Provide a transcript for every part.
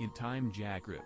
in time jackrip.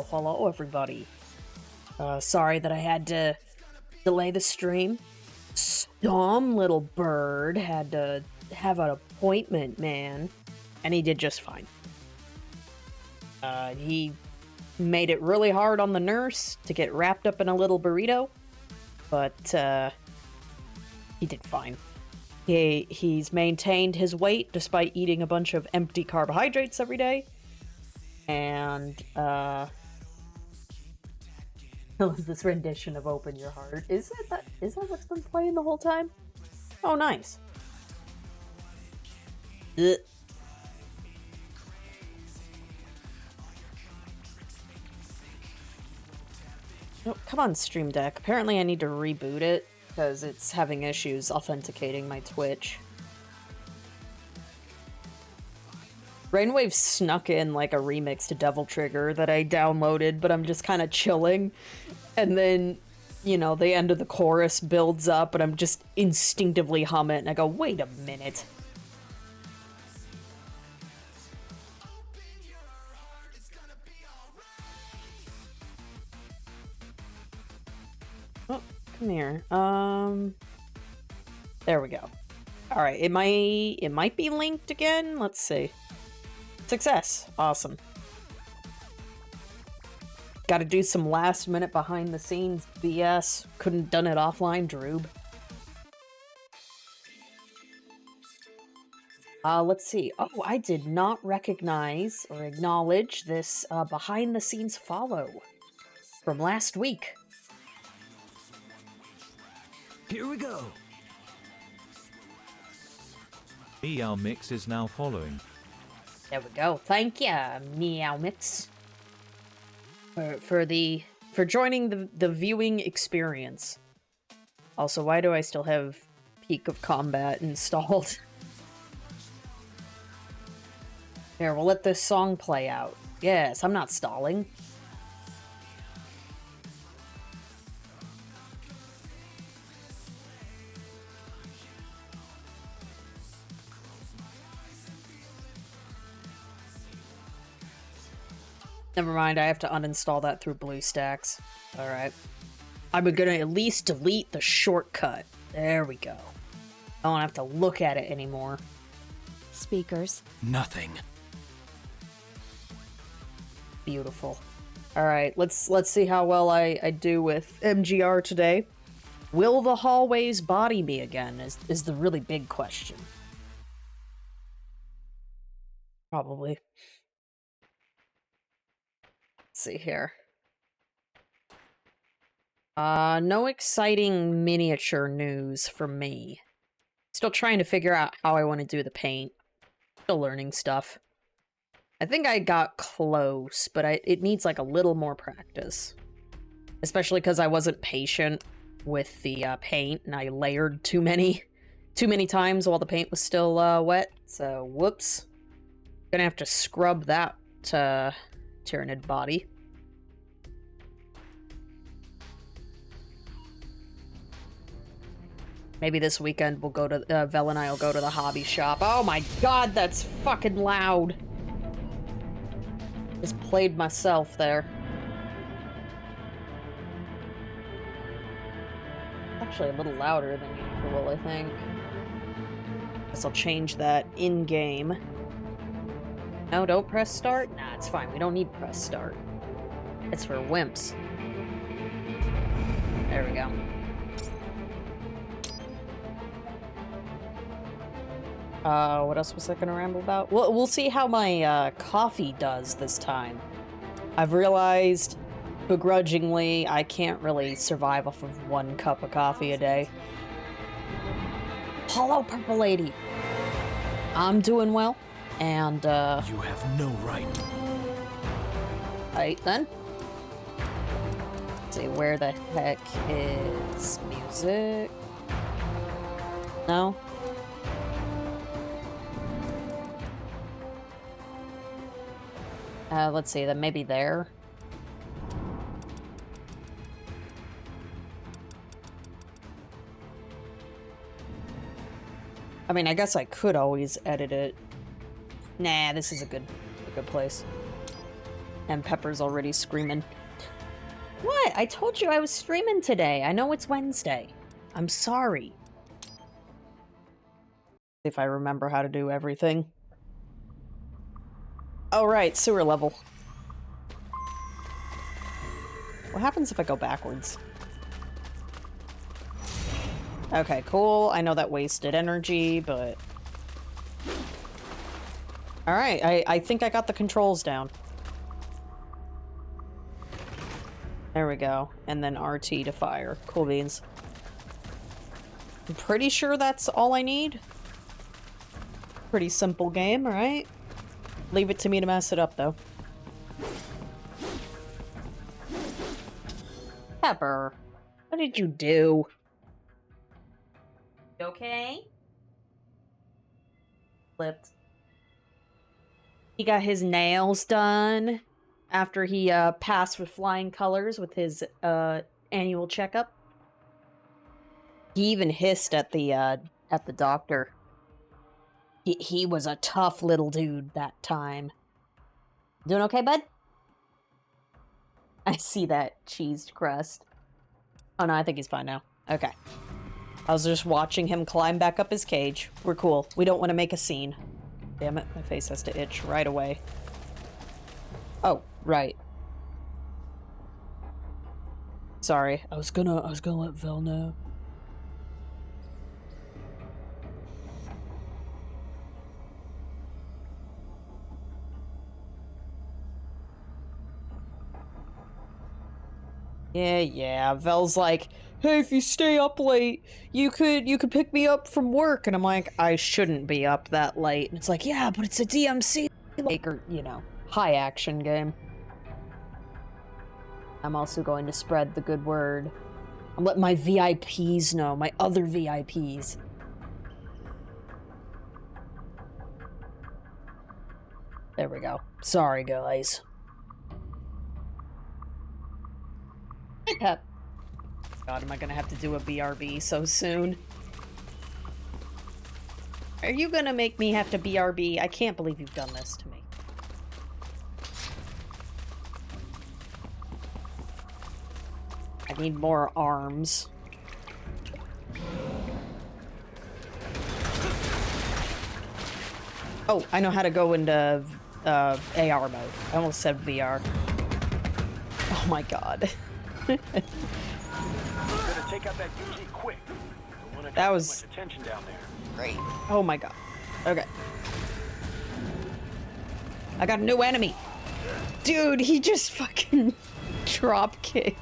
Hello, everybody. Sorry that I had to delay the stream. Dumb little bird had to have an appointment, man. And he did just fine. He made it really hard on the nurse to get wrapped up in a little burrito. But, he did fine. He's maintained his weight despite eating a bunch of empty carbohydrates every day. And, was this rendition of Open Your Heart. Is that what's been playing the whole time? Oh, nice. Ugh. Oh, come on, Stream Deck. Apparently I need to reboot it, because it's having issues authenticating my Twitch. Rainwave snuck in like a remix to Devil Trigger that I downloaded, but I'm just kind of chilling. And then, you know, the end of the chorus builds up, and I'm just instinctively hum it, and I go, wait a minute. Oh, come here. There we go. Alright, it might be linked again? Let's see. Success. Awesome. Gotta do some last minute behind the scenes BS. Couldn't done it offline, Droob. Let's see. Oh, I did not recognize or acknowledge this behind the scenes follow from last week. Here we go. Meow Mix is now following. There we go. Thank ya, Meow Mix, for joining the viewing experience. Also, why do I still have Peak of Combat installed? Here, we'll let this song play out. Yes, I'm not stalling. Never mind, I have to uninstall that through BlueStacks. Alright. I'm gonna at least delete the shortcut. There we go. I don't have to look at it anymore. Speakers. Nothing. Beautiful. Alright, let's see how well I do with MGR today. Will the hallways body me again is the really big question. Probably. Let's see here. No exciting miniature news from me. Still trying to figure out how I want to do the paint. Still learning stuff. I think I got close, but it needs like a little more practice. Especially because I wasn't patient with the paint, and I layered too many times while the paint was still wet. So, whoops. Gonna have to scrub that Tyranid body. Maybe this weekend we'll go to, Vel and I will go to the hobby shop. Oh my god, that's fucking loud. Just played myself there. Actually a little louder than usual, I think. Guess I'll change that in-game. No, don't press start? Nah, it's fine. We don't need press start. It's for wimps. There we go. What else was I gonna ramble about? We'll see how my, coffee does this time. I've realized, begrudgingly, I can't really survive off of 1 cup of coffee a day. Hello, Purple Lady! I'm doing well, and, You have no right. Right, then. Let's see, where the heck is music? No? Let's see, then maybe there. I mean, I guess I could always edit it. Nah, this is a good place. And Pepper's already screaming. What? I told you I was streaming today. I know it's Wednesday. I'm sorry. If I remember how to do everything. Oh, right, sewer level. What happens if I go backwards? Okay, cool. I know that wasted energy, but... Alright, I think I got the controls down. There we go. And then RT to fire. Cool beans. I'm pretty sure that's all I need. Pretty simple game, right? Leave it to me to mess it up, though. Pepper, what did you do? You okay? Flipped. He got his nails done after he passed with flying colors with his annual checkup. He even hissed at the doctor. He was a tough little dude that time. Doing okay, bud? I see that cheesed crust. Oh no, I think he's fine now. Okay. I was just watching him climb back up his cage. We're cool. We don't want to make a scene. Damn it, my face has to itch right away. Oh, right. Sorry, I was gonna let Vel know. Yeah, Vel's like, hey, if you stay up late, you could pick me up from work. And I'm like, I shouldn't be up that late. And it's like, yeah, but it's a DMC, like, or, you know, high action game. I'm also going to spread the good word. I'm letting my VIPs know, my other VIPs. There we go. Sorry, guys. Pep. God, am I gonna have to do a BRB so soon? Are you gonna make me have to BRB? I can't believe you've done this to me. I need more arms. Oh, I know how to go into AR mode. I almost said VR. Oh my god. Better take out that UG quick. Don't want to That draw was- too much attention down there. Great. Oh my god. Okay. I got a new enemy. Dude, he just fucking drop kicks.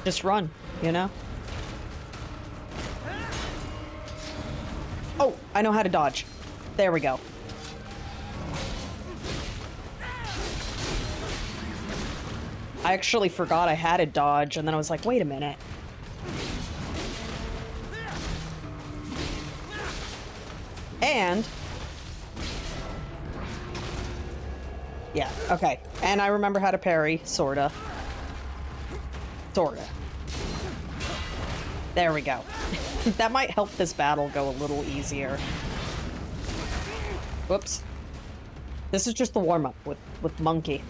Just run, you know? Oh, I know how to dodge. There we go. I actually forgot I had a dodge, and then I was like, wait a minute. And... yeah, okay. And I remember how to parry, sorta. Sorta. There we go. That might help this battle go a little easier. Whoops. This is just the warm-up with Monkey.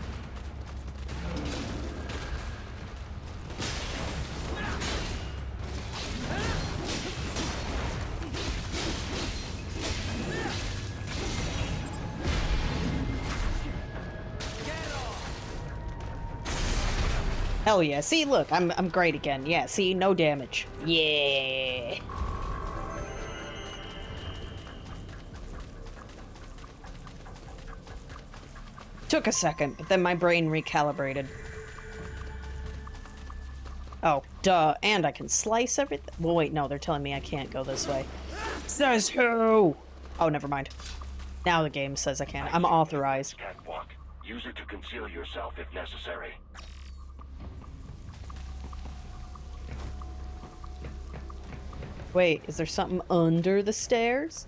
Hell yeah. See, look, I'm great again. Yeah, see, no damage. Yeah. Took a second, but then my brain recalibrated. Oh, duh. And I can slice everything. Well, wait, no, they're telling me I can't go this way. Says who? Oh, never mind. Now the game says I can. I'm authorized. Catwalk. Use it to conceal yourself if necessary. Wait, is there something under the stairs?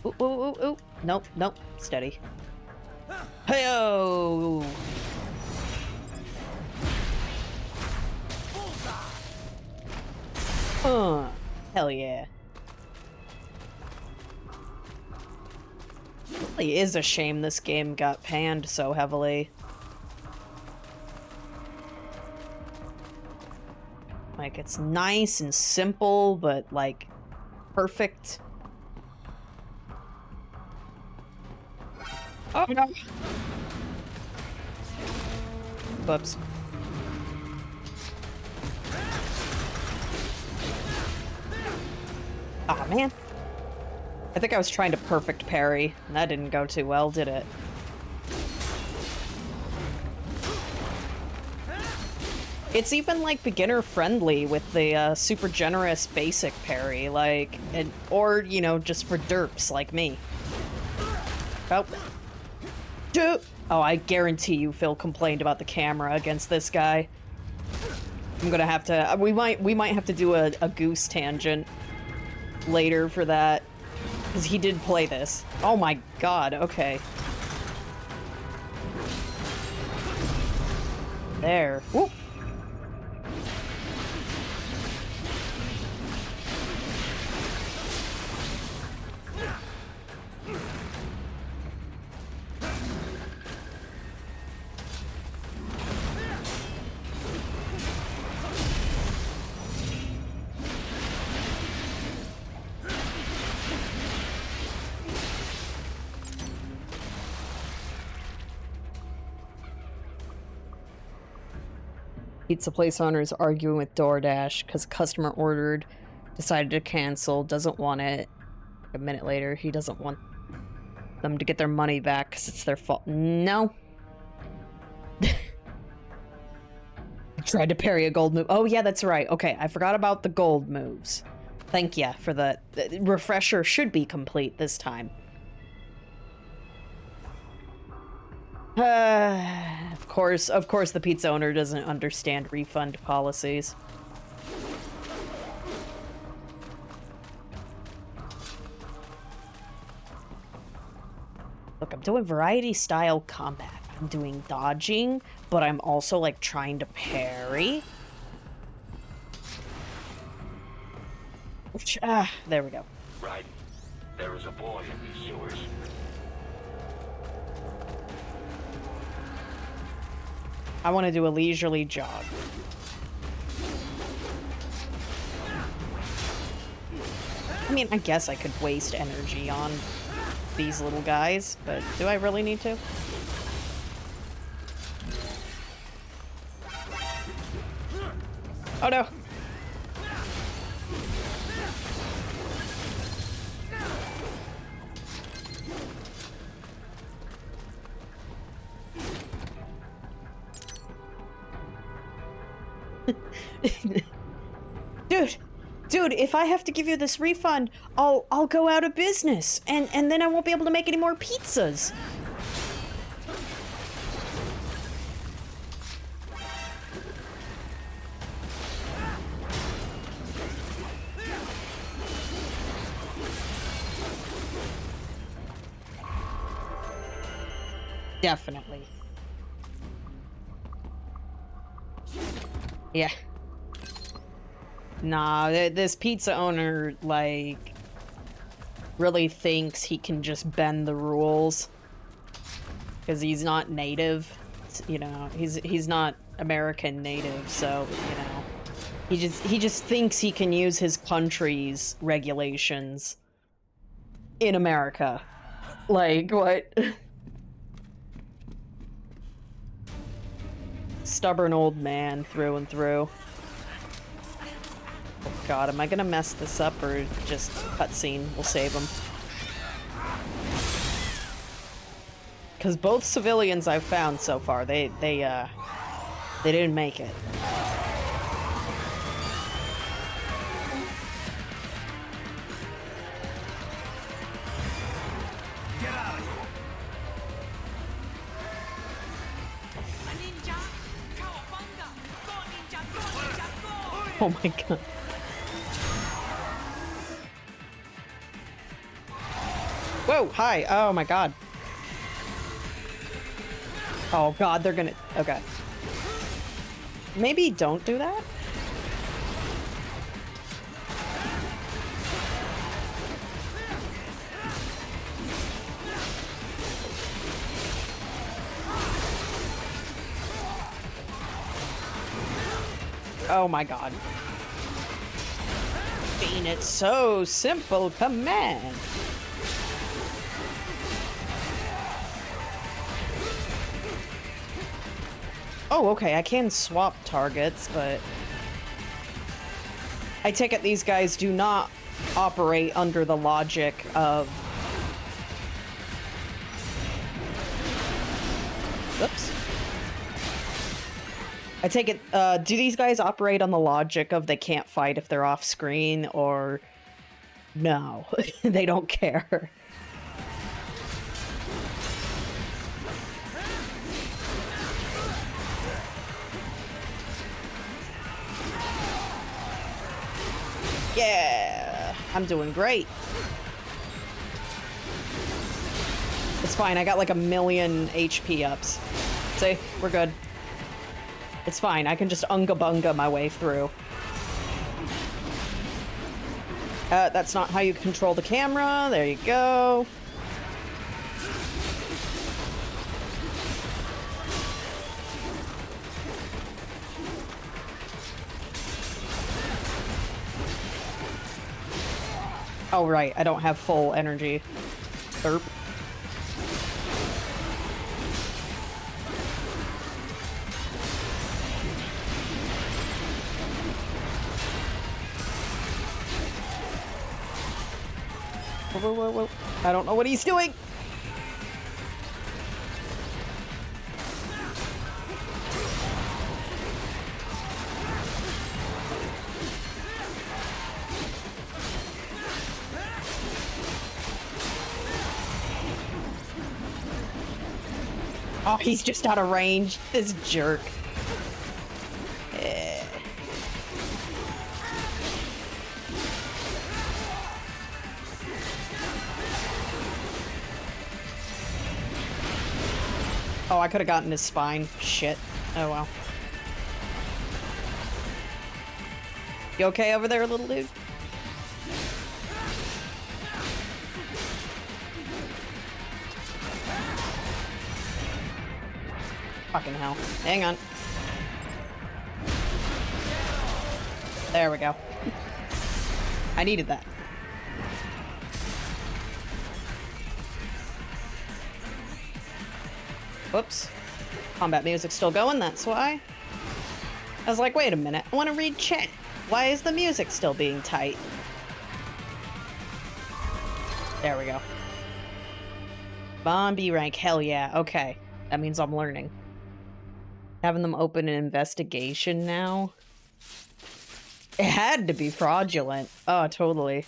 Ooh, ooh, ooh, ooh. Nope, nope. Steady. Hey-oh! Hell yeah. It really is a shame this game got panned so heavily. Like, it's nice and simple, but, like, perfect. Oh, no. Whoops. Aw, man. I think I was trying to perfect parry, and that didn't go too well, did it? It's even, like, beginner-friendly with the, super generous basic parry, like, or, you know, just for derps like me. Oh. Dude! Oh, I guarantee you Phil complained about the camera against this guy. I'm gonna have to... we might have to do a goose tangent later for that. Because he did play this. Oh my god, okay. There. Whoop! Pizza place owner is arguing with DoorDash because customer ordered, decided to cancel, doesn't want it. A minute later, he doesn't want them to get their money back because it's their fault. No. Tried to parry a gold move. Oh, yeah, that's right. Okay, I forgot about the gold moves. Thank ya for the refresher should be complete this time. Of course the pizza owner doesn't understand refund policies. Look, I'm doing variety style combat. I'm doing dodging, but I'm also like trying to parry. Ah, there we go. Right. There is a boy in these sewers. I want to do a leisurely jog. I mean, I guess I could waste energy on these little guys, but do I really need to? Oh no! Dude, if I have to give you this refund, I'll go out of business, and then I won't be able to make any more pizzas. Definitely. Yeah. Nah, this pizza owner, like, really thinks he can just bend the rules. Because he's not native. You know, he's not American native, so, you know. He just thinks he can use his country's regulations in America. Like, what? Stubborn old man through and through. Oh god, am I gonna mess this up or just cutscene? We'll save him. Because both civilians I've found so far, they didn't make it. Oh my god. Whoa, hi. Oh my god. Oh god, they're gonna... Okay. Maybe don't do that? Oh my god. Being it so simple command. Oh, okay, I can swap targets, but... I take it these guys do not operate under the logic of... Oops. I take it, do these guys operate on the logic of they can't fight if they're off screen, or... No, they don't care. Yeah, I'm doing great. It's fine, I got like 1,000,000 HP ups. See, we're good. It's fine, I can just unga-bunga my way through. That's not how you control the camera. There you go. Oh, right, I don't have full energy. Burp. Whoa, whoa, whoa. I don't know what he's doing. Oh, he's just out of range. This jerk. Oh, I could have gotten his spine. Shit. Oh, well. You okay over there, little dude? Fucking hell. Hang on. There we go. I needed that. Whoops. Combat music's still going, that's why. I was like, wait a minute, I want to read chat. Why is the music still being tight? There we go. Bomb B rank, hell yeah. Okay, that means I'm learning. Having them open an investigation now? It had to be fraudulent. Oh, totally.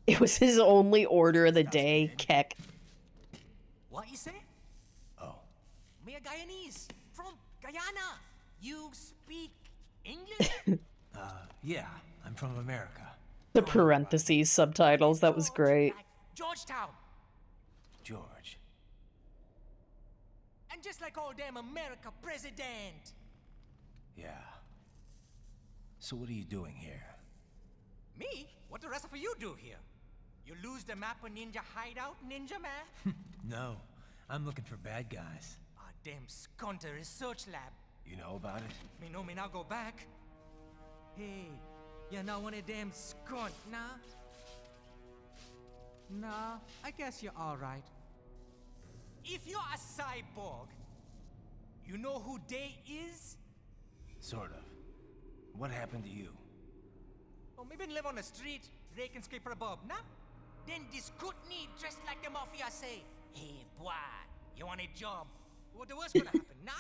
It was his only order of the day, Keck. What you say? Oh. Me a Guyanese from Guyana. You speak English? Yeah, I'm from America. The parentheses subtitles, that was great. Like Georgetown. George. And just like all damn America president. Yeah. So what are you doing here? Me? What the rest of you do here? You lose the map of Ninja hideout, Ninja man? No, I'm looking for bad guys. Ah, damn skunter research lab. You know about it? Me know me now go back. Hey, you're not one of them skunt, nah? Nah, I guess you're alright. If you're a cyborg, you know who they is? Sort of. What happened to you? Oh, me been live on the street, rake and scrape for a bob, nah? Then this Kootenai dressed like the mafia say, hey boy, you want a job? What the worst gonna happen, nah?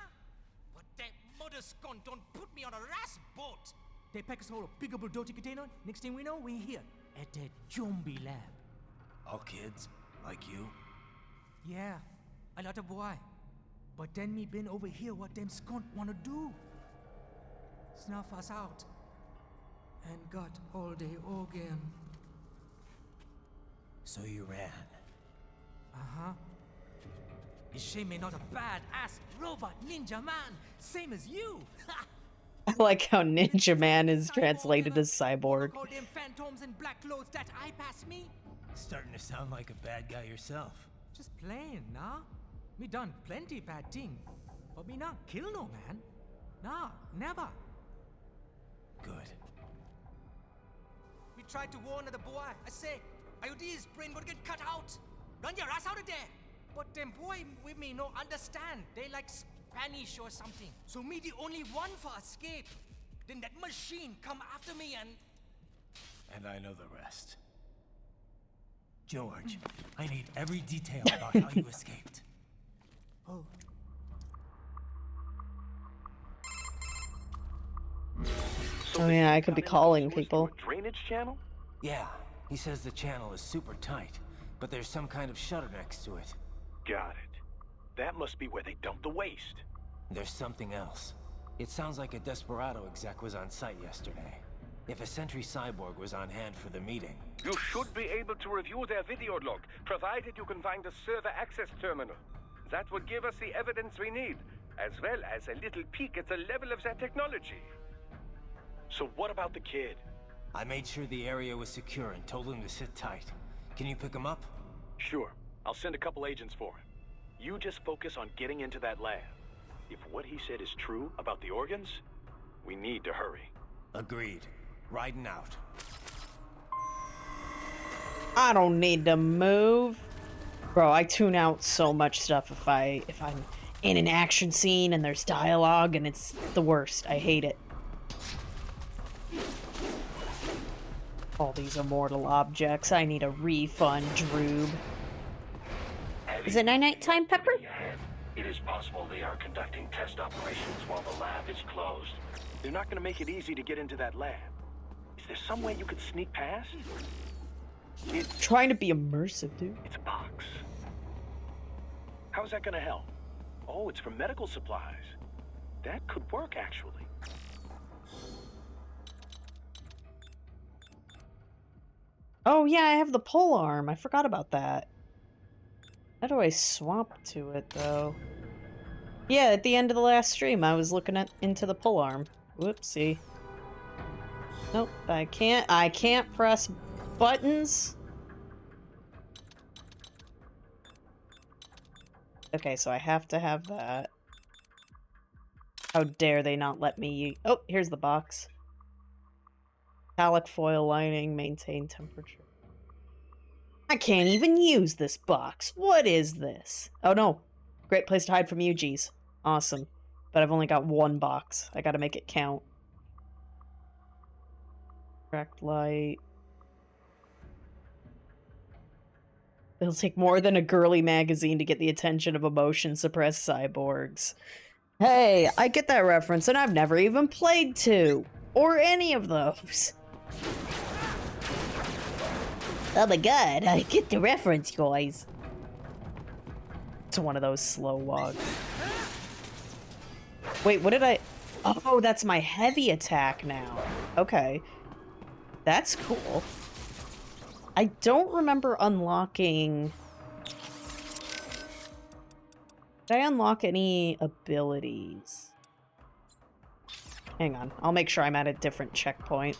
But that mother scunt don't put me on a ras boat. They pack us all a big old dirty container. Next thing we know, we're here at the zombie lab. All kids? Like you? Yeah, a lot of boy. But then me been over here what them skunt wanna do. Snuff us out. And got all the organ. So you ran. Uh-huh. Is she me not a bad-ass robot ninja man? Same as you. I like how Ninja Man is translated as cyborg. All them phantoms in black clothes that eye pass me? Starting to sound like a bad guy yourself. Just plain, nah? Me done plenty bad thing. But me not kill no man. Nah, never. Good. We tried to warn the boy. I say, IOD's brain would get cut out. Run your ass out of there. But them boy with me no understand. They like Spanish or something. So me the only one for escape. Then that machine come after me and... And I know the rest. George, I need every detail about how you escaped. Oh. Oh yeah, I could be calling people. Drainage channel? Yeah, he says the channel is super tight, but there's some kind of shutter next to it. Got it. That must be where they dump the waste. There's something else. It sounds like a Desperado exec was on site yesterday. If a Sentry Cyborg was on hand for the meeting... You should be able to review their video log, provided you can find the server access terminal. That would give us the evidence we need, as well as a little peek at the level of their technology. So what about the kid? I made sure the area was secure and told him to sit tight. Can you pick him up? Sure. I'll send a couple agents for him. You just focus on getting into that lab. If what he said is true about the organs, we need to hurry. Agreed. Riding out. I don't need to move. Bro, I tune out so much stuff if I'm in an action scene and there's dialogue and it's the worst. I hate it. All these immortal objects. I need a refund, Droob. Is it night time, Pepper? It is possible they are conducting test operations while the lab is closed. They're not gonna make it easy to get into that lab. Is there some way you could sneak past? Trying to be immersive, dude. It's a box. How's that gonna help? Oh, it's for medical supplies. That could work, actually. Oh yeah, I have the pole arm. I forgot about that. How do I swap to it, though? Yeah, at the end of the last stream, I was looking into the pole arm. Whoopsie. Nope, I can't press buttons. Okay, so I have to have that. How dare they not let me... Oh, here's the box. Metallic foil lining, maintain temperature. I can't even use this box. What is this? Oh no. Great place to hide from UGs. Awesome. But I've only got one box. I gotta make it count. Direct light. It'll take more than a girly magazine to get the attention of emotion-suppressed cyborgs. Hey, I get that reference, and I've never even played 2. Or any of those. Oh my god, I get the reference, guys. It's one of those slow walks. Wait, what did I... Oh, that's my heavy attack now. Okay. That's cool. I don't remember unlocking... Did I unlock any abilities? Hang on, I'll make sure I'm at a different checkpoint.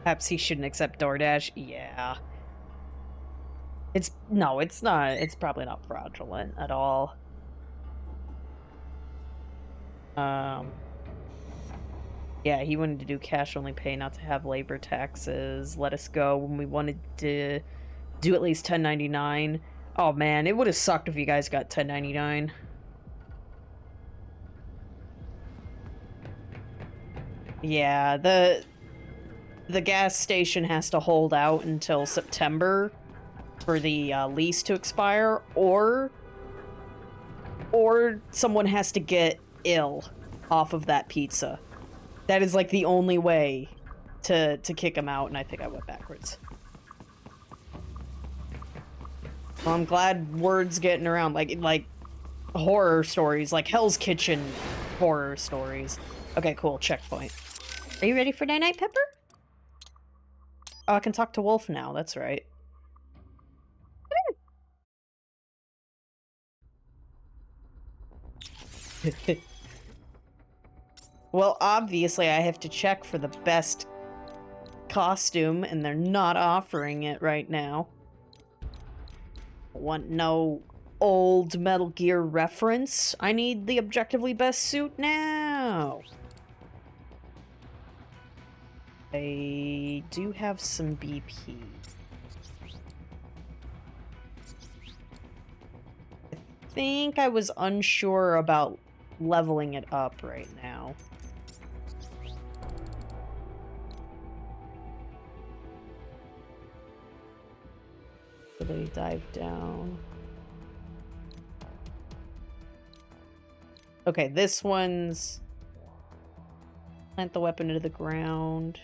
Perhaps he shouldn't accept DoorDash. Yeah. No, it's not. It's probably not fraudulent at all. Yeah, he wanted to do cash only pay, not to have labor taxes. Let us go when we wanted to do at least 1099. Oh man, it would have sucked if you guys got 1099. Yeah, the gas station has to hold out until September for the lease to expire, or someone has to get ill off of that pizza. That is like the only way to kick him out, and I think I went backwards. Well, I'm glad word's getting around, like horror stories, like Hell's Kitchen horror stories. Okay, cool, checkpoint. Are you ready for Night Pepper? Oh, I can talk to Wolf now, that's right. Well, obviously I have to check for the best costume, and they're not offering it right now. Want no old Metal Gear reference? I need the objectively best suit now! I do have some BP. I think I was unsure about leveling it up right now. So they dive down. Okay, this one's plant the weapon into the ground.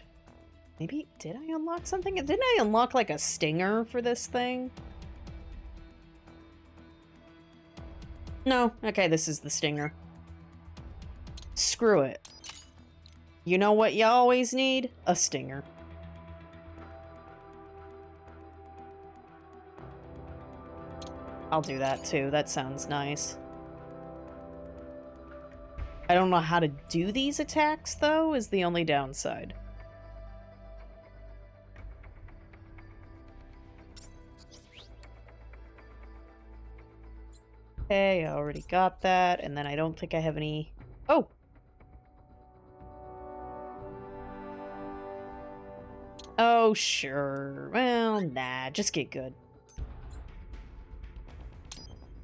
Maybe, did I unlock something? Didn't I unlock like a stinger for this thing? No, okay, this is the stinger. Screw it. You know what you always need? A stinger. I'll do that too, that sounds nice. I don't know how to do these attacks though, is the only downside. Okay, I already got that, and then I don't think I have any... Oh! Oh, sure. Well, nah, just get good.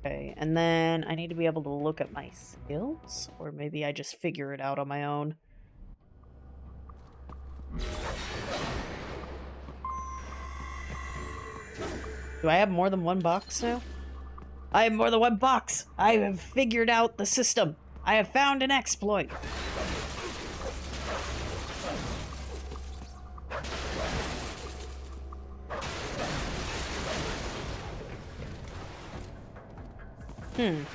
Okay, and then I need to be able to look at my skills, or maybe I just figure it out on my own. Do I have more than one box now? I have more than one box! I have figured out the system! I have found an exploit! You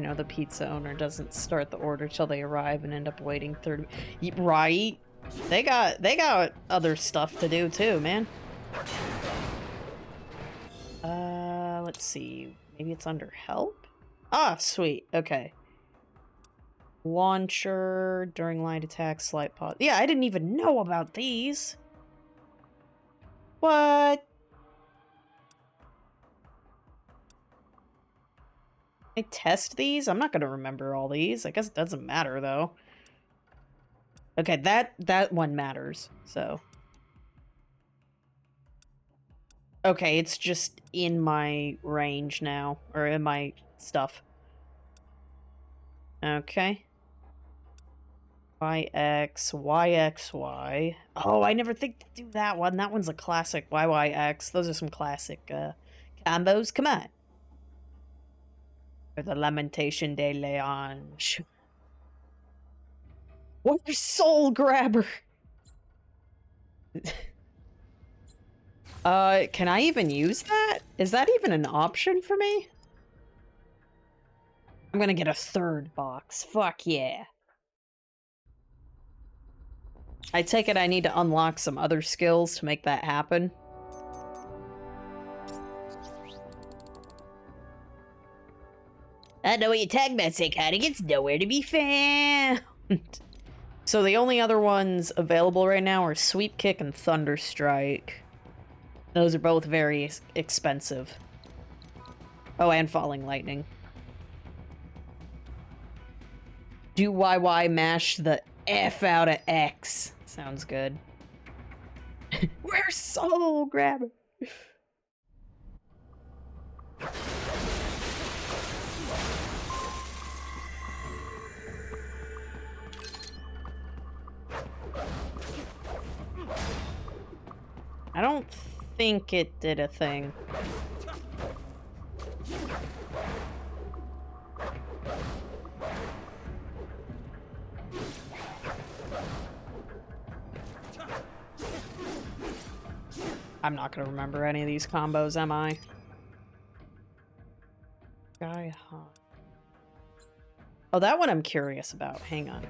know, the pizza owner doesn't start the order till they arrive and end up waiting 30... Right? They got other stuff to do too, man. Let's see. Maybe it's under help? Ah, sweet. Okay. Launcher, during light attack, slight pause. Yeah, I didn't even know about these. What? I test these? I'm not gonna remember all these. I guess it doesn't matter, though. Okay, that one matters, so. Okay, it's just in my range now, or in my stuff. Okay. YX, YXY. Oh, I never think to do that one. That one's a classic. YYX. Those are some classic combos. Come on. Or the Lamentation de Leange. What a soul grabber! Can I even use that? Is that even an option for me? I'm gonna get a third box. Fuck yeah. I take it I need to unlock some other skills to make that happen. I know what you're talking about, Psychotic. It's nowhere to be found. So the only other ones available right now are Sweep Kick and Thunder Strike. Those are both very expensive. Oh, and Falling Lightning. Do YY mash the F out of X. Sounds good. We're soul grabber. I don't think it did a thing. I'm not gonna remember any of these combos, am I? Sky High. Oh, that one I'm curious about. Hang on.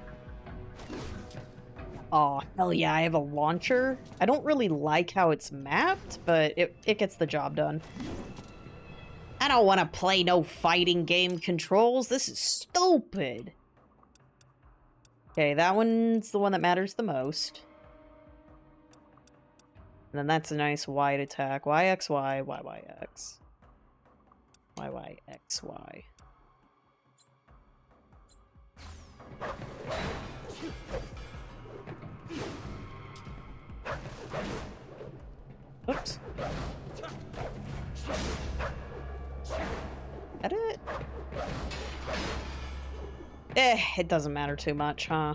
Oh, hell yeah, I have a launcher. I don't really like how it's mapped, but it gets the job done. I don't want to play no fighting game controls. This is stupid. Okay, that one's the one that matters the most. And then that's a nice wide attack. YXY, YYX. YYXY. Oops. That it? It doesn't matter too much, huh?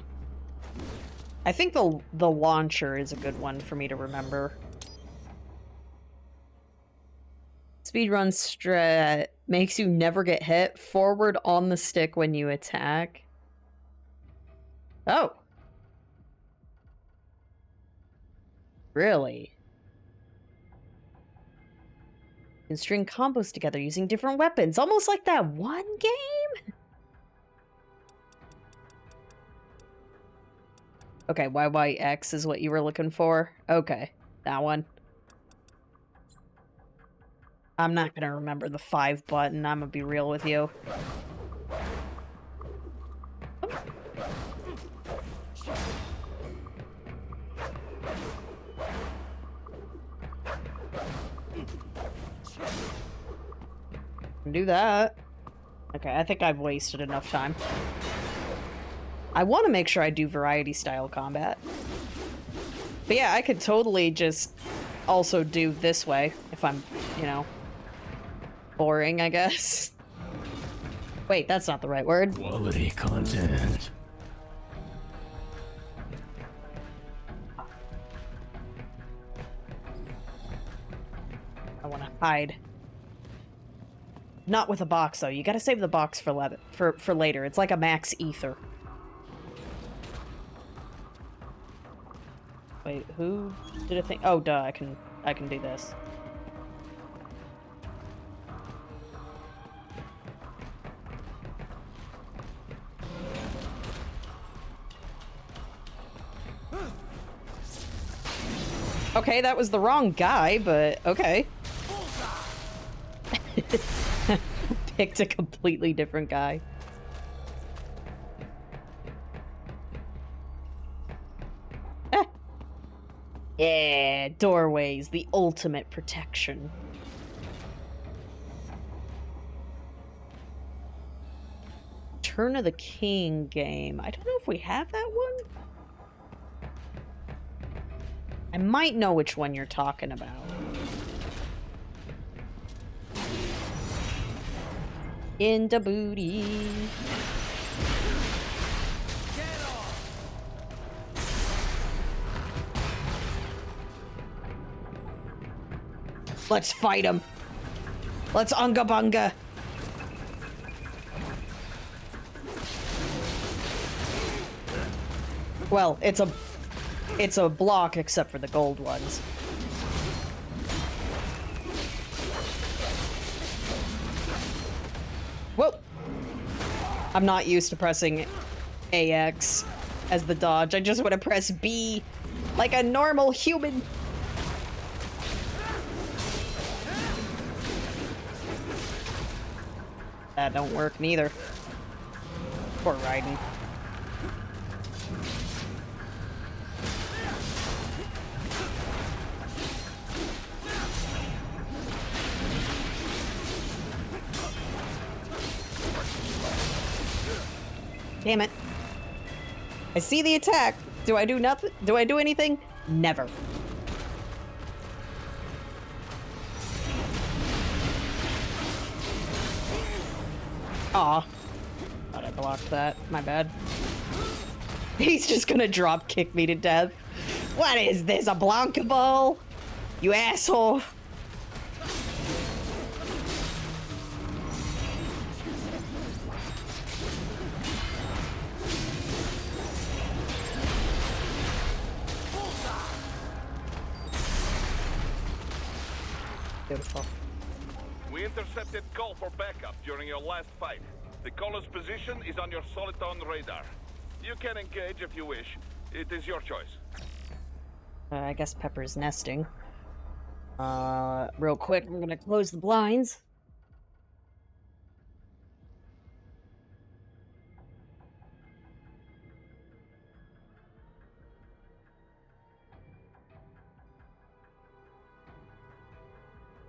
I think the launcher is a good one for me to remember. Speedrun strat makes you never get hit. Forward on the stick when you attack. Oh. Really? You can string combos together using different weapons. Almost like that one game? Okay, YYX is what you were looking for? Okay, that one. I'm not gonna remember the 5 button, I'm gonna be real with you. Do that. Okay, I think I've wasted enough time. I want to make sure I do variety style combat. But yeah, I could totally just also do this way if I'm, you know, boring, I guess. Wait, that's not the right word. Quality content. I want to hide. Not with a box, though. You gotta save the box for later. It's like a max ether. Wait, who did a thing? Oh, duh, I can do this. Okay, that was the wrong guy, but okay. picked a completely different guy. Eh. Yeah, doorways, the ultimate protection. Turn of the King game. I don't know if we have that one. I might know which one you're talking about. In the booty. Let's fight him. Let's unga bunga. Well, it's a block except for the gold ones. Whoa! I'm not used to pressing AX as the dodge. I just want to press B like a normal human. That don't work neither. Poor Raiden. Damn it. I see the attack. Do I do nothing? Do I do anything? Never. Aw. Thought I blocked that. My bad. He's just gonna drop kick me to death. What is this, a Blanca ball? You asshole. Beautiful. We intercepted call for backup during your last fight. The caller's position is on your Soliton radar. You can engage if you wish. It is your choice. I guess Pepper's nesting. Real quick, I'm gonna close the blinds.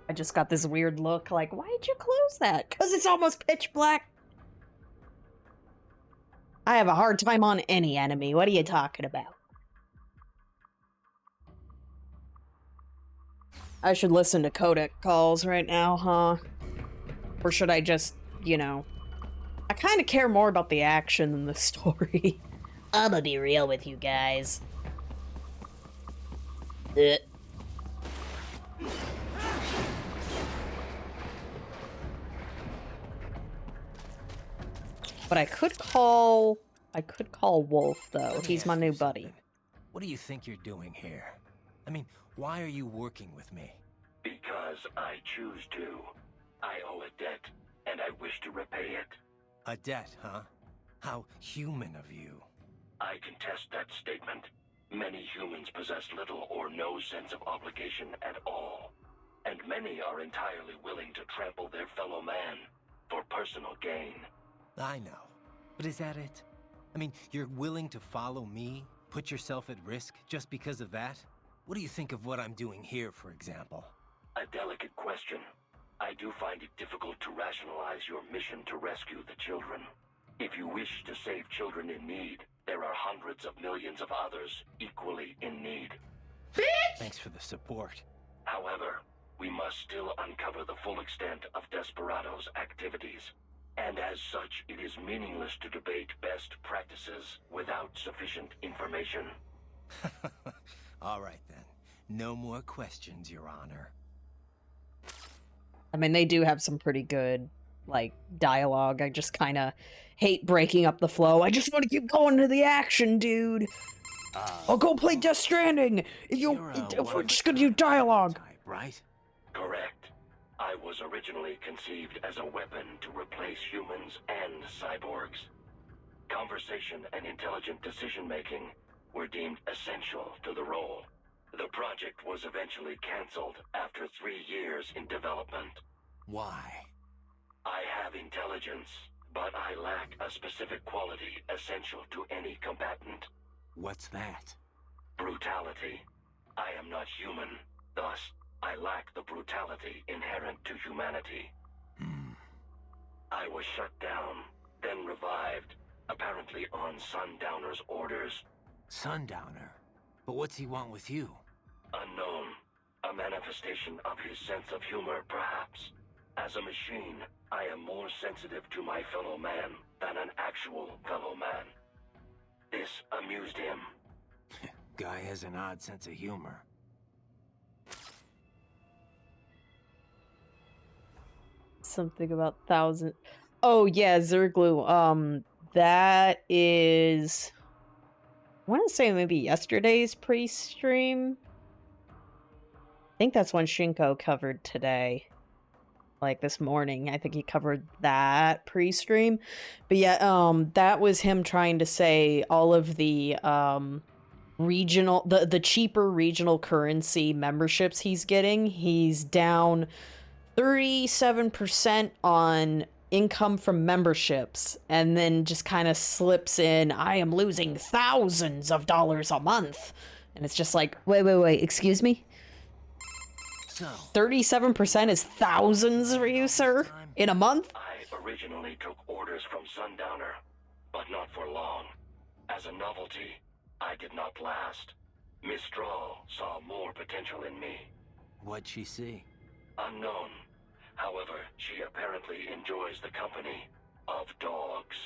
I just got this weird look, like, why'd you close that? Because it's almost pitch black. I have a hard time on any enemy. What are you talking about? I should listen to codec calls right now, huh? Or should I just, you know... I kind of care more about the action than the story. I'm gonna be real with you guys. But I could call Wolf, though. Let me He's ask my you new buddy. something. What do you think you're doing here? I mean, why are you working with me? Because I choose to. I owe a debt, and I wish to repay it. A debt, huh? How human of you. I contest that statement. Many humans possess little or no sense of obligation at all. And many are entirely willing to trample their fellow man for personal gain. I know. But is that it? I mean, you're willing to follow me, put yourself at risk just because of that? What do you think of what I'm doing here, for example? A delicate question. I do find it difficult to rationalize your mission to rescue the children. If you wish to save children in need, there are hundreds of millions of others equally in need. Thanks for the support. However, we must still uncover the full extent of Desperado's activities. And as such, it is meaningless to debate best practices without sufficient information. All right, then. No more questions, Your Honor. I mean, they do have some pretty good, like, dialogue. I just kind of hate breaking up the flow. I just want to keep going to the action, dude. I'll go play Death Stranding. If we're just gonna do dialogue. Type, right? Correct. I was originally conceived as a weapon to replace humans and cyborgs. Conversation and intelligent decision-making were deemed essential to the role. The project was eventually cancelled after 3 years in development. Why? I have intelligence, but I lack a specific quality essential to any combatant. What's that? Brutality. I am not human. Thus, I lack the brutality inherent to humanity. I was shut down, then revived, apparently on Sundowner's orders. Sundowner? But what's he want with you? Unknown. A manifestation of his sense of humor, perhaps. As a machine, I am more sensitive to my fellow man than an actual fellow man. This amused him. Guy has an odd sense of humor. Something about 1,000. Oh yeah, Zerglu. That is, I want to say maybe yesterday's pre-stream. I think that's one Shinko covered today. Like this morning, I think he covered that pre-stream. But yeah, that was him trying to say all of the regional, the cheaper regional currency memberships he's getting. He's down 37% on income from memberships, and then just kind of slips in, I am losing thousands of dollars a month. And it's just like, wait, excuse me? So, 37% is thousands for you, sir? In a month? I originally took orders from Sundowner, but not for long. As a novelty, I did not last. Miss Straw saw more potential in me. what'd she see? Unknown. However, she apparently enjoys the company of dogs.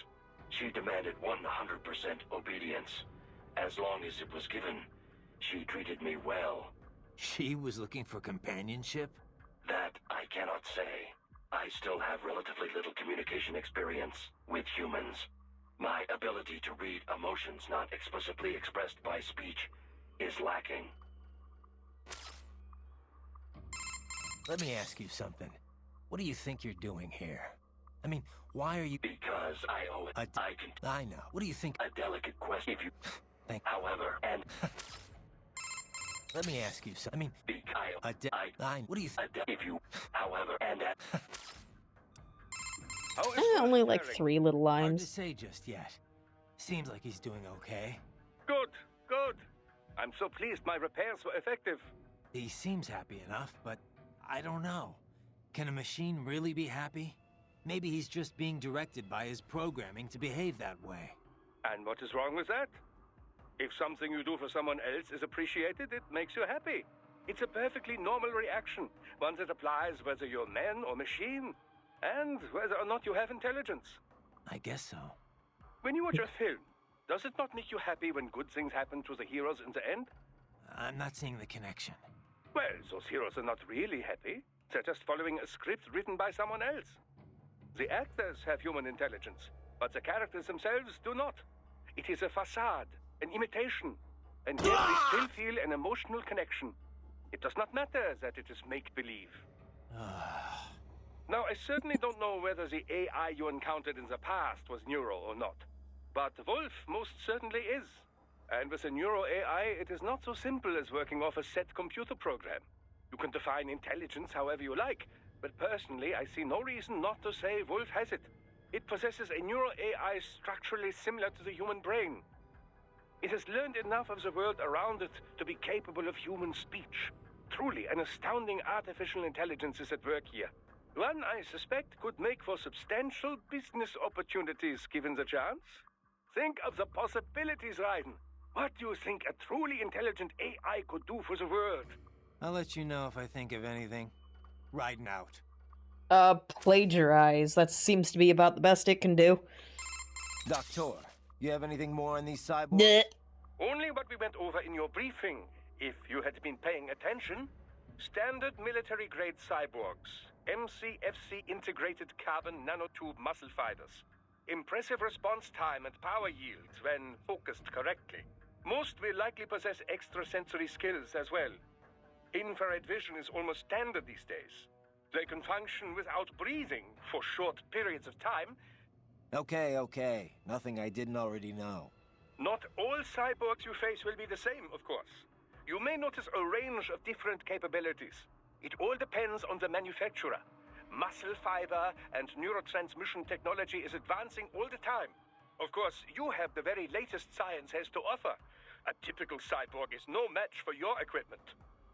She demanded 100% obedience. As long as it was given, she treated me well. She was looking for companionship? That I cannot say. I still have relatively little communication experience with humans. My ability to read emotions not explicitly expressed by speech is lacking. Let me ask you something. What do you think you're doing here? I mean, why are you... Because I owe it. I know. What do you think... A delicate question. If you... Thank... However, and... Let me ask you something. I mean... What do you think... If you... However, and... Only like 3 little Hard to lines. say just yet. Seems like he's doing okay. Good, good. I'm so pleased my repairs were effective. He seems happy enough, but I don't know. Can a machine really be happy? Maybe he's just being directed by his programming to behave that way. And what is wrong with that? If something you do for someone else is appreciated, it makes you happy. It's a perfectly normal reaction, one that applies whether you're man or machine, and whether or not you have intelligence. I guess so. When you watch a film, does it not make you happy when good things happen to the heroes in the end? I'm not seeing the connection. Well, those heroes are not really happy. They're just following a script written by someone else. The actors have human intelligence, but the characters themselves do not. It is a facade, an imitation, and yet we still feel an emotional connection. It does not matter that it is make-believe. Now, I certainly don't know whether the AI you encountered in the past was neural or not, but Wolf most certainly is. And with a neuro AI, it is not so simple as working off a set computer program. You can define intelligence however you like, but personally, I see no reason not to say Wolf has it. It possesses a neuro AI structurally similar to the human brain. It has learned enough of the world around it to be capable of human speech. Truly, an astounding artificial intelligence is at work here. One, I suspect, could make for substantial business opportunities given the chance. Think of the possibilities, Raiden. What do you think a truly intelligent AI could do for the world? I'll let you know if I think of anything. Riding out. Plagiarize. That seems to be about the best it can do. Doctor, you have anything more on these cyborgs? Bleh. Only what we went over in your briefing, if you had been paying attention. Standard military-grade cyborgs. MCFC integrated carbon nanotube muscle fibers. Impressive response time and power yield when focused correctly. Most will likely possess extrasensory skills as well. Infrared vision is almost standard these days. They can function without breathing for short periods of time. Okay. Nothing I didn't already know. Not all cyborgs you face will be the same, of course. You may notice a range of different capabilities. It all depends on the manufacturer. Muscle fiber and neurotransmission technology is advancing all the time. Of course, you have the very latest science has to offer. A typical cyborg is no match for your equipment.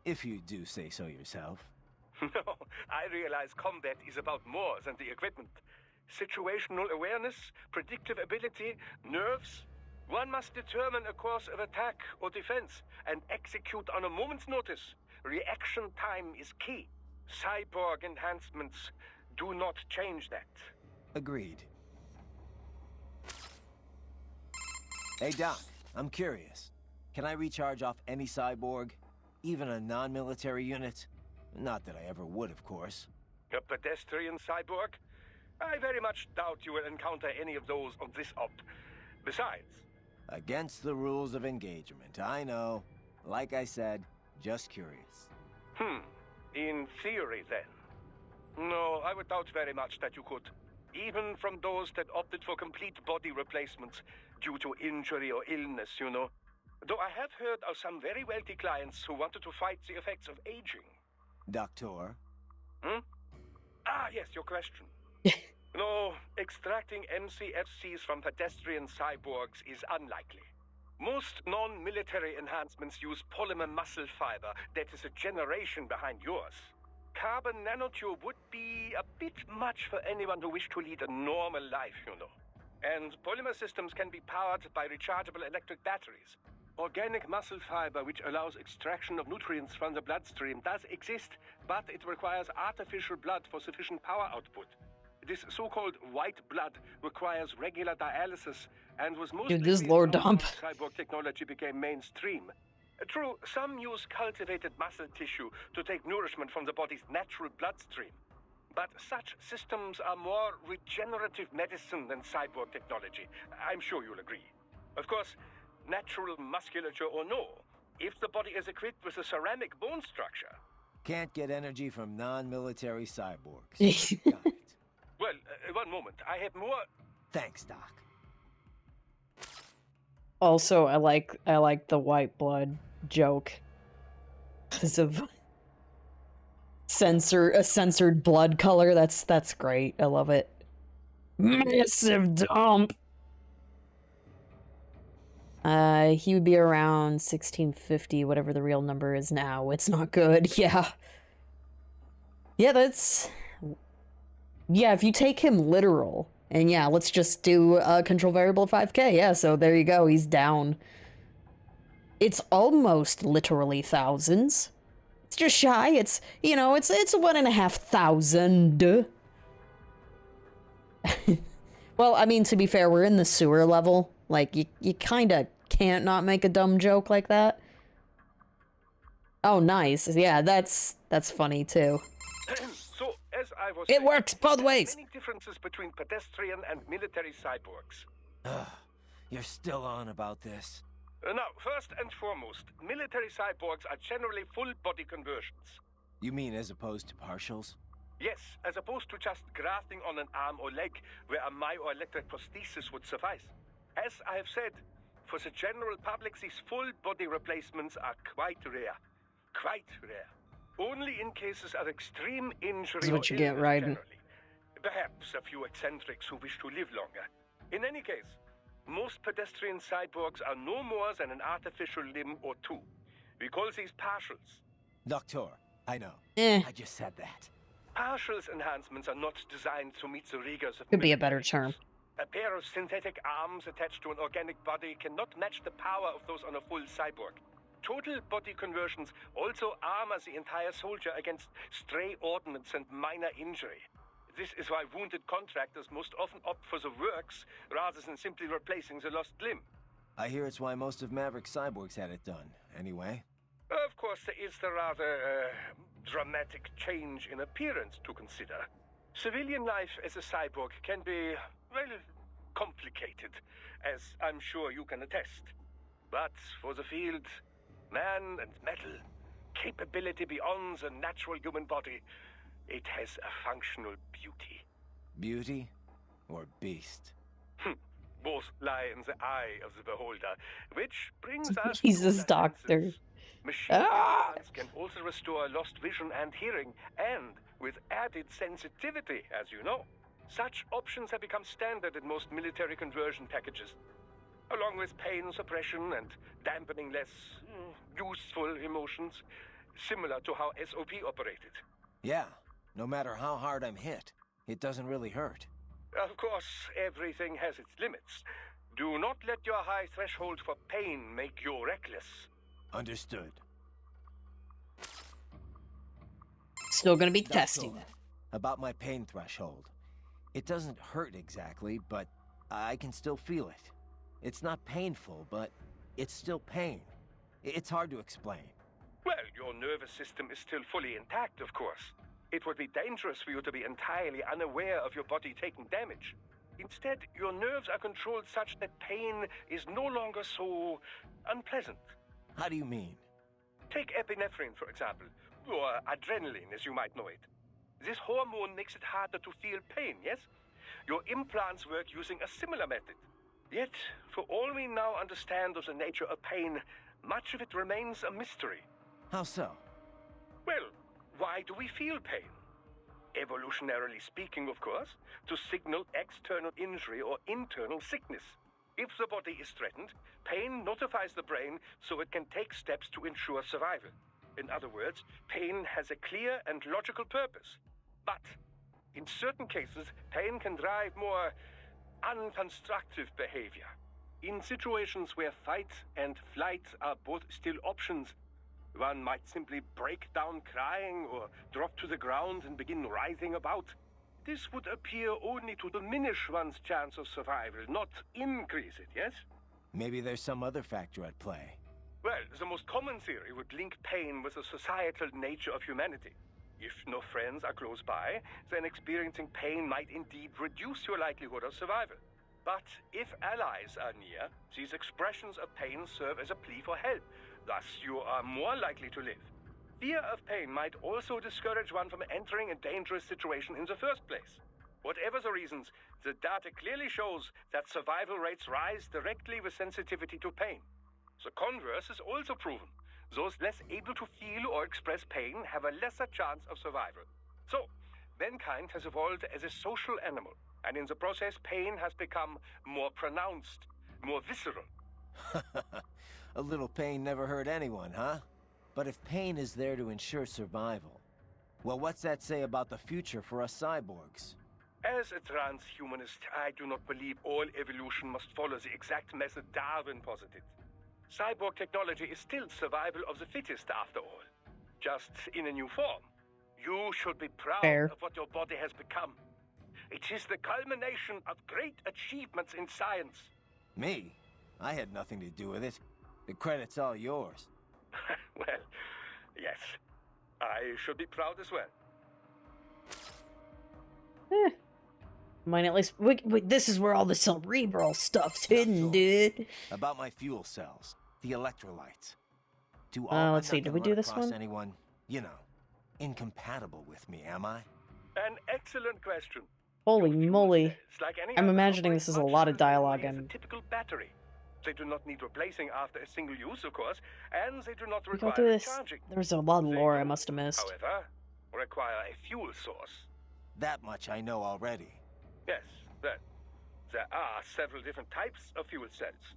If you do say so yourself. No, I realize combat is about more than the equipment. Situational awareness, predictive ability, nerves. One must determine a course of attack or defense and execute on a moment's notice. Reaction time is key. Cyborg enhancements do not change that. Agreed. Hey Doc, I'm curious. Can I recharge off any cyborg? Even a non-military unit? Not that I ever would, of course. A pedestrian cyborg? I very much doubt you will encounter any of those on this op. Besides... Against the rules of engagement, I know. Like I said, just curious. In theory, then. No, I would doubt very much that you could. Even from those that opted for complete body replacements due to injury or illness, you know. Though I have heard of some very wealthy clients who wanted to fight the effects of aging. Doctor? Ah, yes, your question. No, extracting MCFCs from pedestrian cyborgs is unlikely. Most non-military enhancements use polymer muscle fiber that is a generation behind yours. Carbon nanotube would be a bit much for anyone who wished to lead a normal life, you know. And polymer systems can be powered by rechargeable electric batteries. Organic muscle fiber, which allows extraction of nutrients from the bloodstream, does exist, but it requires artificial blood for sufficient power output. This so-called white blood requires regular dialysis and was mostly Dude, this lore dump. cyborg technology became mainstream. True, some use cultivated muscle tissue to take nourishment from the body's natural bloodstream. But such systems are more regenerative medicine than cyborg technology. I'm sure you'll agree. Of course, natural musculature or no, if the body is equipped with a ceramic bone structure... Can't get energy from non-military cyborgs. Got it. Well, one moment. I have more... Thanks, Doc. Also, I like the white blood joke because of a censored blood color. That's great. I love it. Massive dump. He would be around 1650, whatever the real number is now. It's not good. Yeah. Yeah, that's... Yeah, if you take him literal, and yeah, let's just do a control variable of 5k. Yeah, so there you go. He's down. It's almost literally thousands. It's just shy. It's, you know, it's 1,500. Well, I mean, to be fair, we're in the sewer level. Like, you kind of can't not make a dumb joke like that. Oh, nice. Yeah, that's funny, too. So, as I was It saying, works both there are ways. many differences between pedestrian and military cyborgs. You're still on about this. Now, first and foremost, military cyborgs are generally full body conversions. You mean as opposed to partials? Yes, as opposed to just grafting on an arm or leg where a myoelectric prosthesis would suffice. As I have said, for the general public, these full body replacements are quite rare. Quite rare. Only in cases of extreme injury This is what or you get, illness Raiden. generally. Perhaps a few eccentrics who wish to live longer. In any case, most pedestrian cyborgs are no more than an artificial limb or two. We call these partials. Doctor, I know. I just said that. Partials enhancements are not designed to meet the rigors of Could be a better military term. use. A pair of synthetic arms attached to an organic body cannot match the power of those on a full cyborg. Total body conversions also armor the entire soldier against stray ordnance and minor injury. This is why wounded contractors most often opt for the works rather than simply replacing the lost limb. I hear it's why most of Maverick cyborgs had it done, anyway. Of course, there is the rather dramatic change in appearance to consider. Civilian life as a cyborg can be, well, complicated, as I'm sure you can attest. But for the field, man and metal, capability beyond the natural human body, it has a functional beauty. Beauty or beast? Both lie in the eye of the beholder, which brings us Jesus, to the doctor. senses. Machine implants can also restore lost vision and hearing, and with added sensitivity, as you know. Such options have become standard in most military conversion packages, along with pain suppression and dampening less useful emotions, similar to how SOP operated. Yeah, no matter how hard I'm hit, it doesn't really hurt. Of course, everything has its limits. Do not let your high threshold for pain make you reckless. Understood. Still gonna be That's testing all. it. About my pain threshold. It doesn't hurt exactly, but I can still feel it. It's not painful, but it's still pain. It's hard to explain. Well, your nervous system is still fully intact, of course. It would be dangerous for you to be entirely unaware of your body taking damage. Instead, your nerves are controlled such that pain is no longer so unpleasant. How do you mean? Take epinephrine, for example, or adrenaline, as you might know it. This hormone makes it harder to feel pain, yes? Your implants work using a similar method. Yet, for all we now understand of the nature of pain, much of it remains a mystery. How so? Well, why do we feel pain? Evolutionarily speaking, of course, to signal external injury or internal sickness. If the body is threatened, pain notifies the brain so it can take steps to ensure survival. In other words, pain has a clear and logical purpose. But in certain cases, pain can drive more unconstructive behavior. In situations where fight and flight are both still options, one might simply break down crying or drop to the ground and begin writhing about. This would appear only to diminish one's chance of survival, not increase it, yes? Maybe there's some other factor at play. Well, the most common theory would link pain with the societal nature of humanity. If no friends are close by, then experiencing pain might indeed reduce your likelihood of survival. But if allies are near, these expressions of pain serve as a plea for help. Thus, you are more likely to live. Fear of pain might also discourage one from entering a dangerous situation in the first place. Whatever the reasons, the data clearly shows that survival rates rise directly with sensitivity to pain. The converse is also proven. Those less able to feel or express pain have a lesser chance of survival. So, mankind has evolved as a social animal, and in the process, pain has become more pronounced, more visceral. A little pain never hurt anyone, huh? But if pain is there to ensure survival, well, what's that say about the future for us cyborgs? As a transhumanist, I do not believe all evolution must follow the exact method Darwin posited. Cyborg technology is still survival of the fittest, after all. Just in a new form. You should be proud Fair. of what your body has become. It is the culmination of great achievements in science. Me? I had nothing to do with it. The credit's all yours. Well, yes. I should be proud as well. Mine at least. Wait, this is where all the cerebral stuff's hidden, dude. About my fuel cells, the electrolytes. I'm Let's see. not Did gonna we do run this across one? anyone, incompatible with me, am I? An excellent question. Holy Your fuel moly. cells, like any I'm other, imagining operate this is a much lot of the same dialogue way as a and- typical battery. They do not need replacing after a single use, of course, and they do not We require go through this. recharging. There's a lot of They lore I do, must have missed. However, require a fuel source. That much I know already. Yes, there are several different types of fuel cells.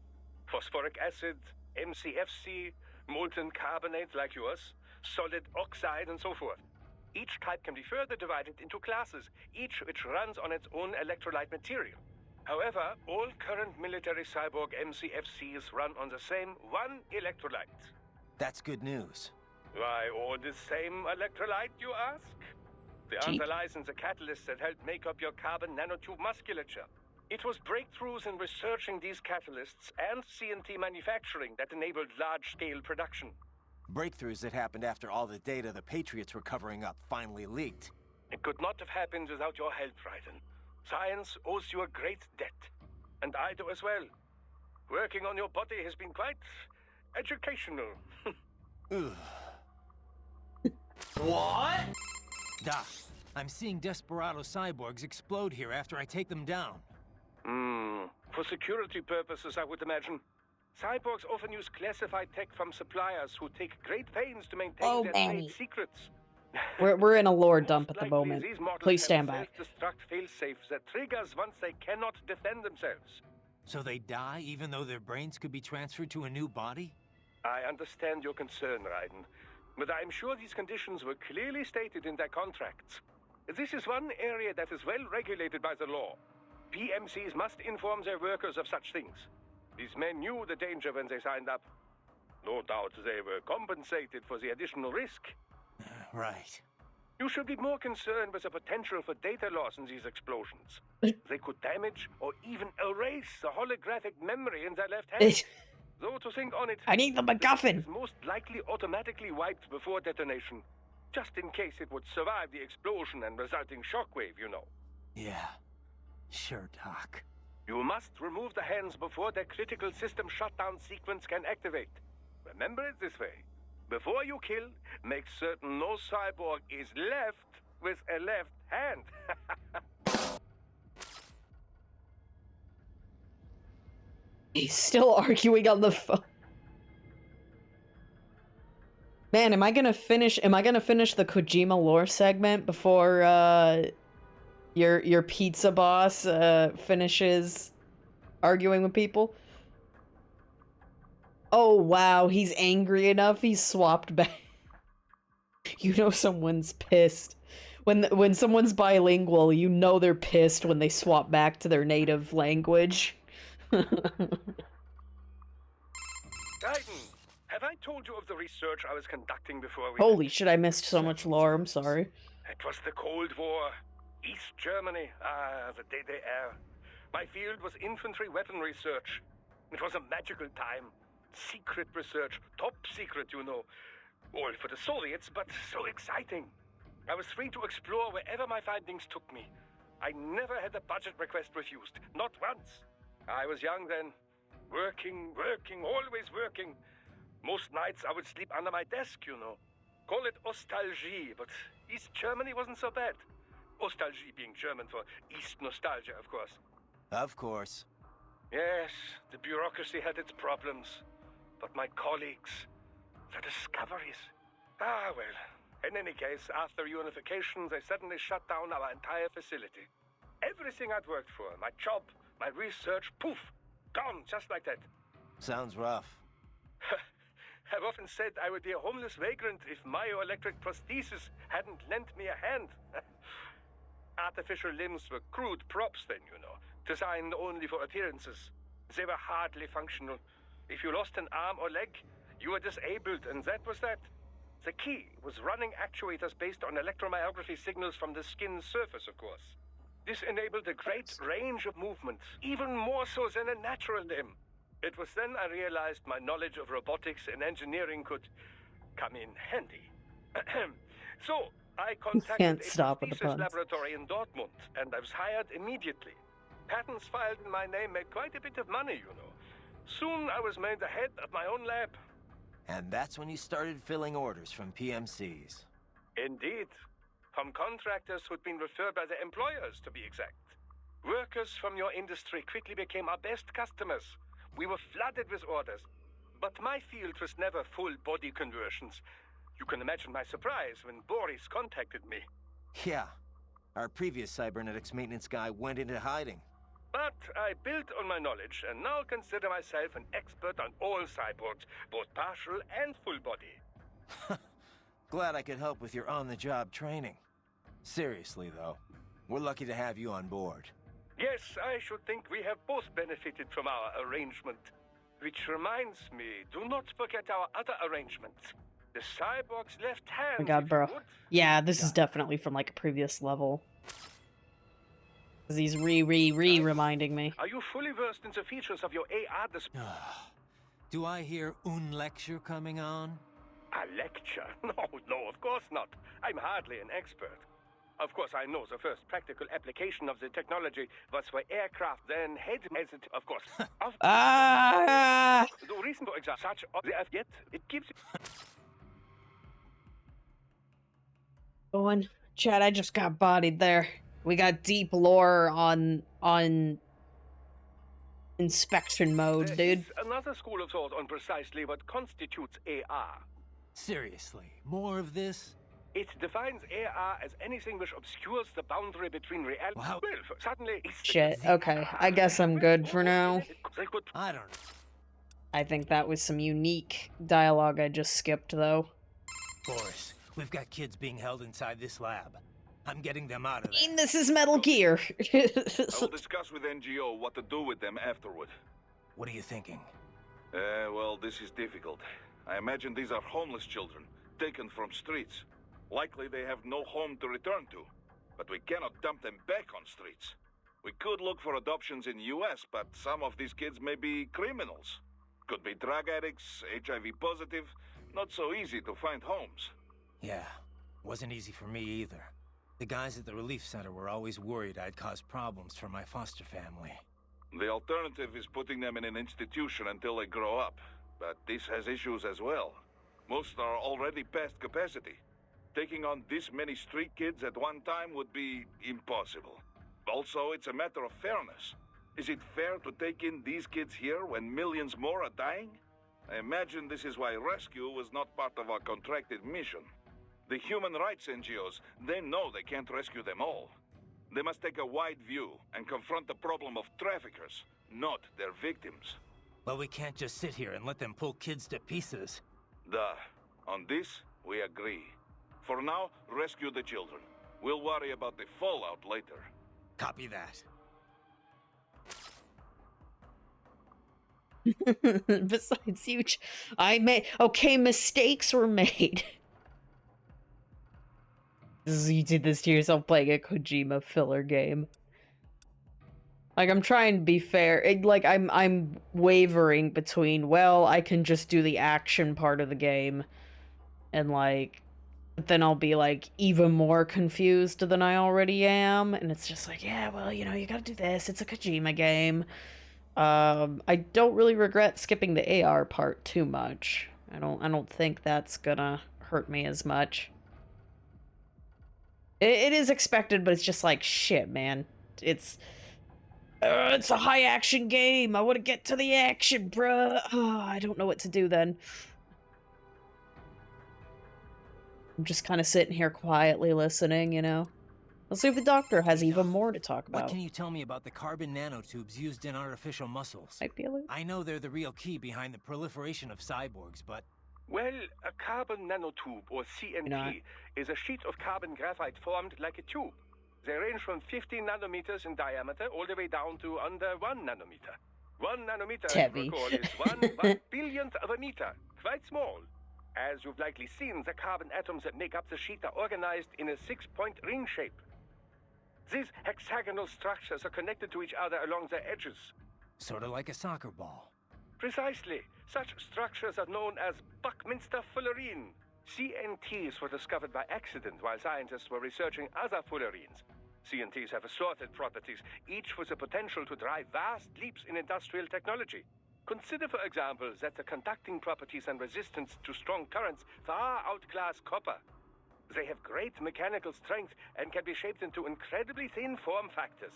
Phosphoric acid, MCFC, molten carbonate like yours, solid oxide, and so forth. Each type can be further divided into classes, each which runs on its own electrolyte material. However, all current military cyborg MCFCs run on the same one electrolyte. That's good news. Why all the same electrolyte, you ask? The Cheap. answer lies in the catalysts that help make up your carbon nanotube musculature. It was breakthroughs in researching these catalysts and CNT manufacturing that enabled large-scale production. Breakthroughs that happened after all the data the Patriots were covering up finally leaked. It could not have happened without your help, Raiden. Science owes you a great debt. And I do as well. Working on your body has been quite educational. Ugh. What? Doc, I'm seeing desperado cyborgs explode here after I take them down. For security purposes, I would imagine. Cyborgs often use classified tech from suppliers who take great pains to maintain Oh, their Manny. trade secrets. We're in a lore Most dump at the likely, moment. these models Please have stand a by. self-destruct failsafe that triggers once they cannot defend themselves. So they die even though their brains could be transferred to a new body? I understand your concern, Raiden, but I'm sure these conditions were clearly stated in their contracts. This is one area that is well regulated by the law. PMCs must inform their workers of such things. These men knew the danger when they signed up. No doubt they were compensated for the additional risk. Right. You should be more concerned with the potential for data loss in these explosions. They could damage or even erase the holographic memory in their left hand. Though to think on it, I need the thing MacGuffin. is most likely automatically wiped before detonation, just in case it would survive the explosion and resulting shockwave, you know. Yeah. Sure, Doc. You must remove the hands before the critical system shutdown sequence can activate. Remember it this way. Before you kill, make certain no cyborg is left with a left hand. He's still arguing on the phone. Man, am I gonna finish the Kojima lore segment before your pizza boss finishes arguing with people? Oh wow, he's angry enough, he's swapped back. You know someone's pissed. When someone's bilingual, you know they're pissed when they swap back to their native language. Raiden, have I told you of the research I was conducting before we... Holy shit, I missed so much lore, I'm sorry. It was the Cold War. East Germany. The DDR. My field was infantry weapon research. It was a magical time. Secret research. Top secret, you know. All for the Soviets, but so exciting. I was free to explore wherever my findings took me. I never had a budget request refused. Not once. I was young then. Working, always working. Most nights I would sleep under my desk, you know. Call it nostalgie, but East Germany wasn't so bad. Nostalgie being German for East nostalgia, of course. Of course. Yes, the bureaucracy had its problems. But my colleagues, the discoveries. Ah, well. In any case, after unification, they suddenly shut down our entire facility. Everything I'd worked for, my job, my research, poof, gone just like that. Sounds rough. I've often said I would be a homeless vagrant if myoelectric prosthesis hadn't lent me a hand. Artificial limbs were crude props then, you know, designed only for appearances. They were hardly functional. If you lost an arm or leg, you were disabled, and that was that. The key was running actuators based on electromyography signals from the skin's surface, of course. This enabled a great range of movement, even more so than a natural limb. It was then I realized my knowledge of robotics and engineering could come in handy. So, I contacted a prosthesis laboratory in Dortmund, and I was hired immediately. Patents filed in my name made quite a bit of money, you know. Soon I was made the head of my own lab. And that's when you started filling orders from PMCs. Indeed. From contractors who'd been referred by their employers, to be exact. Workers from your industry quickly became our best customers. We were flooded with orders. But my field was never full body conversions. You can imagine my surprise when Boris contacted me. Yeah. Our previous cybernetics maintenance guy went into hiding. But I built on my knowledge and now consider myself an expert on all cyborgs, both partial and full body. Glad I could help with your on-the-job training. Seriously, though, we're lucky to have you on board. Yes, I should think we have both benefited from our arrangement. Which reminds me, do not forget our other arrangement. The cyborg's left hand. Oh my god, bro. Yeah, this is definitely from like a previous level. He's reminding me. Are you fully versed in the features of your AR display? Do I hear un lecture coming on? A lecture? No, of course not. I'm hardly an expert. Of course, I know the first practical application of the technology was for aircraft, then head as it, of course. The reason for such yet it gives. Going, Chad, I just got bodied there. We got deep lore on inspection mode, dude. Another school of thought on precisely what constitutes AR. Seriously, more of this? It defines AR as anything which obscures the boundary between reality. Wow. Well, suddenly it's the Shit, okay. I guess I'm good for now. They could I don't know. I think that was some unique dialogue I just skipped, though. Boris, we've got kids being held inside this lab. I'm getting them out of I mean, there. this is Metal Gear. I will discuss with NGO what to do with them afterward. What are you thinking? Well, this is difficult. I imagine these are homeless children, taken from streets. Likely they have no home to return to. But we cannot dump them back on streets. We could look for adoptions in US, but some of these kids may be criminals. Could be drug addicts, HIV positive. Not so easy to find homes. Yeah, wasn't easy for me either. The guys at the relief center were always worried I'd cause problems for my foster family. The alternative is putting them in an institution until they grow up. But this has issues as well. Most are already past capacity. Taking on this many street kids at one time would be impossible. Also, it's a matter of fairness. Is it fair to take in these kids here when millions more are dying? I imagine this is why rescue was not part of our contracted mission. The human rights NGOs, they know they can't rescue them all. They must take a wide view and confront the problem of traffickers, not their victims. Well, we can't just sit here and let them pull kids to pieces. Duh. On this, we agree. For now, rescue the children. We'll worry about the fallout later. Copy that. Besides huge, mistakes were made. You did this to yourself playing a Kojima filler game. Like, I'm trying to be fair. I'm wavering between, well, I can just do the action part of the game, and, but then I'll be, even more confused than I already am, and it's just yeah, well, you gotta do this. It's a Kojima game. I don't really regret skipping the AR part too much. I don't think that's gonna hurt me as much. It is expected, but it's just shit, man. It's a high action game. I want to get to the action, bruh. Oh, I don't know what to do then. I'm just kind of sitting here quietly listening, Let's see if the doctor has even more to talk about. What can you tell me about the carbon nanotubes used in artificial muscles? Might be a little... I know they're the real key behind the proliferation of cyborgs, but... Well, a carbon nanotube, or CNT, is a sheet of carbon graphite formed like a tube. They range from 15 nanometers in diameter all the way down to under 1 nanometer. 1 nanometer, Heavy. recall, is 1 billionth of a meter. Quite small. As you've likely seen, the carbon atoms that make up the sheet are organized in a 6-point ring shape. These hexagonal structures are connected to each other along their edges. Sort of like a soccer ball. Precisely. Such structures are known as Buckminster fullerene. CNTs were discovered by accident while scientists were researching other fullerenes. CNTs have assorted properties, each with the potential to drive vast leaps in industrial technology. Consider, for example, that the conducting properties and resistance to strong currents far outclass copper. They have great mechanical strength and can be shaped into incredibly thin form factors,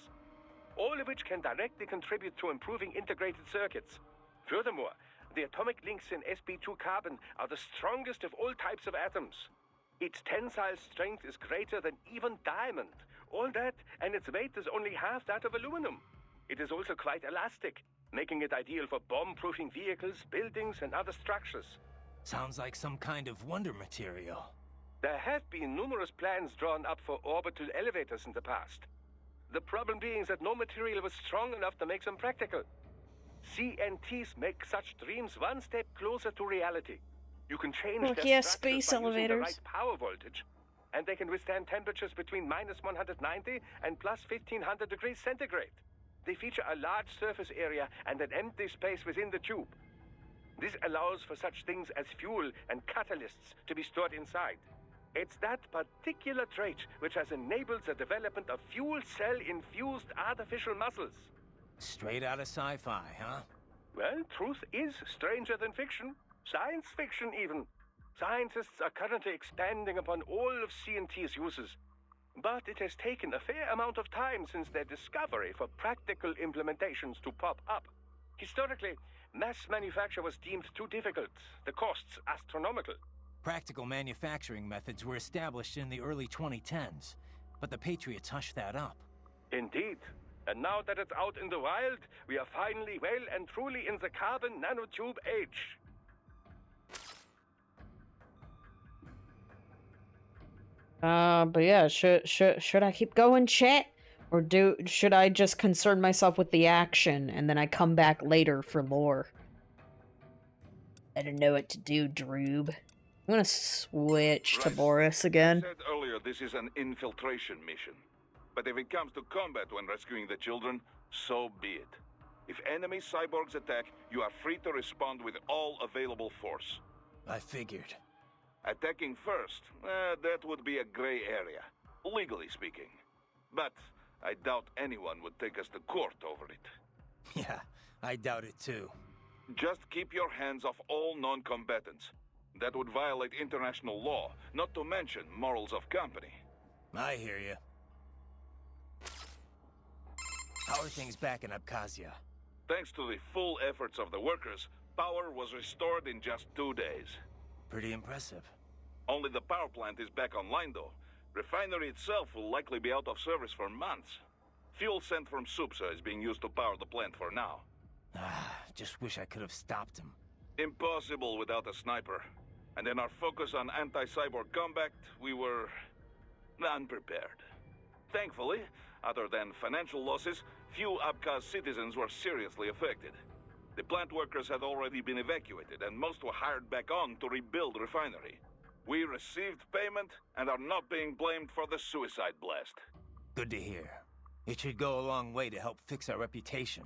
all of which can directly contribute to improving integrated circuits. Furthermore, the atomic links in sp2 carbon are the strongest of all types of atoms. Its tensile strength is greater than even diamond. All that, and its weight is only half that of aluminum. It is also quite elastic, making it ideal for bomb-proofing vehicles, buildings, and other structures. Sounds like some kind of wonder material. There have been numerous plans drawn up for orbital elevators in the past. The problem being that no material was strong enough to make them practical. CNTs make such dreams one step closer to reality. You can change their structures space by using the elevators. right power voltage, and they can withstand temperatures between minus 190 and plus 1500 degrees centigrade. They feature a large surface area and an empty space within the tube. This allows for such things as fuel and catalysts to be stored inside. It's that particular trait which has enabled the development of fuel cell-infused artificial muscles. Straight out of sci-fi, huh? Well, truth is stranger than fiction. Science fiction, even. Scientists are currently expanding upon all of CNT's uses. But it has taken a fair amount of time since their discovery for practical implementations to pop up. Historically, mass manufacture was deemed too difficult, the costs astronomical. Practical manufacturing methods were established in the early 2010s, but the Patriots hushed that up. Indeed. And now that it's out in the wild, we are finally well and truly in the carbon nanotube age. But yeah, should I keep going, chat? Or should I just concern myself with the action, and then I come back later for lore? I don't know what to do, Droob. I'm gonna switch to Boris again. I said earlier this is an infiltration mission. But if it comes to combat when rescuing the children, so be it. If enemy cyborgs attack, you are free to respond with all available force. I figured. Attacking first, that would be a gray area, legally speaking. But I doubt anyone would take us to court over it. Yeah, I doubt it too. Just keep your hands off all non-combatants. That would violate international law, not to mention morals of company. I hear you. How are things back in Abkhazia? Thanks to the full efforts of the workers, power was restored in just 2 days. Pretty impressive. Only the power plant is back online, though. Refinery itself will likely be out of service for months. Fuel sent from Supsa is being used to power the plant for now. Just wish I could have stopped him. Impossible without a sniper. And in our focus on anti-cyborg combat, we were unprepared. Thankfully, other than financial losses, few Abkhaz citizens were seriously affected. The plant workers had already been evacuated, and most were hired back on to rebuild refinery. We received payment and are not being blamed for the suicide blast. Good to hear. It should go a long way to help fix our reputation.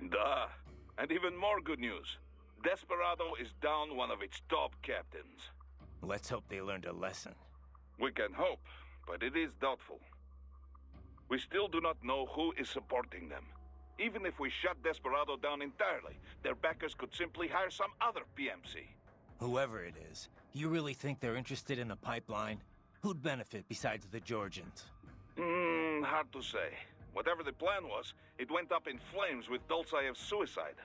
Duh. And even more good news. Desperado is down one of its top captains. Let's hope they learned a lesson. We can hope, but it is doubtful. We still do not know who is supporting them. Even if we shut Desperado down entirely, their backers could simply hire some other PMC. Whoever it is, you really think they're interested in the pipeline? Who'd benefit besides the Georgians? Hard to say. Whatever the plan was, it went up in flames with Dulcayev's suicide.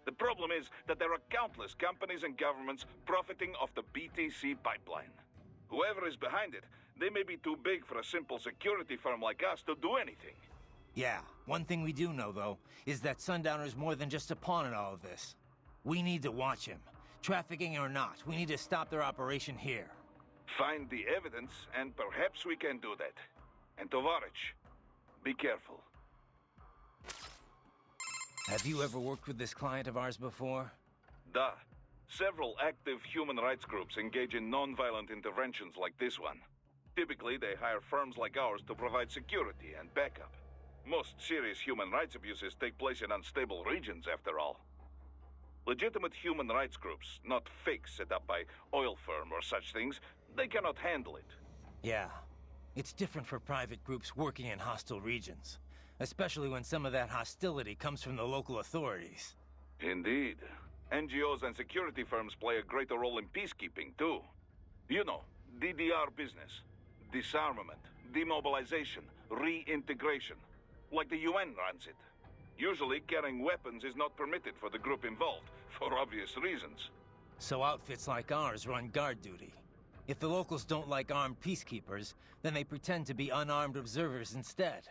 The problem is that there are countless companies and governments profiting off the BTC pipeline. Whoever is behind it, they may be too big for a simple security firm like us to do anything. Yeah, one thing we do know, though, is that Sundowner's more than just a pawn in all of this. We need to watch him. Trafficking or not, we need to stop their operation here. Find the evidence, and perhaps we can do that. And Tovarich, be careful. Have you ever worked with this client of ours before? Duh. Several active human rights groups engage in non-violent interventions like this one. Typically, they hire firms like ours to provide security and backup. Most serious human rights abuses take place in unstable regions, after all. Legitimate human rights groups, not fakes set up by oil firm or such things, they cannot handle it. Yeah. It's different for private groups working in hostile regions. Especially when some of that hostility comes from the local authorities. Indeed. NGOs and security firms play a greater role in peacekeeping, too. You know, DDR business. Disarmament, demobilization, reintegration. Like the UN runs it. Usually, carrying weapons is not permitted for the group involved, for obvious reasons. So outfits like ours run guard duty. If the locals don't like armed peacekeepers, then they pretend to be unarmed observers instead.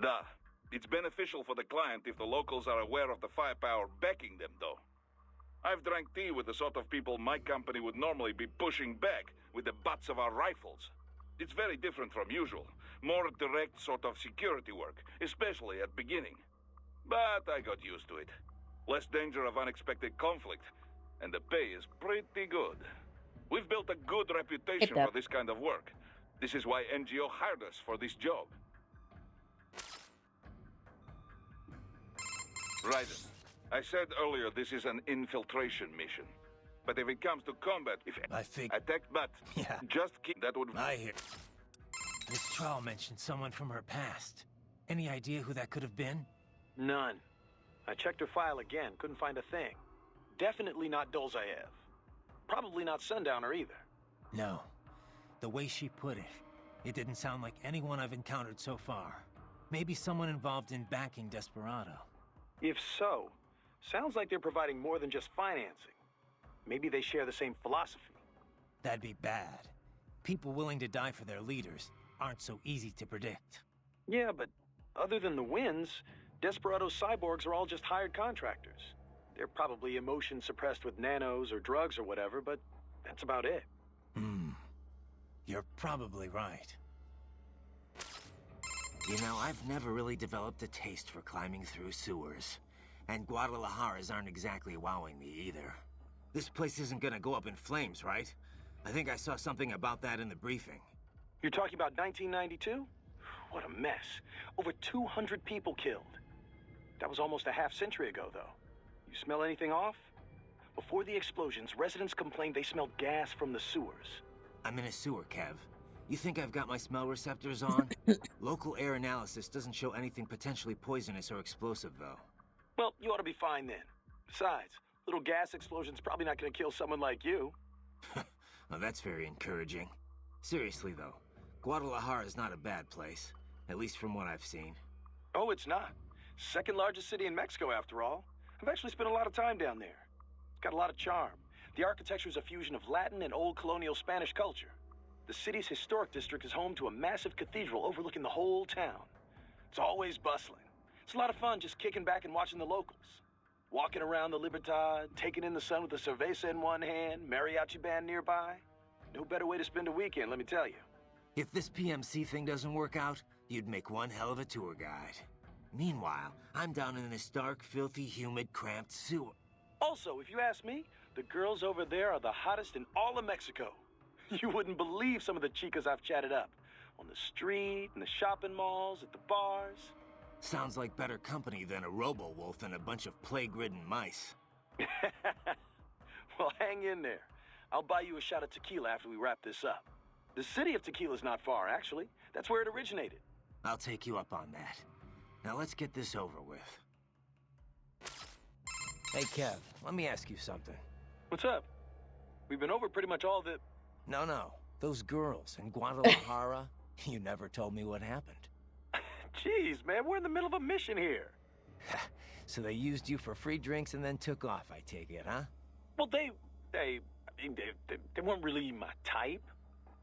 Duh. It's beneficial for the client if the locals are aware of the firepower backing them, though. I've drank tea with the sort of people my company would normally be pushing back with the butts of our rifles. It's very different from usual. More direct sort of security work, especially at beginning. But I got used to it. Less danger of unexpected conflict, and the pay is pretty good. We've built a good reputation for this kind of work. This is why NGO hired us for this job. Raiden, I said earlier this is an infiltration mission. But if it comes to combat, if I think attack, but yeah, just keep that would. I hear. This trial mentioned someone from her past. Any idea who that could have been? None. I checked her file again, couldn't find a thing. Definitely not Dolzaev. Probably not Sundowner either. No. The way she put it, it didn't sound like anyone I've encountered so far. Maybe someone involved in backing Desperado. If so, sounds like they're providing more than just financing. Maybe they share the same philosophy. That'd be bad. People willing to die for their leaders aren't so easy to predict. Yeah, but other than the wins, Desperado cyborgs are all just hired contractors. They're probably emotion suppressed with nanos or drugs or whatever, but that's about it. You're probably right. You know, I've never really developed a taste for climbing through sewers. And Guadalajaras aren't exactly wowing me either. This place isn't gonna go up in flames, right? I think I saw something about that in the briefing. You're talking about 1992? What a mess. Over 200 people killed. That was almost a half-century ago, though. You smell anything off? Before the explosions, residents complained they smelled gas from the sewers. I'm in a sewer, Kev. You think I've got my smell receptors on? Local air analysis doesn't show anything potentially poisonous or explosive, though. Well, you ought to be fine then. Besides, little gas explosion's probably not gonna kill someone like you. Well, that's very encouraging. Seriously, though, Guadalajara is not a bad place. At least from what I've seen. Oh, it's not. Second largest city in Mexico, after all. I've actually spent a lot of time down there. It's got a lot of charm. The architecture is a fusion of Latin and old colonial Spanish culture. The city's historic district is home to a massive cathedral overlooking the whole town. It's always bustling. It's a lot of fun just kicking back and watching the locals. Walking around the Libertad, taking in the sun with a cerveza in one hand, mariachi band nearby. No better way to spend a weekend, let me tell you. If this PMC thing doesn't work out, you'd make one hell of a tour guide. Meanwhile, I'm down in this dark, filthy, humid, cramped sewer. Also, if you ask me, the girls over there are the hottest in all of Mexico. You wouldn't believe some of the chicas I've chatted up. On the street, in the shopping malls, at the bars. Sounds like better company than a robo-wolf and a bunch of plague-ridden mice. Well, hang in there. I'll buy you a shot of tequila after we wrap this up. The city of Tequila's not far, actually. That's where it originated. I'll take you up on that. Now let's get this over with. Hey, Kev, let me ask you something. What's up? We've been over pretty much all the... No. Those girls in Guadalajara, you never told me what happened. Jeez, man, we're in the middle of a mission here. So they used you for free drinks and then took off, I take it, huh? Well, they weren't really my type.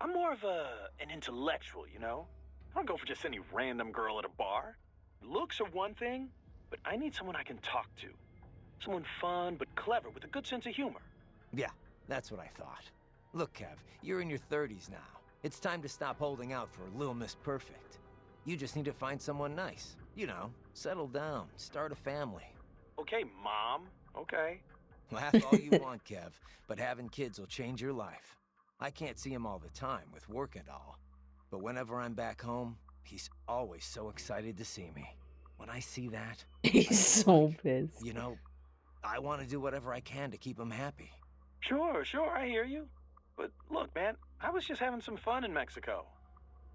I'm more of an intellectual, you know? I don't go for just any random girl at a bar. Looks are one thing, but I need someone I can talk to. Someone fun but clever with a good sense of humor. Yeah, that's what I thought. Look, Kev, you're in your 30s now. It's time to stop holding out for Lil Miss Perfect. You just need to find someone nice. You know, settle down, start a family. Okay, Mom. Okay. Laugh all you want, Kev, but having kids will change your life. I can't see him all the time with work and all. But whenever I'm back home, he's always so excited to see me. When I see that, He's so pissed. you know, I want to do whatever I can to keep him happy. Sure, I hear you. But look, man, I was just having some fun in Mexico.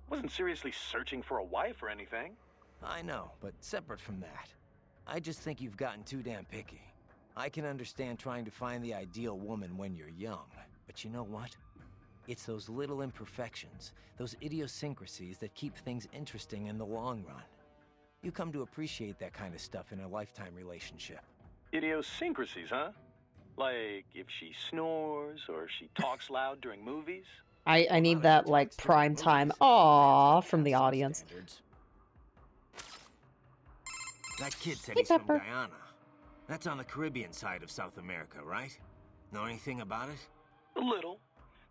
Wasn't seriously searching for a wife or anything. I know, but separate from that, I just think you've gotten too damn picky. I can understand trying to find the ideal woman when you're young, but you know what? It's those little imperfections, those idiosyncrasies that keep things interesting in the long run. You come to appreciate that kind of stuff in a lifetime relationship. Idiosyncrasies, huh? Like if she snores or she talks loud during movies? I need that, like, prime time aww from the audience. That kid said Hey, he's from Pepper. Guyana. That's on the Caribbean side of South America, right? Know anything about it? A little.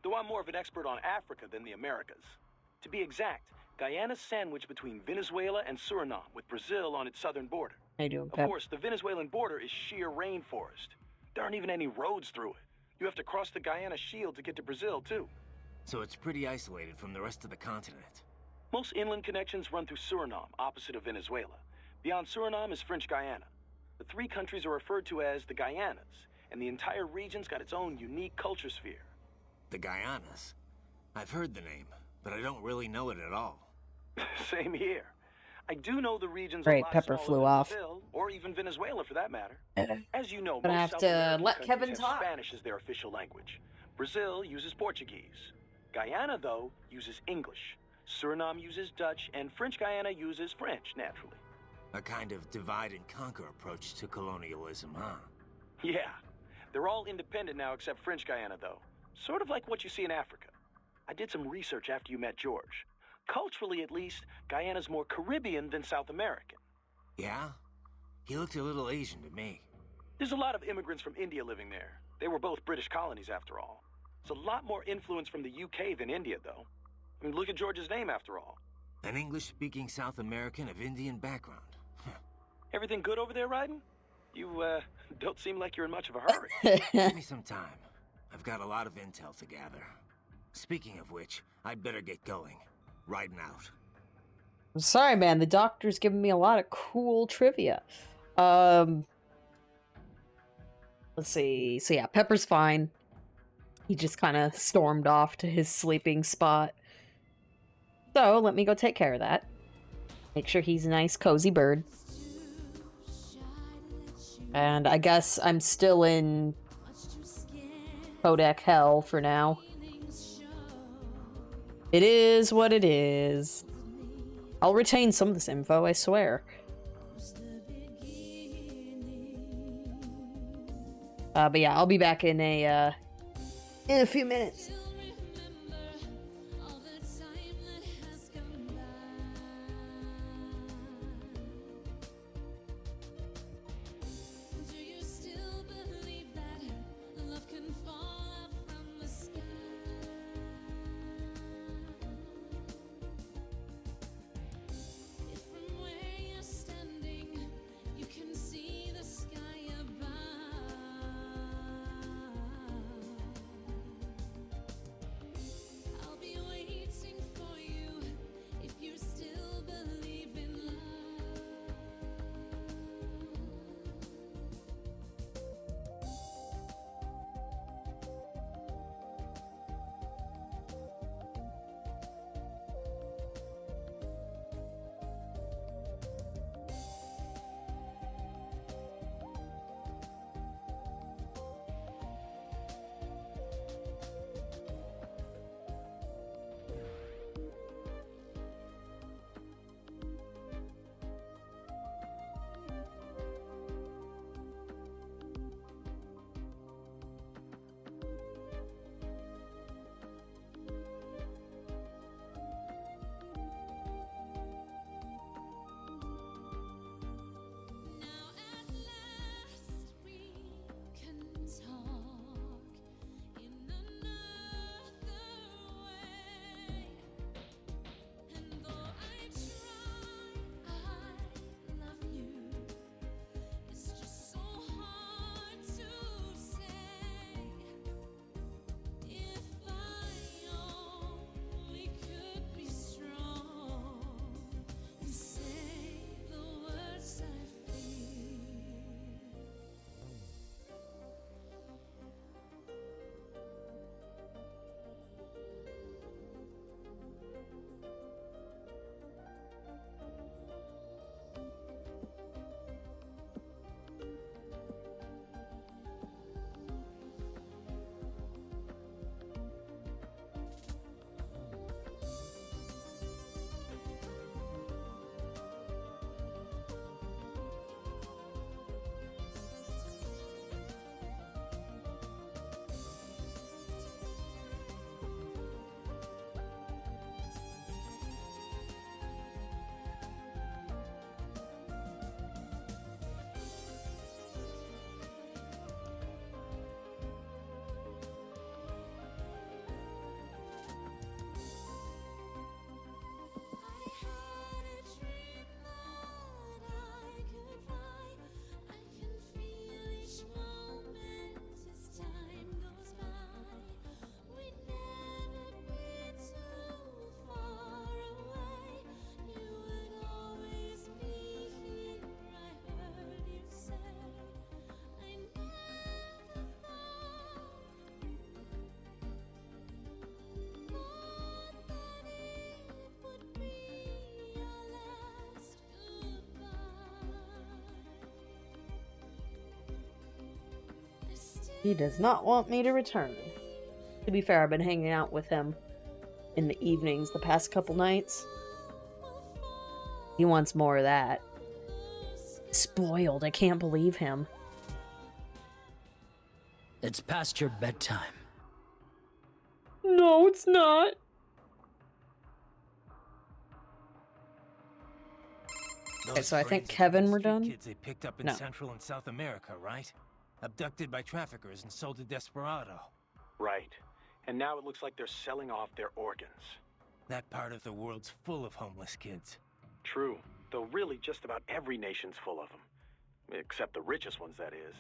Though I'm more of an expert on Africa than the Americas. To be exact, Guyana's sandwiched between Venezuela and Suriname, with Brazil on its southern border. How you doing, Of Pep? course, the Venezuelan border is sheer rainforest. There aren't even any roads through it. You have to cross the Guyana Shield to get to Brazil, too. So it's pretty isolated from the rest of the continent. Most inland connections run through Suriname, opposite of Venezuela. Beyond Suriname is French Guyana. The three countries are referred to as the Guyanas, and the entire region's got its own unique culture sphere. The Guyanas? I've heard the name, but I don't really know it at all. Same here. I do know the region's Great, a lot Pepper smaller flew than off. Brazil, or even Venezuela for that matter. As you know, Gonna most have South to American let countries Kevin have talk. Spanish as their official language. Brazil uses Portuguese. Guyana, though, uses English. Suriname uses Dutch, and French Guyana uses French, naturally. A kind of divide-and-conquer approach to colonialism, huh? Yeah. They're all independent now except French Guyana, though. Sort of like what you see in Africa. I did some research after you met George. Culturally, at least, Guyana's more Caribbean than South American. Yeah? He looked a little Asian to me. There's a lot of immigrants from India living there. They were both British colonies, after all. It's a lot more influence from the UK than India, though. I mean, look at George's name, after all. An English-speaking South American of Indian background. Everything good over there, Raiden? You, don't seem like you're in much of a hurry. Give me some time. I've got a lot of intel to gather. Speaking of which, I'd better get going. Riding out. I'm sorry, man. The doctor's giving me a lot of cool trivia. Let's see. So yeah, Pepper's fine. He just kind of stormed off to his sleeping spot. So let me go take care of that. Make sure he's a nice, cozy bird. And I guess I'm still in Codec hell for now. It is what it is. I'll retain some of this info, I swear. But yeah, I'll be back in a few minutes. He does not want me to return. To be fair, I've been hanging out with him in the evenings the past couple nights. He wants more of that. Spoiled, I can't believe him. It's past your bedtime. No, it's not. Okay, so I think Kevin we're done. Kids they picked up in No. Central and South America, right? Abducted by traffickers and sold to Desperado. Right. And now it looks like they're selling off their organs. That part of the world's full of homeless kids. True. Though really just about every nation's full of them. Except the richest ones, that is.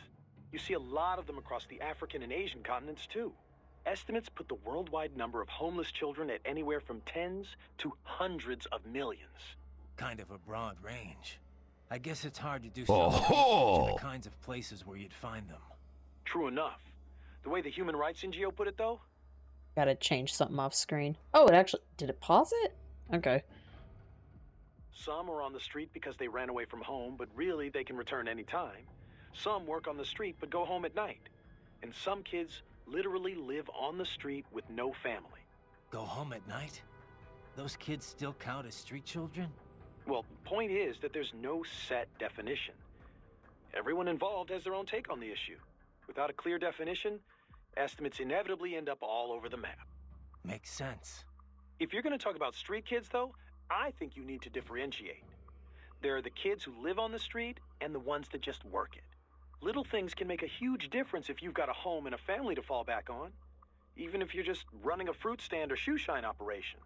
You see a lot of them across the African and Asian continents, too. Estimates put the worldwide number of homeless children at anywhere from tens to hundreds of millions. Kind of a broad range. I guess it's hard to do some research in the kinds of places where you'd find them. True enough. The way the Human Rights NGO put it, though? Gotta change something off screen. Oh, it actually... Did it pause it? Okay. Some are on the street because they ran away from home, but really they can return any time. Some work on the street but go home at night. And some kids literally live on the street with no family. Go home at night? Those kids still count as street children? Well, point is that there's no set definition. Everyone involved has their own take on the issue. Without a clear definition, estimates inevitably end up all over the map. Makes sense. If you're going to talk about street kids, though, I think you need to differentiate. There are the kids who live on the street and the ones that just work it. Little things can make a huge difference if you've got a home and a family to fall back on, even if you're just running a fruit stand or shoe shine operation.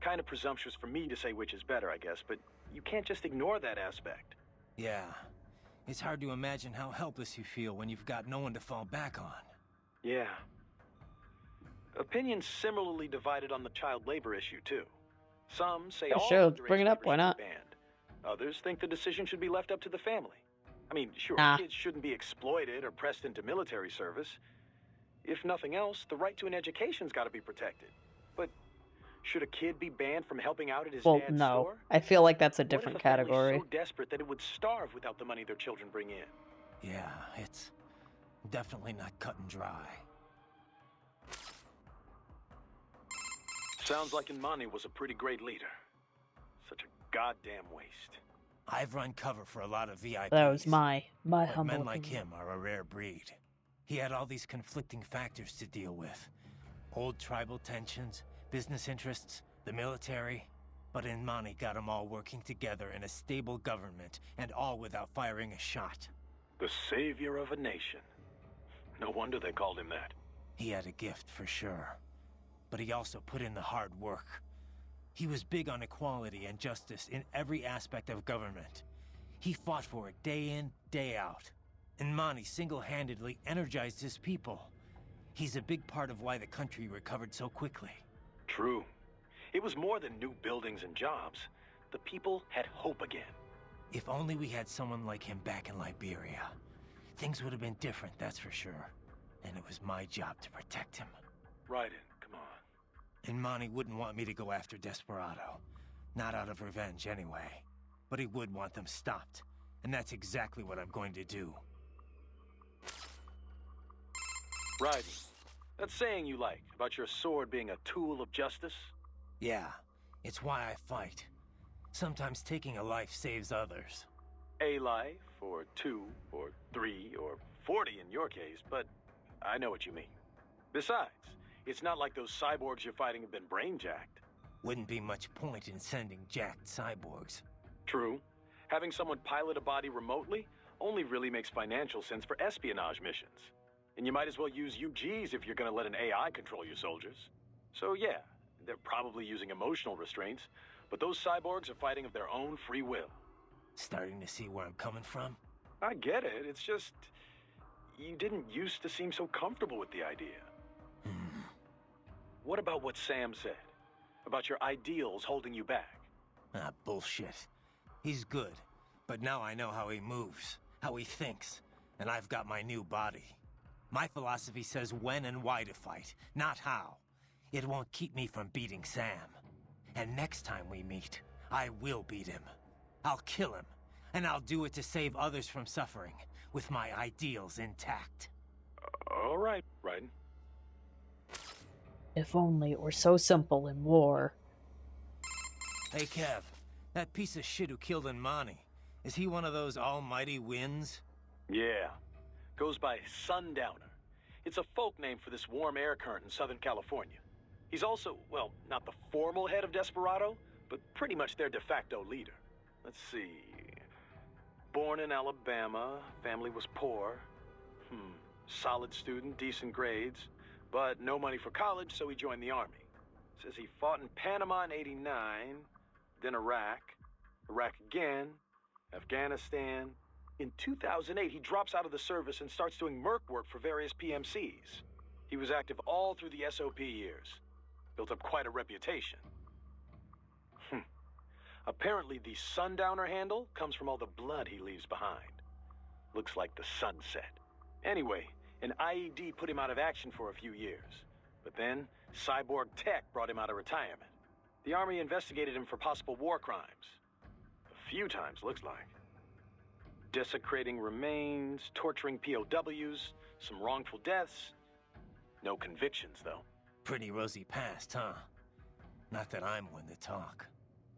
Kind of presumptuous for me to say which is better, I guess, but you can't just ignore that aspect. Yeah. It's hard to imagine how helpless you feel when you've got no one to fall back on. Yeah. Opinions similarly divided on the child labor issue, too. Some say all sure, underage bring it up, labor why should be not? banned. Others think the decision should be left up to the family. I mean, sure, Nah. kids shouldn't be exploited or pressed into military service. If nothing else, the right to an education's got to be protected. But should a kid be banned from helping out at his Well, dad's no. store? I feel like that's a What if different a family's category. so desperate that it would starve without the money their children bring in? Yeah, it's definitely not cut and dry. Sounds like Imani was a pretty great leader. Such a goddamn waste. I've run cover for a lot of VIPs. That was my but humble men like opinion. him are a rare breed. He had all these conflicting factors to deal with. Old tribal tensions, business interests, the military. But Imani got them all working together in a stable government, and all without firing a shot. The savior of a nation. No wonder they called him that. He had a gift for sure. But he also put in the hard work. He was big on equality and justice in every aspect of government. He fought for it day in, day out. And Mani single-handedly energized his people. He's a big part of why the country recovered so quickly. True. It was more than new buildings and jobs. The people had hope again. If only we had someone like him back in Liberia. Things would have been different, that's for sure. And it was my job to protect him. Raiden, come on. And Mani wouldn't want me to go after Desperado. Not out of revenge, anyway. But he would want them stopped. And that's exactly what I'm going to do. Raiden, that saying you like about your sword being a tool of justice? Yeah, it's why I fight. Sometimes taking a life saves others. A life, or 2, or 3, or 40 in your case, but I know what you mean. Besides, it's not like those cyborgs you're fighting have been brain-jacked. Wouldn't be much point in sending jacked cyborgs. True. Having someone pilot a body remotely only really makes financial sense for espionage missions. And you might as well use UGs if you're gonna let an AI control your soldiers. So yeah, they're probably using emotional restraints, but those cyborgs are fighting of their own free will. Starting to see where I'm coming from? I get it, it's just... you didn't used to seem so comfortable with the idea. What about what Sam said? About your ideals holding you back? Ah, bullshit. He's good, but now I know how he moves, how he thinks, and I've got my new body. My philosophy says when and why to fight, not how. It won't keep me from beating Sam. And next time we meet, I will beat him. I'll kill him, and I'll do it to save others from suffering, with my ideals intact. All right, Raiden. If only it were so simple in war. Hey, Kev, that piece of shit who killed Imani, is he one of those almighty winds? Yeah. Goes by Sundowner. It's a folk name for this warm air current in Southern California. He's also, well, not the formal head of Desperado, but pretty much their de facto leader. Let's see. Born in Alabama, family was poor. Solid student, decent grades, but no money for college, so he joined the army. Says he fought in Panama in '89, then Iraq again, Afghanistan. In 2008, he drops out of the service and starts doing merc work for various PMCs. He was active all through the SOP years. Built up quite a reputation. Apparently, the Sundowner handle comes from all the blood he leaves behind. Looks like the sunset. Anyway, an IED put him out of action for a few years. But then, Cyborg Tech brought him out of retirement. The Army investigated him for possible war crimes. A few times, looks like. Desecrating remains, torturing POWs, some wrongful deaths. No convictions, though. Pretty rosy past, huh? Not that I'm one to talk.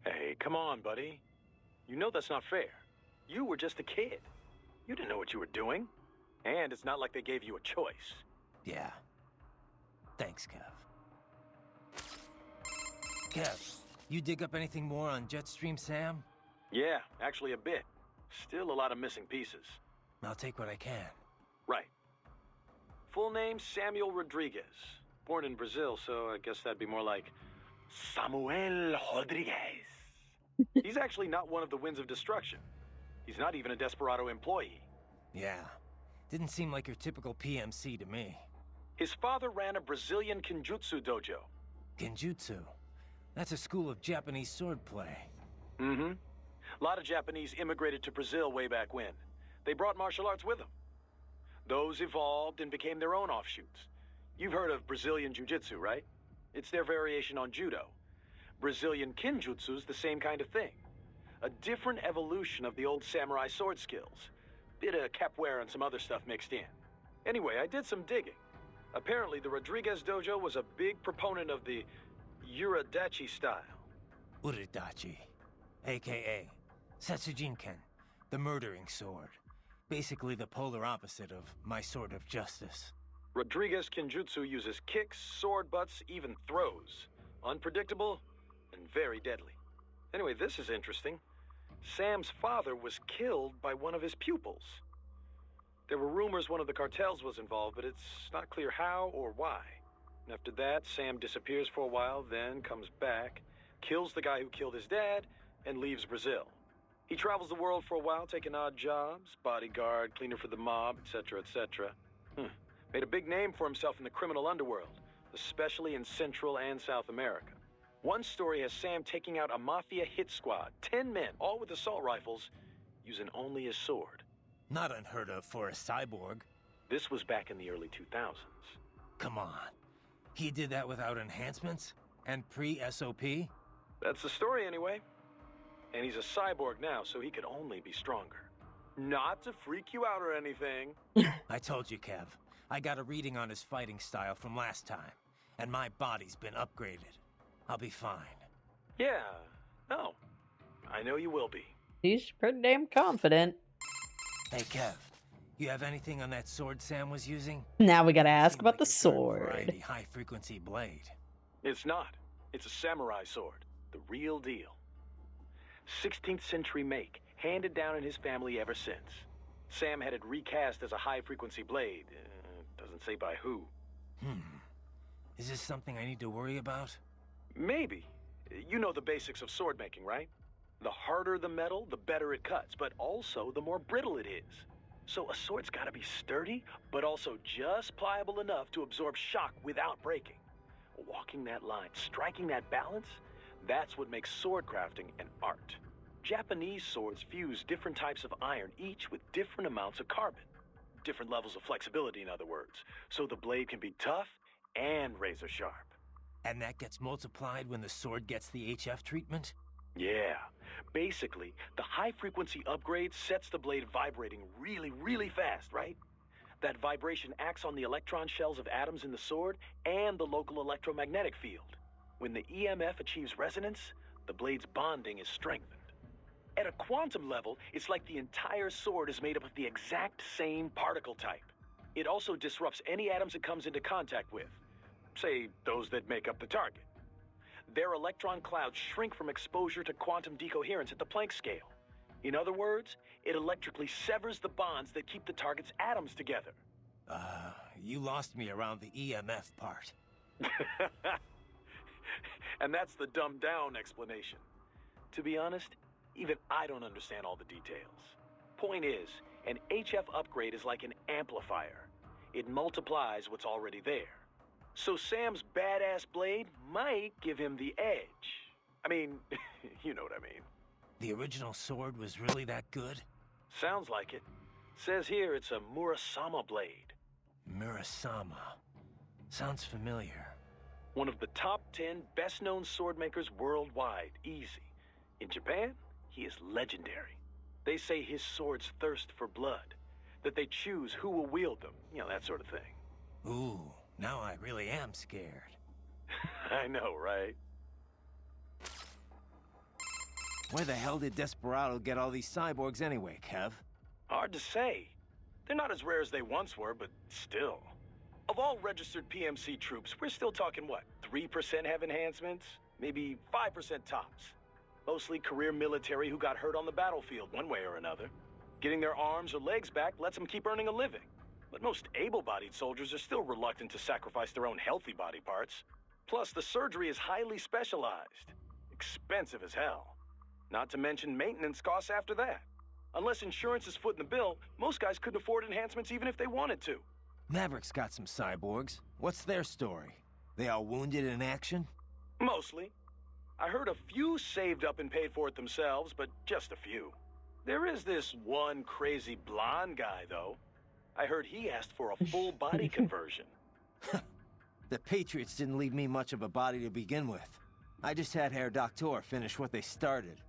Hey, come on, buddy. You know that's not fair. You were just a kid. You didn't know what you were doing. And it's not like they gave you a choice. Yeah. Thanks, Kev. Kev, you dig up anything more on Jetstream Sam? Yeah, actually a bit. Still a lot of missing pieces. I'll take what I can. Right. Full name, Samuel Rodriguez. Born in Brazil, so I guess that'd be more like Samuel Rodriguez. He's actually not one of the Winds of Destruction. He's not even a Desperado employee. Yeah. Didn't seem like your typical PMC to me. His father ran a Brazilian Kenjutsu dojo. Kenjutsu? That's a school of Japanese swordplay. Mm-hmm. A lot of Japanese immigrated to Brazil way back when. They brought martial arts with them. Those evolved and became their own offshoots. You've heard of Brazilian Jiu-Jitsu, right? It's their variation on Judo. Brazilian Kenjutsu's the same kind of thing. A different evolution of the old samurai sword skills. Bit of capoeira and some other stuff mixed in. Anyway, I did some digging. Apparently, the Rodriguez dojo was a big proponent of the Uridachi style. Uridachi, a.k.a. Setsujinken, the murdering sword. Basically the polar opposite of my sword of justice. Rodriguez Kenjutsu uses kicks, sword butts, even throws. Unpredictable and very deadly. Anyway, this is interesting. Sam's father was killed by one of his pupils. There were rumors one of the cartels was involved, but it's not clear how or why. And after that, Sam disappears for a while, then comes back, kills the guy who killed his dad, and leaves Brazil. He travels the world for a while, taking odd jobs, bodyguard, cleaner for the mob, etc., etc. Made a big name for himself in the criminal underworld, especially in Central and South America. One story has Sam taking out a mafia hit squad, 10 men, all with assault rifles, using only his sword. Not unheard of for a cyborg. This was back in the early 2000s. Come on. He did that without enhancements? And pre-SOP? That's the story anyway. And he's a cyborg now, so he could only be stronger. Not to freak you out or anything. I told you, Kev. I got a reading on his fighting style from last time. And my body's been upgraded. I'll be fine. Yeah. No. I know you will be. He's pretty damn confident. Hey, Kev. You have anything on that sword Sam was using? Now we gotta ask Seemed about like the a sword. variety, high-frequency blade. It's not. It's a samurai sword. The real deal. 16th century make. Handed down in his family ever since. Sam had it recast as a high-frequency blade. Doesn't say by who. Is this something I need to worry about? Maybe. You know the basics of sword making, right? The harder the metal, the better it cuts, but also the more brittle it is. So a sword's gotta be sturdy, but also just pliable enough to absorb shock without breaking. Walking that line, striking that balance, that's what makes sword crafting an art. Japanese swords fuse different types of iron, each with different amounts of carbon. Different levels of flexibility, in other words. So the blade can be tough and razor sharp. And that gets multiplied when the sword gets the HF treatment? Yeah. Basically, the high-frequency upgrade sets the blade vibrating really, really fast, right? That vibration acts on the electron shells of atoms in the sword and the local electromagnetic field. When the EMF achieves resonance, the blade's bonding is strengthened. At a quantum level, it's like the entire sword is made up of the exact same particle type. It also disrupts any atoms it comes into contact with. Say, those that make up the target. Their electron clouds shrink from exposure to quantum decoherence at the Planck scale. In other words, it electrically severs the bonds that keep the target's atoms together. You lost me around the EMF part. And that's the dumbed down explanation. To be honest, even I don't understand all the details. Point is, an HF upgrade is like an amplifier. It multiplies what's already there. So Sam's badass blade might give him the edge. I mean, you know what I mean. The original sword was really that good? Sounds like it. Says here it's a Murasama blade. Murasama. Sounds familiar. One of the top 10 best-known sword makers worldwide, easy. In Japan, he is legendary. They say his swords thirst for blood, that they choose who will wield them, you know, that sort of thing. Ooh, now I really am scared. I know, right? Where the hell did Desperado get all these cyborgs anyway, Kev? Hard to say. They're not as rare as they once were, but still. Of all registered PMC troops, we're still talking, what, 3% have enhancements? Maybe 5% tops. Mostly career military who got hurt on the battlefield one way or another. Getting their arms or legs back lets them keep earning a living. But most able-bodied soldiers are still reluctant to sacrifice their own healthy body parts. Plus, the surgery is highly specialized. Expensive as hell. Not to mention maintenance costs after that. Unless insurance is footing the bill, most guys couldn't afford enhancements even if they wanted to. Maverick's got some cyborgs. What's their story? They all wounded in action? Mostly. I heard a few saved up and paid for it themselves, but just a few. There is this one crazy blonde guy, though. I heard he asked for a full body conversion. The Patriots didn't leave me much of a body to begin with. I just had Herr Doctor finish what they started.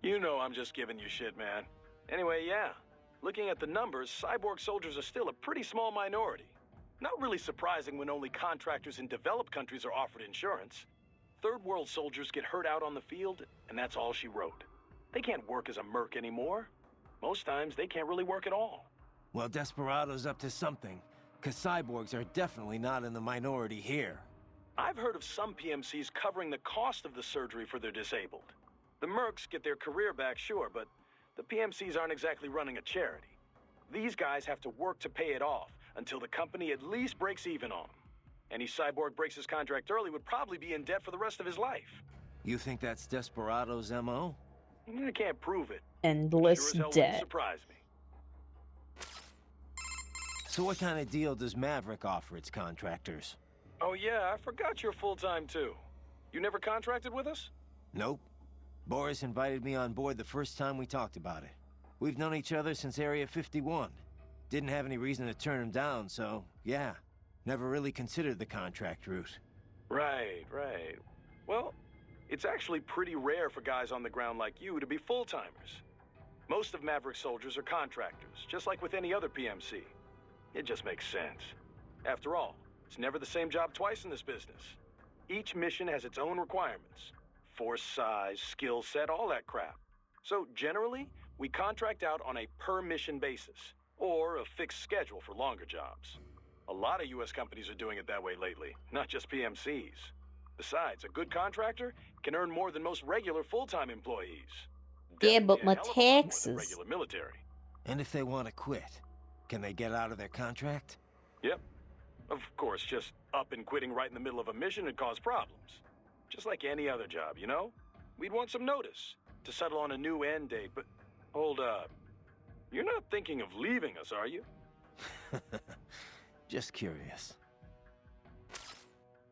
You know I'm just giving you shit, man. Anyway, yeah. Looking at the numbers, cyborg soldiers are still a pretty small minority. Not really surprising when only contractors in developed countries are offered insurance. Third world soldiers get hurt out on the field, and that's all she wrote. They can't work as a merc anymore. Most times, they can't really work at all. Well, Desperado's up to something, because cyborgs are definitely not in the minority here. I've heard of some PMCs covering the cost of the surgery for their disabled. The mercs get their career back, sure, but the PMCs aren't exactly running a charity. These guys have to work to pay it off, until the company at least breaks even on them. Any cyborg breaks his contract early would probably be in debt for the rest of his life. You think that's Desperado's MO? I can't prove it. Endless Sure as hell wouldn't debt. surprise me. So what kind of deal does Maverick offer its contractors? Oh yeah, I forgot you're full-time too. You never contracted with us? Nope. Boris invited me on board the first time we talked about it. We've known each other since Area 51. Didn't have any reason to turn him down, so yeah. Never really considered the contract route. Right. Well, it's actually pretty rare for guys on the ground like you to be full-timers. Most of Maverick soldiers are contractors, just like with any other PMC. It just makes sense. After all, it's never the same job twice in this business. Each mission has its own requirements. Force size, skill set, all that crap. So generally, we contract out on a per-mission basis, or a fixed schedule for longer jobs. A lot of US companies are doing it that way lately, not just PMCs. Besides, a good contractor can earn more than most regular full-time employees. Yeah, but Definitely a my hell of a lot more than taxes. regular military. And if they want to quit, can they get out of their contract? Yep. Of course, just up and quitting right in the middle of a mission would cause problems. Just like any other job, you know? We'd want some notice to settle on a new end date, but hold up. You're not thinking of leaving us, are you? Just curious.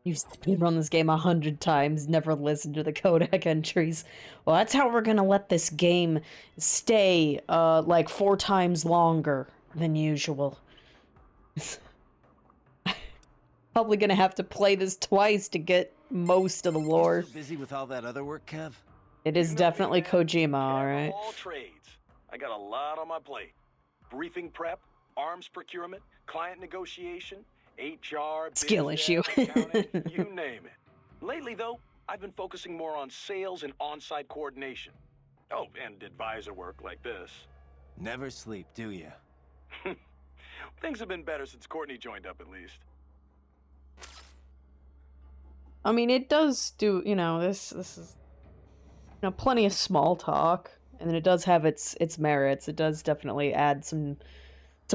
You've speedrun this game 100 times, never listened to the codec entries. Well, that's how we're gonna let this game stay, like 4 times longer than usual. Probably gonna have to play this twice to get most of the lore. You still busy with all that other work, Kev? It is definitely Kojima, alright. All trades. I got a lot on my plate. Briefing prep, arms procurement, client negotiation, HR, Skill biz issue. dev, accounting, you name it. Lately, though, I've been focusing more on sales and on-site coordination. Oh, and advisor work like this. Never sleep, do you? Things have been better since Courtney joined up, at least. I mean, it does do, this is, plenty of small talk, and it does have its merits. It does definitely add some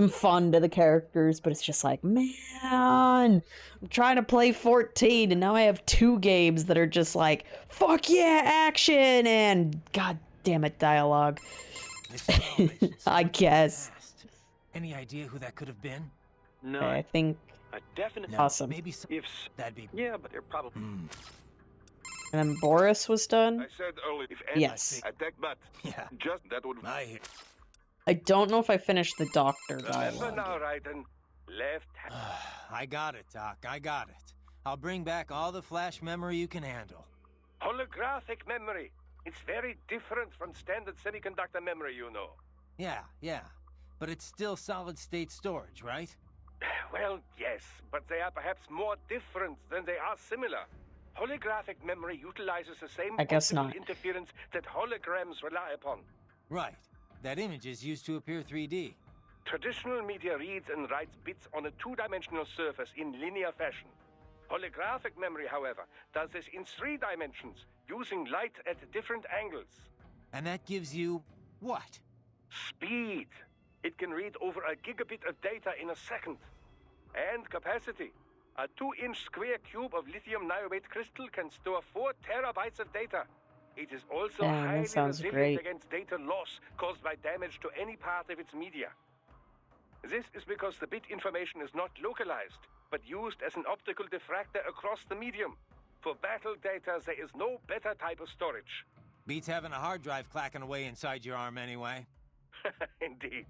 fun to the characters, but it's just like, man, I'm trying to play 14, and now I have 2 games that are just like, fuck yeah, action, and god damn it, dialogue. I guess. Any idea who that could have been? No, I think I definitely. awesome. Maybe If that'd be. yeah, but they're probably. And then Boris was done. I said earlier, if any Yes. attack, but Yeah. just that would. I don't know if I finished the doctor Remember dialogue. now, Raiden. Left hand. I got it, Doc. I got it. I'll bring back all the flash memory you can handle. Holographic memory. It's very different from standard semiconductor memory, you know. Yeah. But it's still solid-state storage, right? Well, yes, but they are perhaps more different than they are similar. Holographic memory utilizes the same I guess optical not. interference that holograms rely upon. Right. That image is used to appear 3D. Traditional media reads and writes bits on a two-dimensional surface in linear fashion. Holographic memory, however, does this in 3 dimensions, using light at different angles. And that gives you... what? Speed. It can read over a gigabit of data in a second. And capacity. A 2-inch square cube of lithium niobate crystal can store 4 terabytes of data. It is also Damn, that highly sounds resilient great. against data loss caused by damage to any part of its media. This is because the bit information is not localized, but used as an optical diffractor across the medium. For battle data, there is no better type of storage. Beats having a hard drive clacking away inside your arm anyway. Indeed.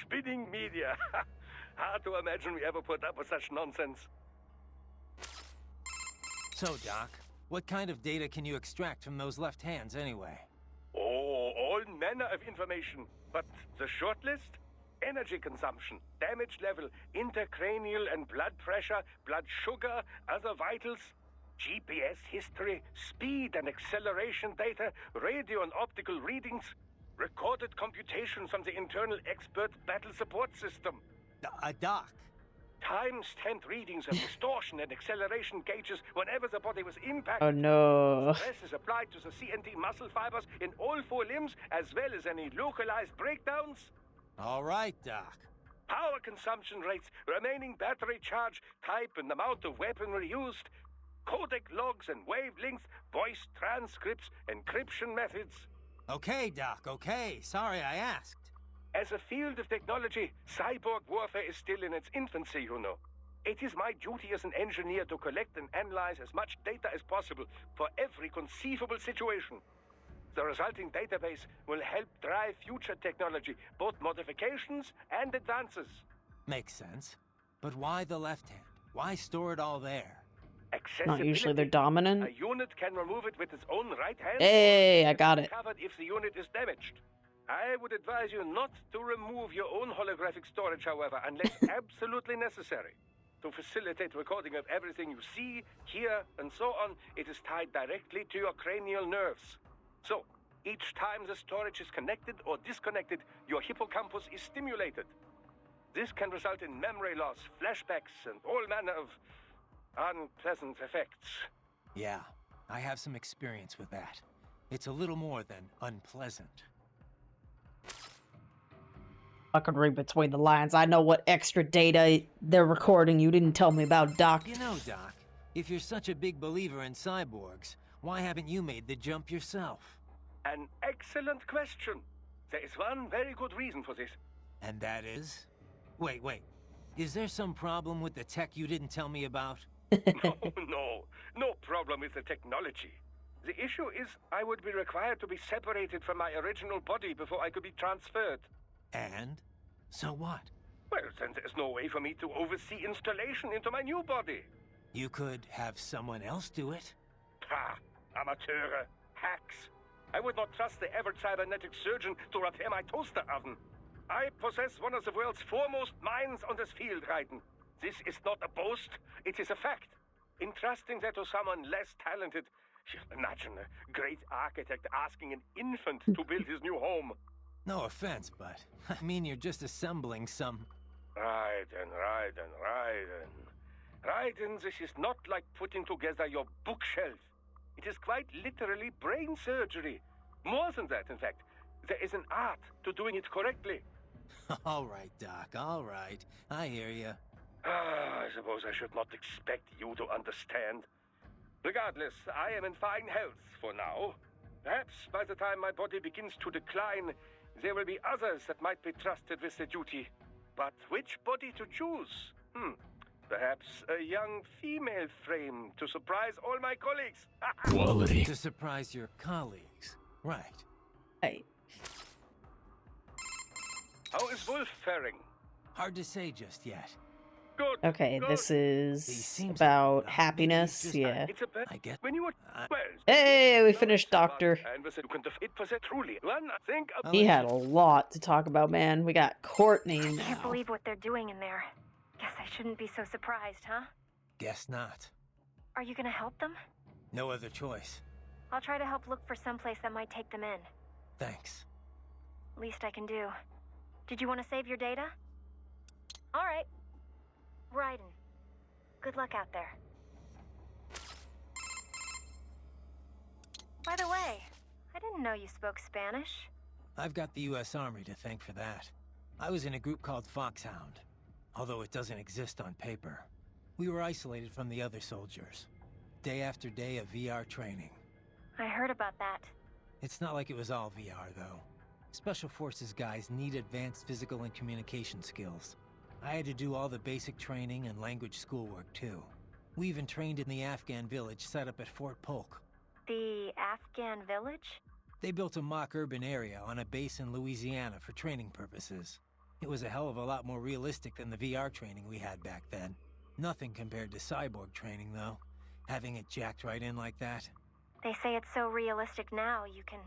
Spinning media. Hard to imagine we ever put up with such nonsense. So, Doc, what kind of data can you extract from those left hands anyway? Oh, all manner of information. But the short list? Energy consumption, damage level, intracranial and blood pressure, blood sugar, other vitals, GPS history, speed and acceleration data, radio and optical readings, recorded computations from the internal expert battle support system. Doc. Time-stamped readings of distortion and acceleration gauges whenever the body was impacted. Oh no. Stress is applied to the CNT muscle fibers in all 4 limbs, as well as any localized breakdowns. All right, Doc. Power consumption rates, remaining battery charge, type and amount of weaponry used, codec logs and wavelengths, voice transcripts, encryption methods. Okay, Doc, okay. Sorry I asked. As a field of technology, cyborg warfare is still in its infancy, you know. It is my duty as an engineer to collect and analyze as much data as possible for every conceivable situation. The resulting database will help drive future technology, both modifications and advances. Makes sense. But why the left hand? Why store it all there? Not usually they're A dominant. unit can remove it with its own right hand. Hey, I got it. Covered if the unit is damaged. I would advise you not to remove your own holographic storage, however, unless absolutely necessary. To facilitate recording of everything you see, hear, and so on, it is tied directly to your cranial nerves. So, each time the storage is connected or disconnected, your hippocampus is stimulated. This can result in memory loss, flashbacks, and all manner of unpleasant effects. Yeah, I have some experience with that. It's a little more than unpleasant. I could read between the lines. I know what extra data they're recording you didn't tell me about, Doc. You know, Doc, if you're such a big believer in cyborgs, why haven't you made the jump yourself? An excellent question. There is one very good reason for this. And that is? Wait. Is there some problem with the tech you didn't tell me about? No problem with the technology. The issue is I would be required to be separated from my original body before I could be transferred. And? So what? Well, then there's no way for me to oversee installation into my new body. You could have someone else do it? Ha! Amateure. Hacks. I would not trust the average cybernetic surgeon to repair my toaster oven. I possess one of the world's foremost minds on this field, Raiden. This is not a boast, it is a fact. Entrusting that to someone less talented, imagine a great architect asking an infant to build his new home. No offense, but I mean you're just assembling some... Raiden. Raiden, this is not like putting together your bookshelf. It is quite literally brain surgery. More than that, in fact. There is an art to doing it correctly. All right, Doc, all right. I hear you. I suppose I should not expect you to understand. Regardless, I am in fine health for now. Perhaps by the time my body begins to decline, there will be others that might be trusted with the duty. But which body to choose? Perhaps a young female frame to surprise all my colleagues. Quality. To surprise your colleagues. Right. Hey. How is Wolf faring? Hard to say just yet. Good. Okay, good. this He is seems about like happiness. just- Yeah. It's a bit I get... when you were I- well. Hey, we now finished it's about- Doctor. And with it, you can it was a truly one. Think of He had a lot to talk about, man. We got Courtney Can't now. believe what they're doing in there. Guess I shouldn't be so surprised, huh? Guess not. Are you gonna help them? No other choice. I'll try to help look for someplace that might take them in. Thanks. Least I can do. Did you want to save your data? All right. Raiden. Good luck out there. By the way, I didn't know you spoke Spanish. I've got the U.S. Army to thank for that. I was in a group called Foxhound, although it doesn't exist on paper. We were isolated from the other soldiers. Day after day of VR training. I heard about that. It's not like it was all VR, though. Special Forces guys need advanced physical and communication skills. I had to do all the basic training and language schoolwork, too. We even trained in the Afghan village set up at Fort Polk. The Afghan village? They built a mock urban area on a base in Louisiana for training purposes. It was a hell of a lot more realistic than the VR training we had back then. Nothing compared to cyborg training, though. Having it jacked right in like that. They say it's so realistic now you can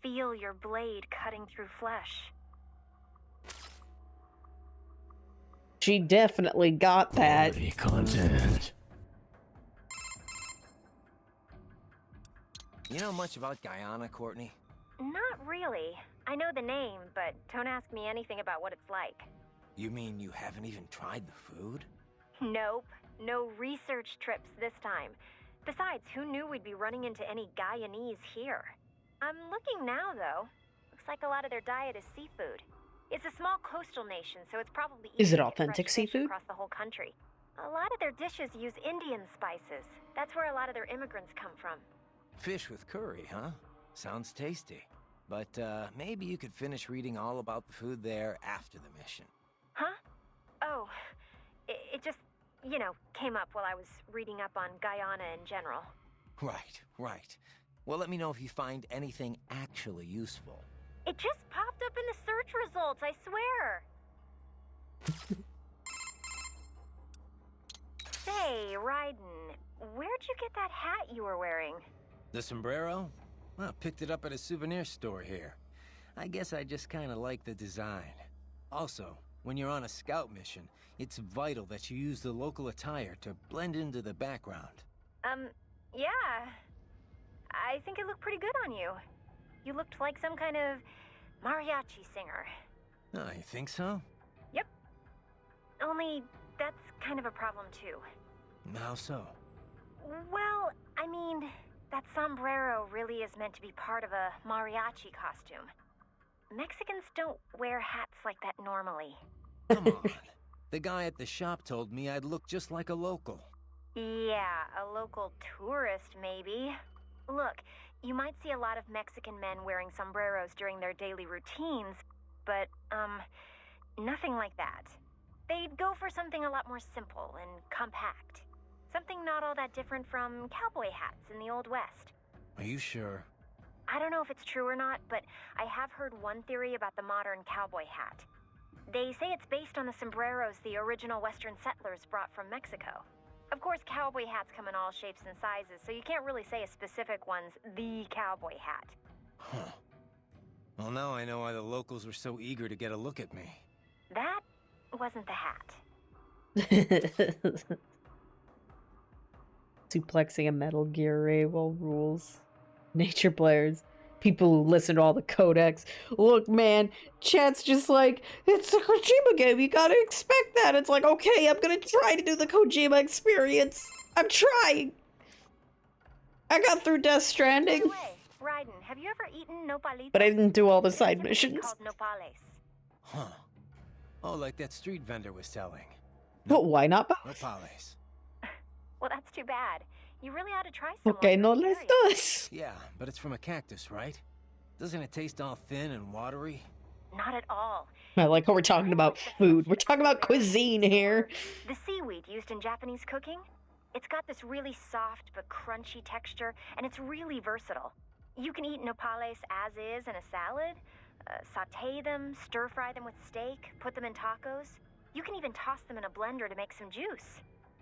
feel your blade cutting through flesh. She definitely got that. Quality content. You know much about Guyana, Courtney? Not really. I know the name, but don't ask me anything about what it's like. You mean you haven't even tried the food? Nope. No research trips this time. Besides, who knew we'd be running into any Guyanese here? I'm looking now, though. Looks like a lot of their diet is seafood. It's a small coastal nation, so it's probably Is easy it to get authentic fresh fish seafood? across the whole country. A lot of their dishes use Indian spices. That's where a lot of their immigrants come from. Fish with curry, huh? Sounds tasty. But, maybe you could finish reading all about the food there after the mission. Huh? Oh, it just, you know, came up while I was reading up on Guyana in general. Right, right. Well, let me know if you find anything actually useful. It just popped up in the search results, I swear. Say, Raiden, where'd you get that hat you were wearing? The sombrero? Well, picked it up at a souvenir store here. I guess I just kind of like the design. Also, when you're on a scout mission, it's vital that you use the local attire to blend into the background. Yeah. I think it looked pretty good on you. You looked like some kind of mariachi singer. Oh, you think so? Yep. Only, that's kind of a problem too. How so? Well, I mean, that sombrero really is meant to be part of a mariachi costume. Mexicans don't wear hats like that normally. Come on. The guy at the shop told me I'd look just like a local. Yeah, a local tourist maybe. Look, you might see a lot of Mexican men wearing sombreros during their daily routines, but, nothing like that. They'd go for something a lot more simple and compact. Something not all that different from cowboy hats in the Old West. Are you sure? I don't know if it's true or not, but I have heard one theory about the modern cowboy hat. They say it's based on the sombreros the original Western settlers brought from Mexico. Of course, cowboy hats come in all shapes and sizes, so you can't really say a specific one's the cowboy hat. Huh. Well, now I know why the locals were so eager to get a look at me. That wasn't the hat. Suplexing a Metal Gear Rainbow rules. Nature players. people who listen to all the codecs. Look, man, chat's just like, it's a Kojima game, you gotta expect that. It's like, okay, I'm gonna try to do the Kojima experience. I'm trying. I got through Death Stranding. By the way, Raiden, have you ever eaten nopalitos? But I didn't do all the It's side typically missions. called nopales. Huh. Oh, like that street vendor was selling. But why not both? Nopales. Well, that's too bad. You really ought to try some. Okay, no les dos. Yeah, but it's from a cactus, right? Doesn't it taste all thin and watery? Not at all. I like how we're talking about food. We're talking about cuisine here. The seaweed used in Japanese cooking, it's got this really soft but crunchy texture, and it's really versatile. You can eat nopales as is in a salad, saute them, stir-fry them with steak, put them in tacos. You can even toss them in a blender to make some juice.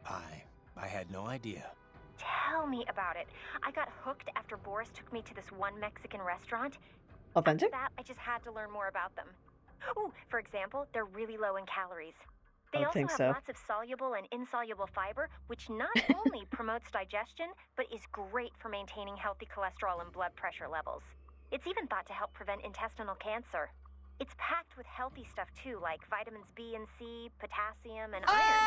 I had no idea. Tell me about it. I got hooked after Boris took me to this one Mexican restaurant. Authentic? After that, I just had to learn more about them. Ooh, for example, they're really low in calories. They I also think have so. lots of soluble and insoluble fiber, which not only promotes digestion, but is great for maintaining healthy cholesterol and blood pressure levels. It's even thought to help prevent intestinal cancer. It's packed with healthy stuff too, like vitamins B and C, potassium, and iron.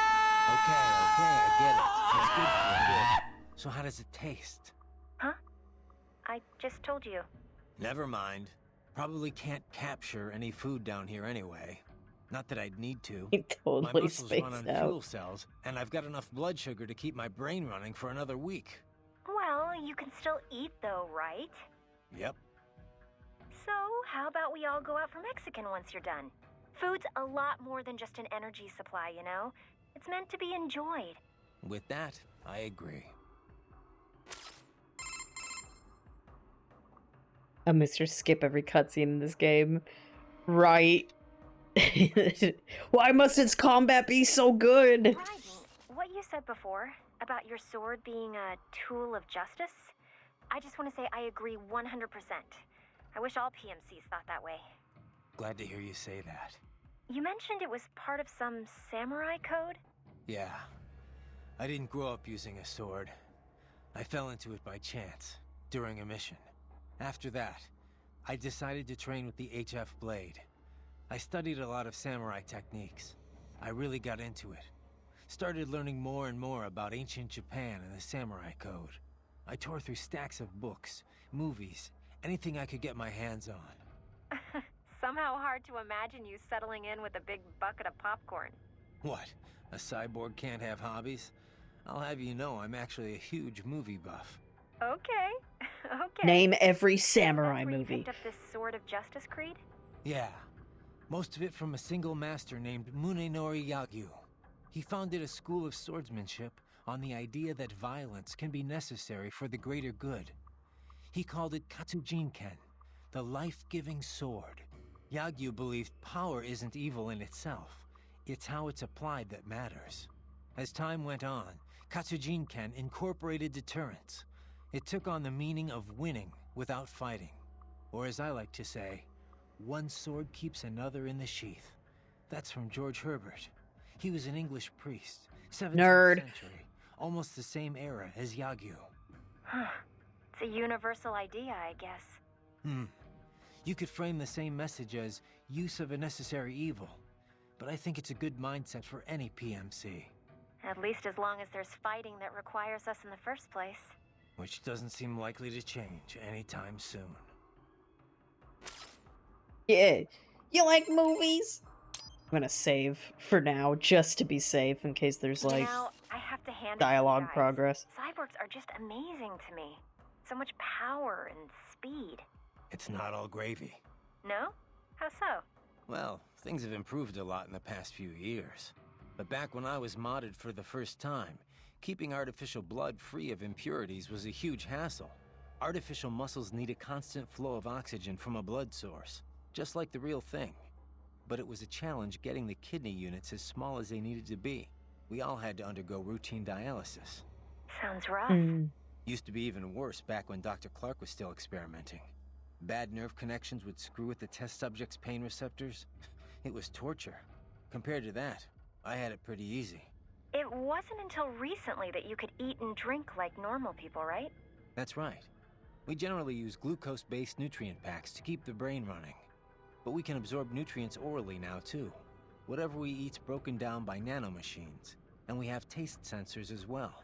Okay, I get it. It's good for you. So how does it taste? Huh? I just told you. Never mind. Probably can't capture any food down here anyway. Not that I'd need to. He My totally muscles run on spaced fuel out. cells, and I've got enough blood sugar to keep my brain running for another week. Well, you can still eat though, right? Yep. So, how about we all go out for Mexican once you're done? Food's a lot more than just an energy supply, you know? It's meant to be enjoyed. With that, I agree. I Mr. Skip every cutscene in this game. Right. Why must its combat be so good? Raiden, what you said before about your sword being a tool of justice, I just want to say I agree 100%. I wish all PMCs thought that way. Glad to hear you say that. You mentioned it was part of some samurai code? Yeah. I didn't grow up using a sword. I fell into it by chance, during a mission. After that, I decided to train with the HF blade. I studied a lot of samurai techniques. I really got into it. Started learning more and more about ancient Japan and the samurai code. I tore through stacks of books, movies, anything I could get my hands on. Somehow hard to imagine you settling in with a big bucket of popcorn. What? A cyborg can't have hobbies? I'll have you know I'm actually a huge movie buff. Okay. Okay. Name every samurai That's where movie. You picked up this Sword of Justice creed? Yeah. Most of it from a single master named Munenori Yagyu. He founded a school of swordsmanship on the idea that violence can be necessary for the greater good. He called it Katsujinken, the life-giving sword. Yagyu believed power isn't evil in itself. It's how it's applied that matters. As time went on, Katsujinken incorporated deterrence. It took on the meaning of winning without fighting. Or as I like to say, one sword keeps another in the sheath. That's from George Herbert. He was an English priest, 17th Nerd. century, almost the same era as Yagyu. Huh. It's a universal idea, I guess. You could frame the same message as use of a necessary evil, but I think it's a good mindset for any PMC. At least as long as there's fighting that requires us in the first place. Which doesn't seem likely to change anytime soon. Yeah. You like movies? I'm gonna save for now, just to be safe, in case there's like Now, I have to hand it to you dialogue guys. progress. Cyborgs are just amazing to me. So much power and speed. It's not all gravy. No? How so? Well, things have improved a lot in the past few years. But back when I was modded for the first time, keeping artificial blood free of impurities was a huge hassle. Artificial muscles need a constant flow of oxygen from a blood source, just like the real thing. But it was a challenge getting the kidney units as small as they needed to be. We all had to undergo routine dialysis. Sounds rough. Used to be even worse back when Dr. Clark was still experimenting. Bad nerve connections would screw with the test subject's pain receptors. It was torture. Compared to that, I had it pretty easy. It wasn't until recently that you could eat and drink like normal people, right? That's right. We generally use glucose-based nutrient packs to keep the brain running. But we can absorb nutrients orally now, too. Whatever we eat's broken down by nanomachines, and we have taste sensors as well.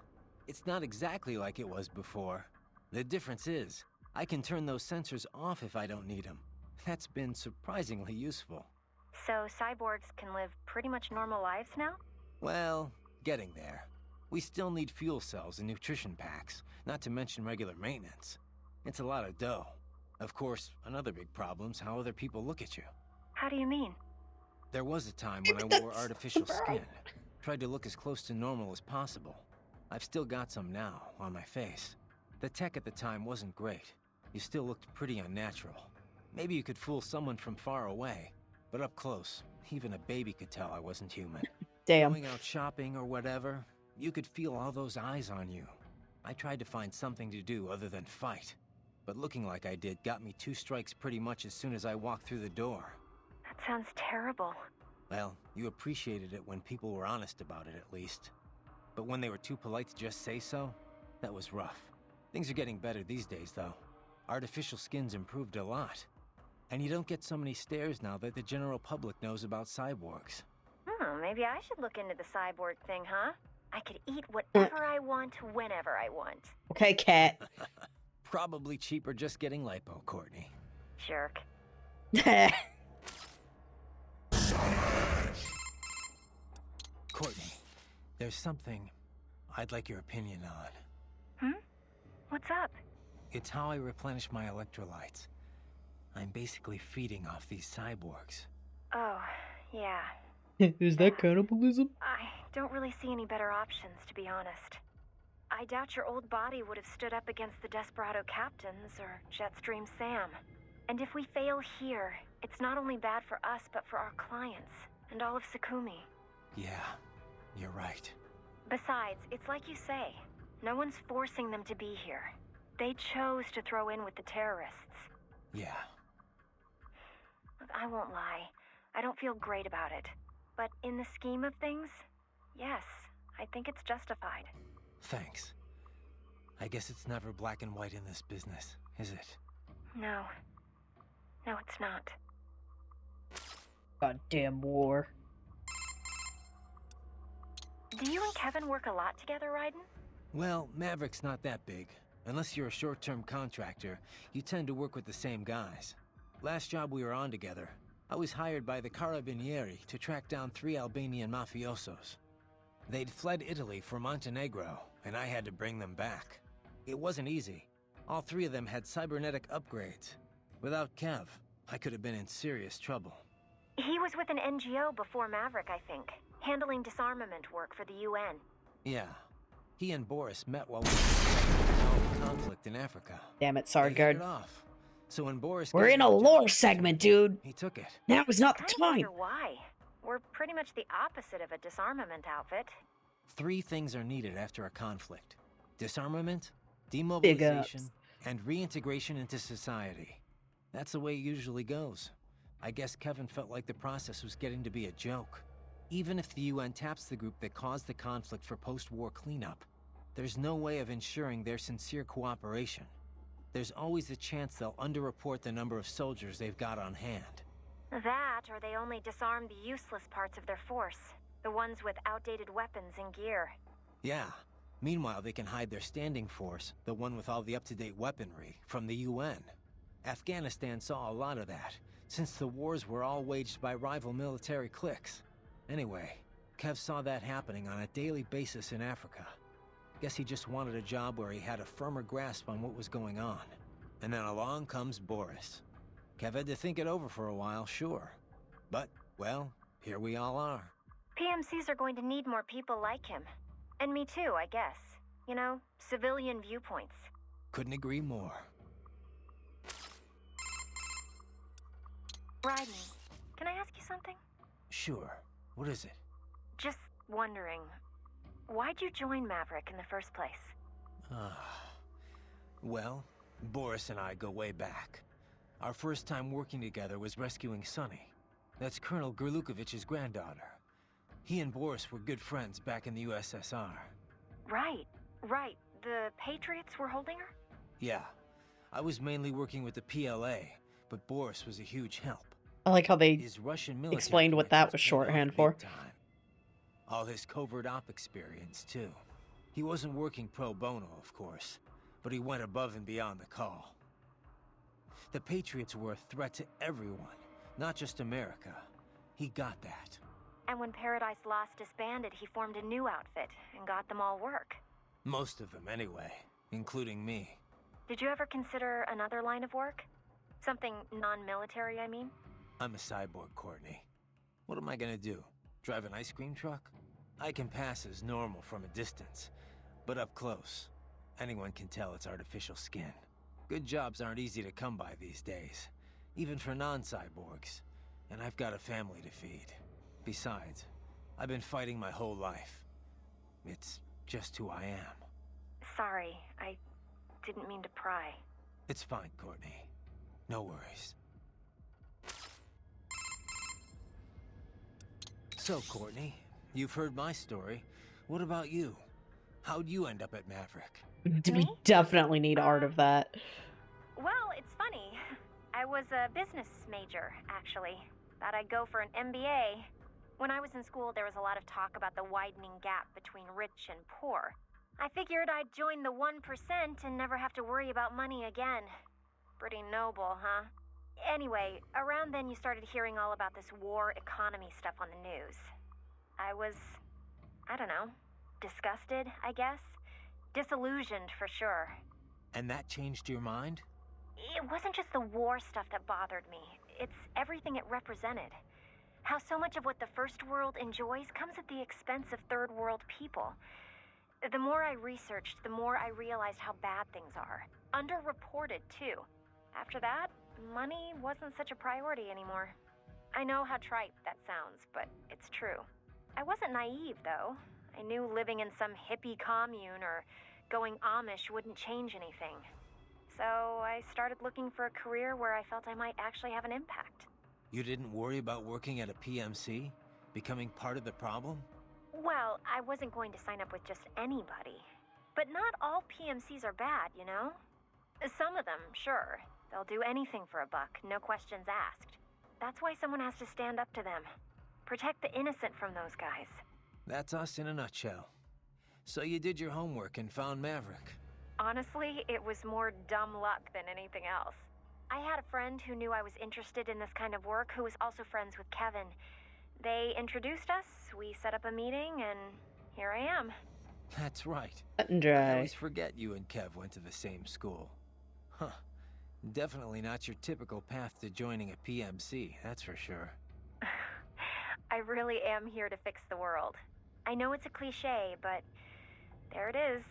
It's not exactly like it was before. The difference is, I can turn those sensors off if I don't need them. That's been surprisingly useful. So cyborgs can live pretty much normal lives now? Well, getting there. We still need fuel cells and nutrition packs, not to mention regular maintenance. It's a lot of dough. Of course, another big problem's how other people look at you. How do you mean? There was a time when I wore artificial skin. Tried to look as close to normal as possible. I've still got some now, on my face. The tech at the time wasn't great. You still looked pretty unnatural. Maybe you could fool someone from far away, but up close, even a baby could tell I wasn't human. Damn. Going out shopping or whatever, you could feel all those eyes on you. I tried to find something to do other than fight, but looking like I did got me 2 strikes pretty much as soon as I walked through the door. That sounds terrible. Well, you appreciated it when people were honest about it, at least. But when they were too polite to just say so, that was rough. Things are getting better these days, though. Artificial skin's improved a lot. And you don't get so many stares now that the general public knows about cyborgs. Maybe I should look into the cyborg thing, huh? I could eat whatever I want, whenever I want. Okay, Cat. Probably cheaper just getting lipo, Courtney. Jerk. Courtney, there's something I'd like your opinion on. What's up? It's how I replenish my electrolytes. I'm basically feeding off these cyborgs. Oh, yeah. Is that cannibalism? I don't really see any better options, to be honest. I doubt your old body would have stood up against the Desperado Captains or Jetstream Sam. And if we fail here, it's not only bad for us, but for our clients, and all of Sakumi. Yeah, you're right. Besides, it's like you say, no one's forcing them to be here. They chose to throw in with the terrorists. Yeah. Look, I won't lie. I don't feel great about it. But in the scheme of things, yes, I think it's justified. Thanks. I guess it's never black and white in this business, is it? No. No, it's not. Goddamn war. Do you and Kevin work a lot together, Raiden? Well, Maverick's not that big. Unless you're a short-term contractor, you tend to work with the same guys. Last job we were on together, I was hired by the Carabinieri to track down 3 Albanian mafiosos. They'd fled Italy for Montenegro, and I had to bring them back. It wasn't easy. All 3 of them had cybernetic upgrades. Without Kev, I could have been in serious trouble. He was with an NGO before Maverick, I think, handling disarmament work for the UN. Yeah. He and Boris met while we were solving the conflict in Africa. Damn it, They hit Sardguard. it off. So when Boris We're gave in him a job, lore segment, dude. he took it. Now is not the I time. wonder why. We're pretty much the opposite of a disarmament outfit. 3 things are needed after a conflict: disarmament, demobilization, and reintegration into society. That's the way it usually goes. I guess Kevin felt like the process was getting to be a joke. Even if the UN taps the group that caused the conflict for post-war cleanup, there's no way of ensuring their sincere cooperation. There's always a chance they'll underreport the number of soldiers they've got on hand. That, or they only disarm the useless parts of their force. The ones with outdated weapons and gear. Yeah. Meanwhile, they can hide their standing force, the one with all the up-to-date weaponry, from the UN. Afghanistan saw a lot of that, since the wars were all waged by rival military cliques. Anyway, Kev saw that happening on a daily basis in Africa. Guess he just wanted a job where he had a firmer grasp on what was going on. And then along comes Boris. Kev had to think it over for a while, sure. But, well, here we all are. PMCs are going to need more people like him. And me too, I guess. You know, civilian viewpoints. Couldn't agree more. Raiden, can I ask you something? Sure. What is it? Just wondering, why'd you join Maverick in the first place? Well, Boris and I go way back. Our first time working together was rescuing Sunny. That's Colonel Gerlukovich's granddaughter. He and Boris were good friends back in the USSR. Right. The Patriots were holding her? Yeah. I was mainly working with the PLA, but Boris was a huge help. I like how they His Russian military explained what that was connections paid off shorthand big for. time. All his covert op experience, too. He wasn't working pro bono, of course, but he went above and beyond the call. The Patriots were a threat to everyone, not just America. He got that. And when Paradise Lost disbanded, he formed a new outfit and got them all work. Most of them, anyway, including me. Did you ever consider another line of work? Something non-military, I mean? I'm a cyborg, Courtney. What am I gonna do? Drive an ice cream truck? I can pass as normal from a distance, but up close, anyone can tell it's artificial skin. Good jobs aren't easy to come by these days, even for non-cyborgs, and I've got a family to feed. Besides, I've been fighting my whole life. It's just who I am. Sorry, I didn't mean to pry. It's fine, Courtney. No worries. So, Courtney, you've heard my story. What about you? How'd you end up at Maverick? We definitely need art of that. Well, it's funny. I was a business major, actually. Thought I'd go for an MBA. When I was in school, there was a lot of talk about the widening gap between rich and poor. I figured I'd join the 1% and never have to worry about money again. Pretty noble, huh? Anyway, around then you started hearing all about this war economy stuff on the news. I was, I don't know, disgusted, I guess. Disillusioned, for sure. And that changed your mind? It wasn't just the war stuff that bothered me. It's everything it represented. How so much of what the first world enjoys comes at the expense of third world people. The more I researched, the more I realized how bad things are. Underreported, too. After that, money wasn't such a priority anymore. I know how trite that sounds, but it's true. I wasn't naive, though. I knew living in some hippie commune or going Amish wouldn't change anything. So I started looking for a career where I felt I might actually have an impact. You didn't worry about working at a PMC? Becoming part of the problem? Well, I wasn't going to sign up with just anybody. But not all PMCs are bad, you know? Some of them, sure. They'll do anything for a buck, no questions asked. That's why someone has to stand up to them. Protect the innocent from those guys. That's us in a nutshell. So you did your homework and found Maverick. Honestly, it was more dumb luck than anything else. I had a friend who knew I was interested in this kind of work who was also friends with Kevin. They introduced us, we set up a meeting, and here I am. That's right. Cut and I dry. always forget you and Kev went to the same school. Huh. Definitely not your typical path to joining a PMC, that's for sure. I really am here to fix the world. I know it's a cliche, but there it is.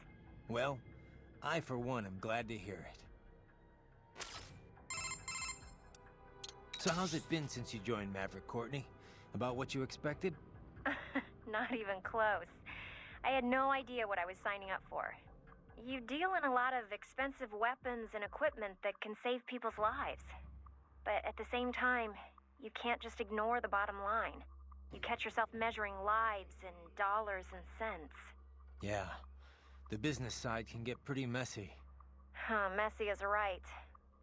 Well, I for one am glad to hear it. So how's it been since you joined Maverick, Courtney? About what you expected? Not even close. I had no idea what I was signing up for. You deal in a lot of expensive weapons and equipment that can save people's lives. But at the same time, you can't just ignore the bottom line. You catch yourself measuring lives in dollars and cents. Yeah. The business side can get pretty messy. Messy is right.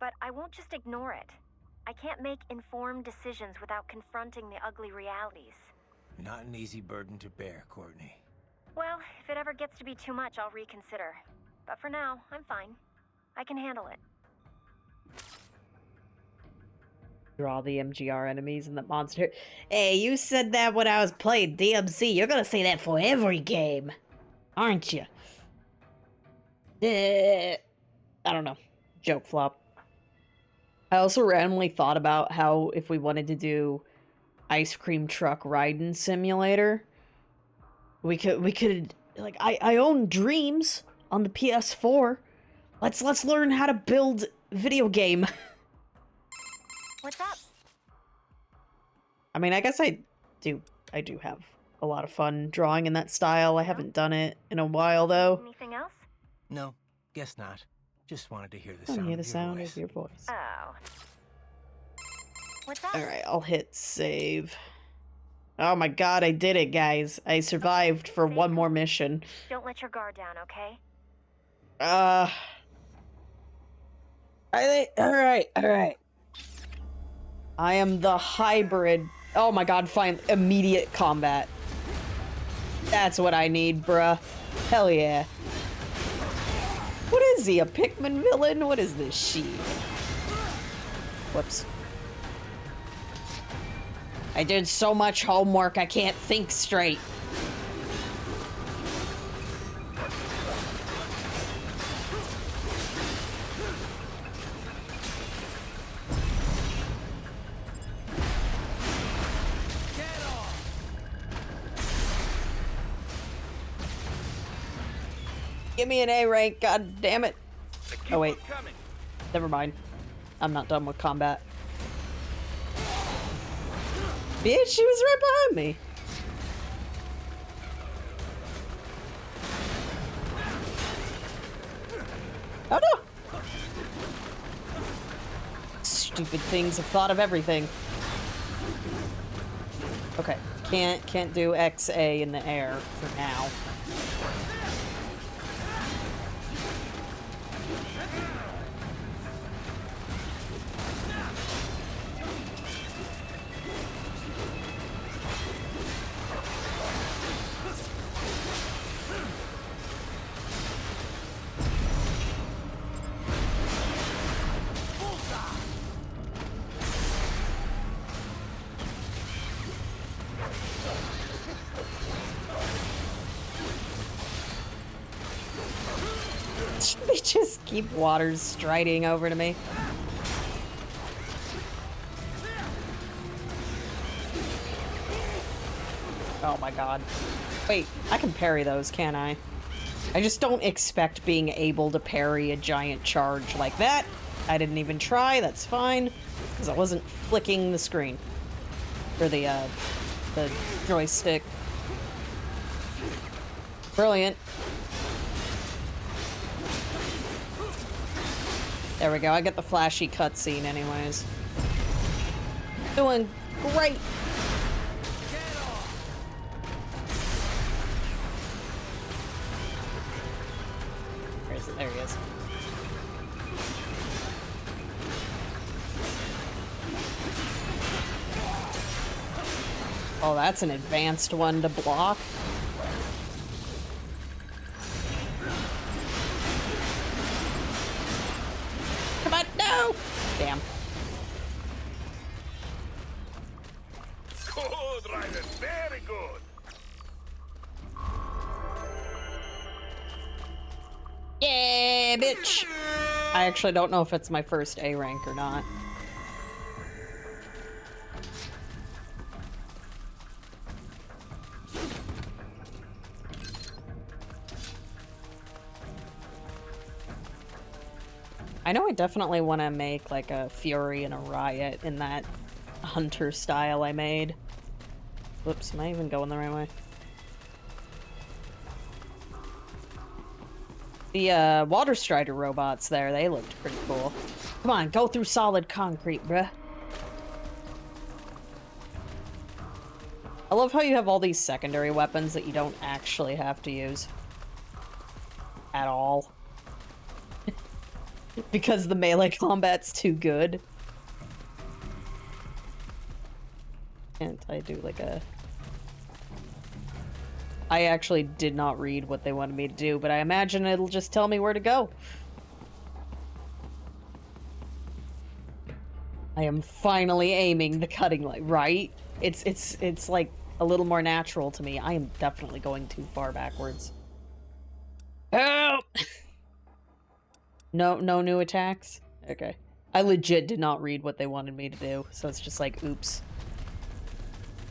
But I won't just ignore it. I can't make informed decisions without confronting the ugly realities. Not an easy burden to bear, Courtney. Well, if it ever gets to be too much, I'll reconsider. But for now, I'm fine. I can handle it. Draw the MGR enemies and the monster. Hey, you said that when I was playing DMC. You're gonna say that for every game, aren't you? I don't know. Joke flop. I also randomly thought about how if we wanted to do ice cream truck riding simulator, we could like I own Dreams on the PS4. Let's learn how to build video game. What's up? I mean, I guess I do have a lot of fun drawing in that style. I haven't done it in a while though. Anything else? No, guess not. Just wanted to hear the I sound, hear the of, your sound voice. of your voice. Oh. What's up? Alright, I'll hit save. Oh my god, I did it, guys. I survived for one more mission. Don't let your guard down, okay? Alright. I am the hybrid. Oh my god, fine. Immediate combat. That's what I need, bruh. Hell yeah. What is he, a Pikmin villain? What is this shit? Whoops. I did so much homework, I can't think straight. Give me an A rank, god damn it. Oh wait. Never mind. I'm not done with combat. Bitch, she was right behind me. Oh no! Stupid things have thought of everything. Okay, can't do XA in the air for now. They just keep waters striding over to me. Oh my god. Wait, I can parry those, can't I? I just don't expect being able to parry a giant charge like that. I didn't even try, that's fine. Because I wasn't flicking the screen. Or the joystick. Brilliant. There we go, I get the flashy cutscene anyways. Doing great! Where is it? There he is. Oh, that's an advanced one to block. Come on, no! Damn. Good, Ryder. Very good. Yeah, bitch! I actually don't know if it's my first A rank or not. I know I definitely want to make like a Fury and a Riot in that hunter style I made. Whoops, am I even going the right way? The Water Strider robots there, they looked pretty cool. Come on, go through solid concrete, bruh. I love how you have all these secondary weapons that you don't actually have to use. At all. Because the melee combat's too good. Can't I do like a... I actually did not read what they wanted me to do, but I imagine it'll just tell me where to go. I am finally aiming the cutting light, right? It's like a little more natural to me. I am definitely going too far backwards. Help! No new attacks? Okay. I legit did not read what they wanted me to do, so it's just like, oops.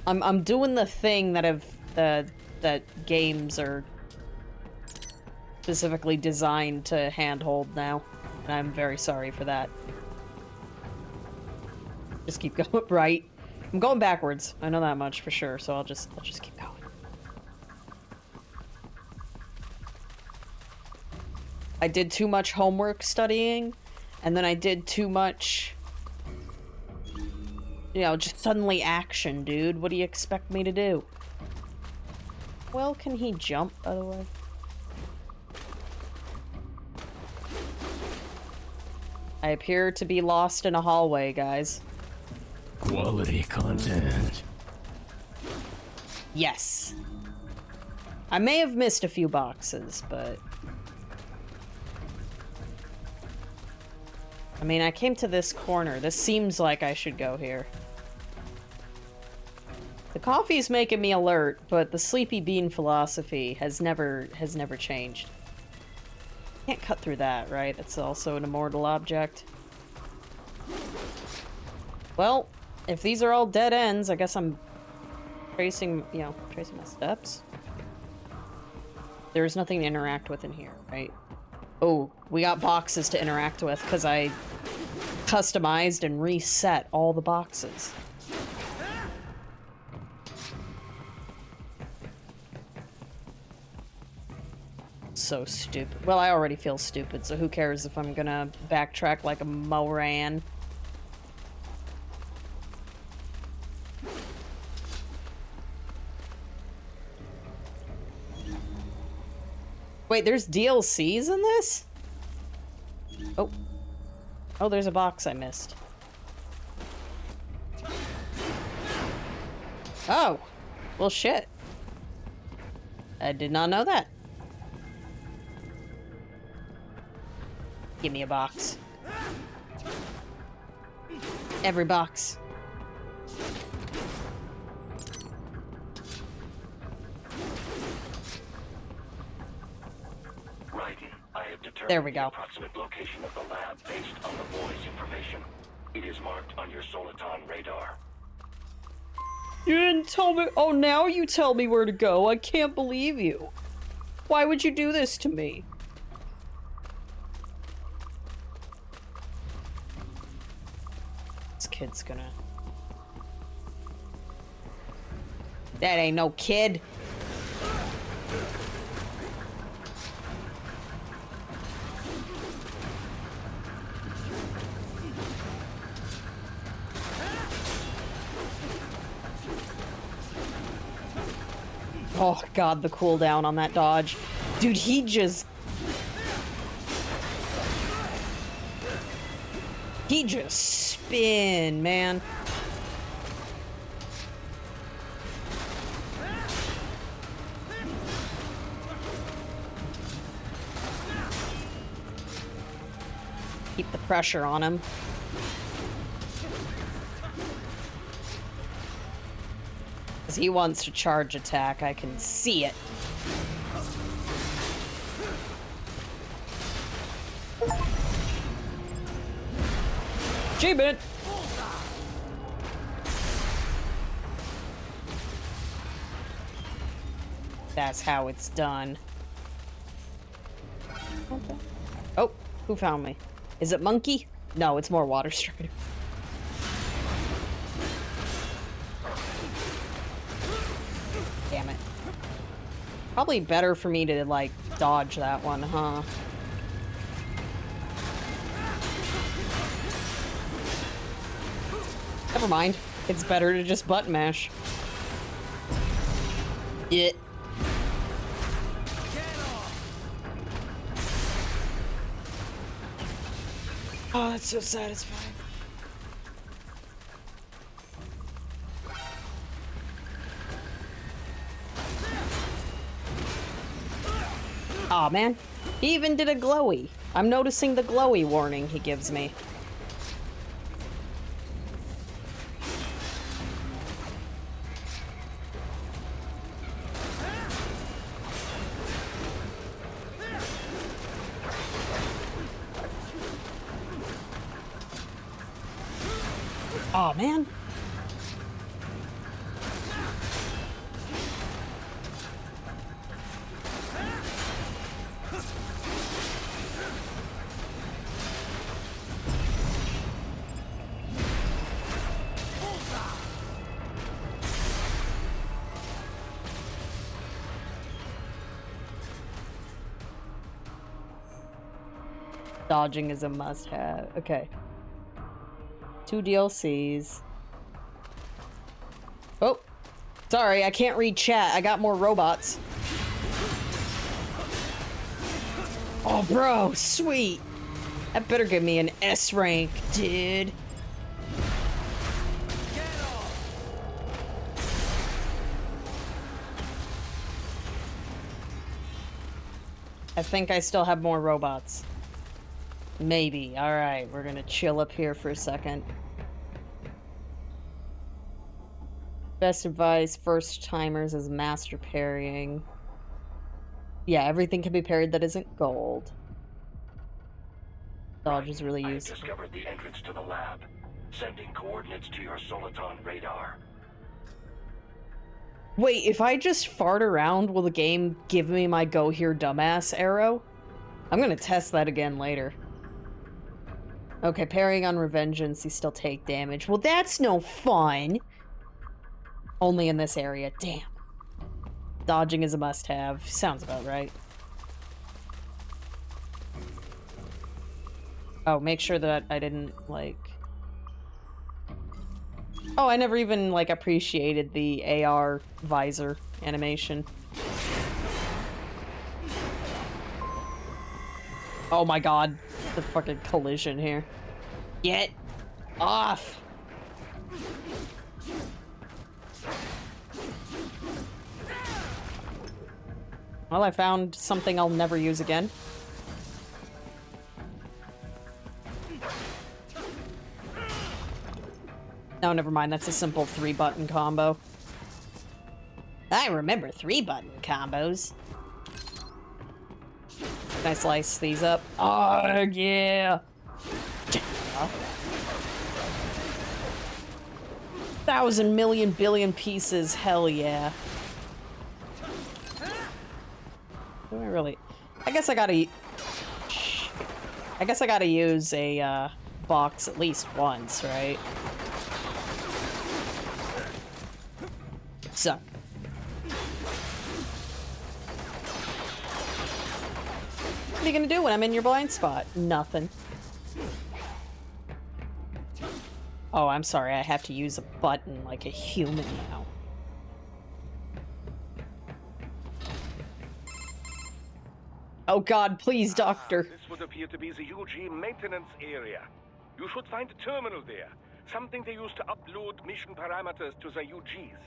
I'm doing the thing that games are specifically designed to handhold now, and I'm very sorry for that. Just keep going, right? I'm going backwards. I know that much for sure, so I'll just keep going. I did too much homework studying, and then I did too much, you know, just suddenly action, dude. What do you expect me to do? Well, can he jump, by the way? I appear to be lost in a hallway, guys. Quality content. Yes. I may have missed a few boxes, but... I mean, I came to this corner. This seems like I should go here. The coffee's making me alert, but the sleepy bean philosophy has never changed. Can't cut through that, right? That's also an immortal object. Well, if these are all dead ends, I guess I'm tracing my steps. There's nothing to interact with in here, right? Oh, we got boxes to interact with because I customized and reset all the boxes. So stupid. Well, I already feel stupid, so who cares if I'm gonna backtrack like a moran. Wait, there's DLCs in this? Oh. Oh, there's a box I missed. Oh. Well, shit. I did not know that. Give me a box. Every box. There we go. Approximate location of the lab based on the boy's information. It is marked on your Soliton radar. You didn't tell me. Oh, now you tell me where to go. I can't believe you. Why would you do this to me? This kid's gonna... That ain't no kid. Oh god, the cooldown on that dodge. Dude, he just spin, man. Keep the pressure on him. He wants to charge attack, I can see it. Achievement! That's how it's done. Okay. Oh, who found me? Is it Monkey? No, it's more Water Strider. Damn it. Probably better for me to, like, dodge that one, huh? Never mind. It's better to just button mash. Yeah. Oh, that's so satisfying. Aw, man. He even did a glowy. I'm noticing the glowy warning he gives me. Aw, man. Dodging is a must-have. Okay. 2 DLCs. Oh! Sorry, I can't read chat. I got more robots. Oh, bro! Sweet! That better give me an S rank, dude. I think I still have more robots. Maybe. Alright, we're gonna chill up here for a second. Best advice, first timers is master parrying. Yeah, everything can be parried that isn't gold. Dodge is really I have useful. discovered the entrance to the lab. Sending coordinates to your Soliton radar. Wait, if I just fart around, will the game give me my go here dumbass arrow? I'm gonna test that again later. Okay, parrying on Revengeance, you still take damage. Well, that's no fun! Only in this area, damn. Dodging is a must-have. Sounds about right. Oh, make sure that I didn't, like... Oh, I never even, like, appreciated the AR visor animation. Oh my god. The fucking collision here. Get off! Well, I found something I'll never use again. No, never mind. That's a simple 3-button combo. I remember 3-button combos. Can I slice these up? Oh, yeah! 1,000 million billion pieces, hell yeah. Do I really... I guess I gotta use a, box at least once, right? So. What are you gonna do when I'm in your blind spot? Nothing. Oh, I'm sorry, I have to use a button like a human now. Oh god, please, Doctor. This would appear to be the UG maintenance area. You should find a terminal there. Something they use to upload mission parameters to the UGs.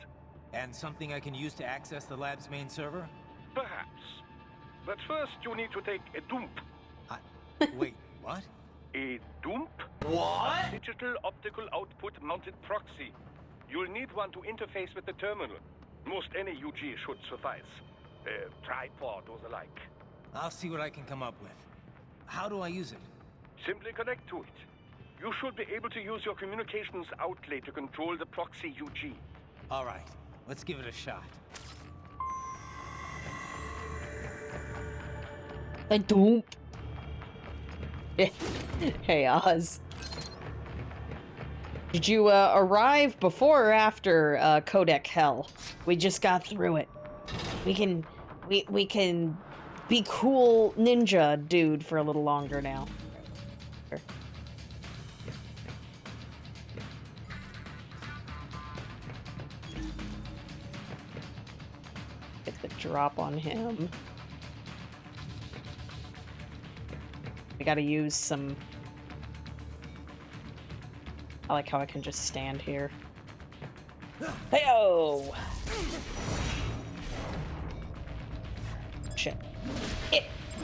And something I can use to access the lab's main server? Perhaps. But first, you need to take a dump. Wait, what? A dump? What? Digital optical output mounted proxy. You'll need one to interface with the terminal. Most any UG should suffice. A tripod or the like. I'll see what I can come up with. How do I use it? Simply connect to it. You should be able to use your communications outlet to control the proxy UG. All right, let's give it a shot. I don't. Hey, Oz. Did you arrive before or after Codec Hell? We just got through it. We can be cool ninja dude for a little longer now. Sure. Get the drop on him. We gotta use some... I like how I can just stand here. Hey-oh! Shit.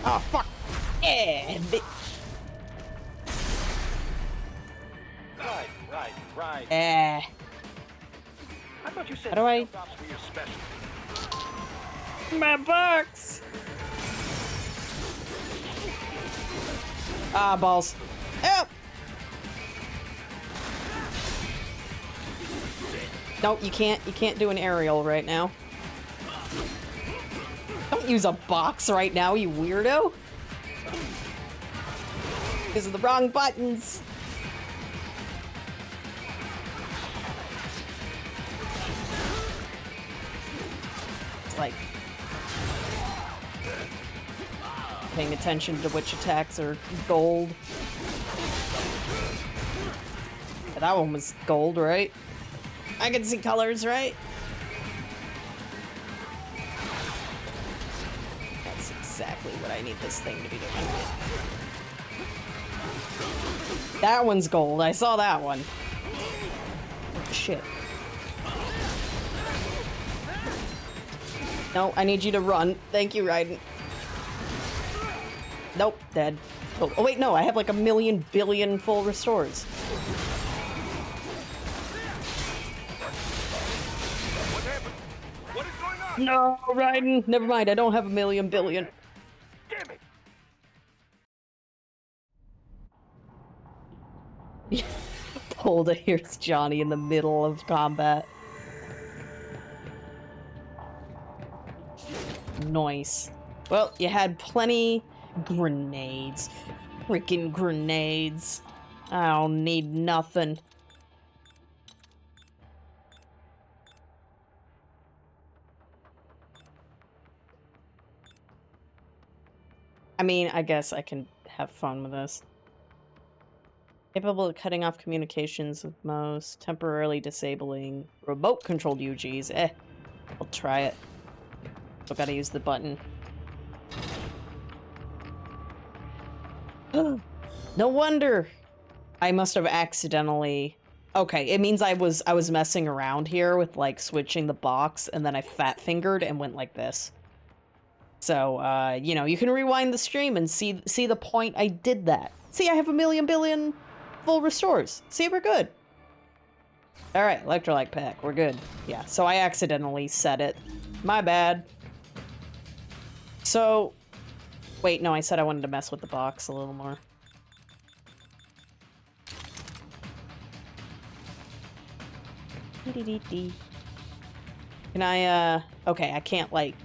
Oh, fuck! Yeah! Right. I thought you said how do I... stops were your specialty. My box! Ah, balls. Help! No, you can't do an aerial right now. Don't use a box right now, you weirdo! These are the wrong buttons! It's like... paying attention to which attacks are gold. Yeah, that one was gold, right? I can see colors, right? That's exactly what I need this thing to be doing. That one's gold. I saw that one. Shit. No, I need you to run. Thank you, Raiden. Nope, dead. Oh, wait, no, I have like 1,000,000 billion full restores. What happened? What is going on? No, Raiden. Never mind, I don't have 1,000,000 billion. Damn it! Polda hears Johnny in the middle of combat. Nice. Well, you had plenty grenades. Freaking grenades. I don't need nothing. I mean, I guess I can have fun with this. Capable of cutting off communications with most, temporarily disabling remote-controlled UGs. I'll try it. Still gotta use the button. No wonder! I must have accidentally... Okay, it means I was messing around here with, like, switching the box, and then I fat-fingered and went like this. So, you know, you can rewind the stream and see the point I did that. See, I have 1,000,000 billion full restores. See, we're good. Alright, electrolyte pack, we're good. Yeah, so I accidentally set it. My bad. So, wait, no, I said I wanted to mess with the box a little more. Can I, okay, I can't, like,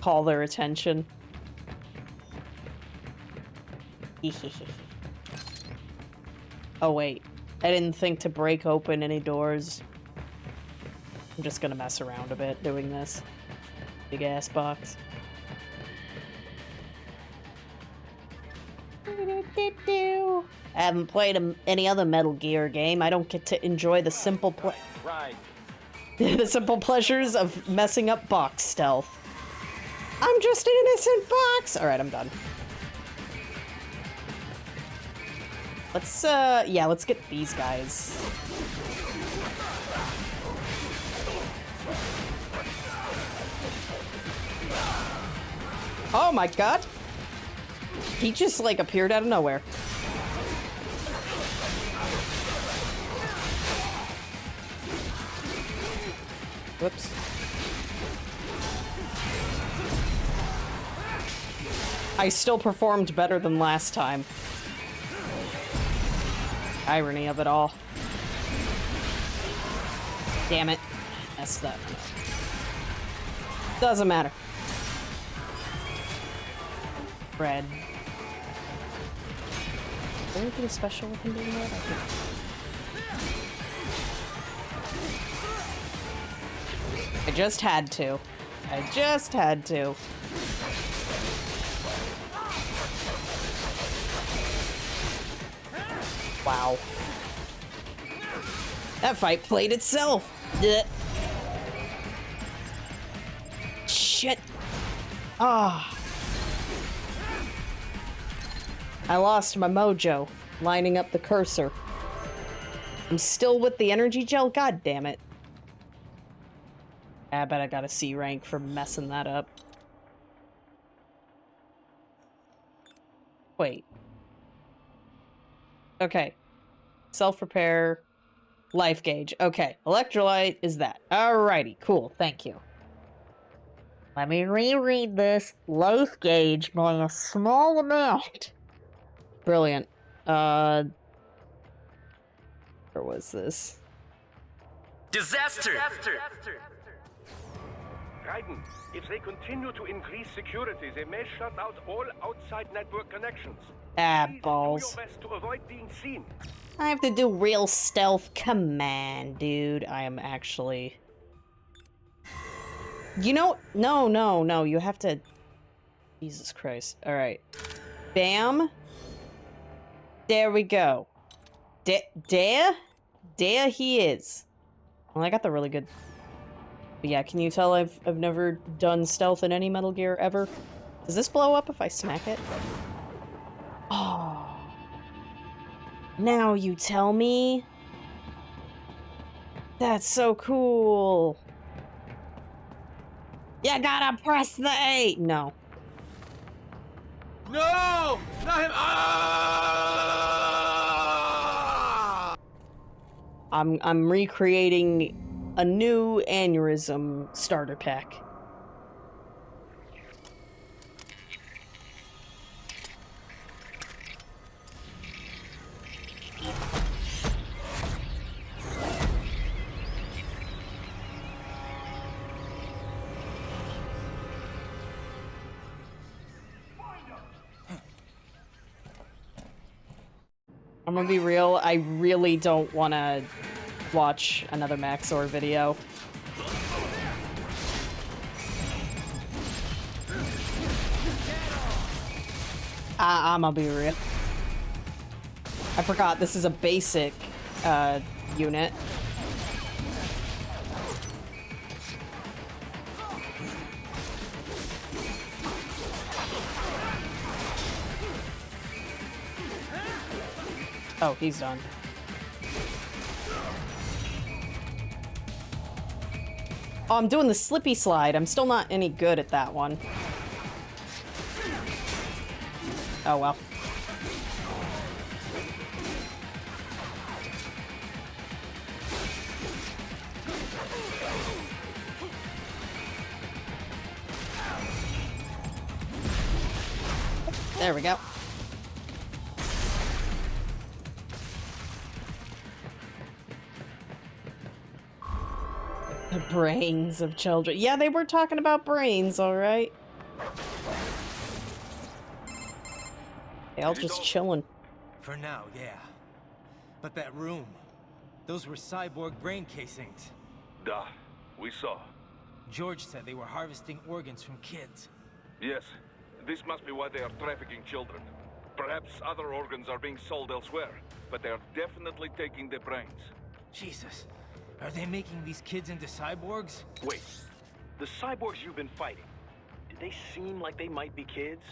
call their attention. Oh, wait. I didn't think to break open any doors. I'm just gonna mess around a bit doing this. Big ass box. I haven't played any other Metal Gear game. I don't get to enjoy the simple the simple pleasures of messing up box stealth. I'm just an innocent box! Alright, I'm done. Let's, yeah, let's get these guys. Oh my god! He just, like, appeared out of nowhere. Whoops. I still performed better than last time. Irony of it all. Damn it. Messed that up. Doesn't matter. Bread. Is there anything special with him doing that? I think. I just had to. I just had to. Wow. That fight played itself. Blech. Shit. Ah. I lost my mojo lining up the cursor. I'm still with the energy gel? God damn it. I bet I got a C rank for messing that up. Wait. Okay. Self-repair. Life gauge. Okay. Electrolyte is that. Alrighty. Cool. Thank you. Let me reread this. Life gauge by a small amount. Brilliant. Where was this? Disaster! Raiden, if they continue to increase security, they may shut out all outside network connections. Ah, Please balls. do your best to avoid being seen. I have to do real stealth. Come on, dude. I am actually... You know... No. You have to... Jesus Christ. Alright. Bam. There we go. There he is. Well, I got the really good... But yeah, can you tell I've never done stealth in any Metal Gear ever? Does this blow up if I smack it? Oh. Now you tell me? That's so cool. You gotta press the A. No. No! Not him! Ah! I'm recreating a new aneurysm starter pack. I'm gonna be real, I really don't want to watch another Maxor video. I'm gonna be real. I forgot this is a basic unit. Oh, he's done. Oh, I'm doing the slippy slide. I'm still not any good at that one. Oh, well. There we go. The brains of children. Yeah, they were talking about brains, all right. They all just chilling. For now, yeah. But that room, those were cyborg brain casings. Duh, we saw. George said they were harvesting organs from kids. Yes, this must be why they are trafficking children. Perhaps other organs are being sold elsewhere, but they are definitely taking their brains. Jesus, are they making these kids into cyborgs? Wait, the cyborgs you've been fighting, did they seem like they might be kids?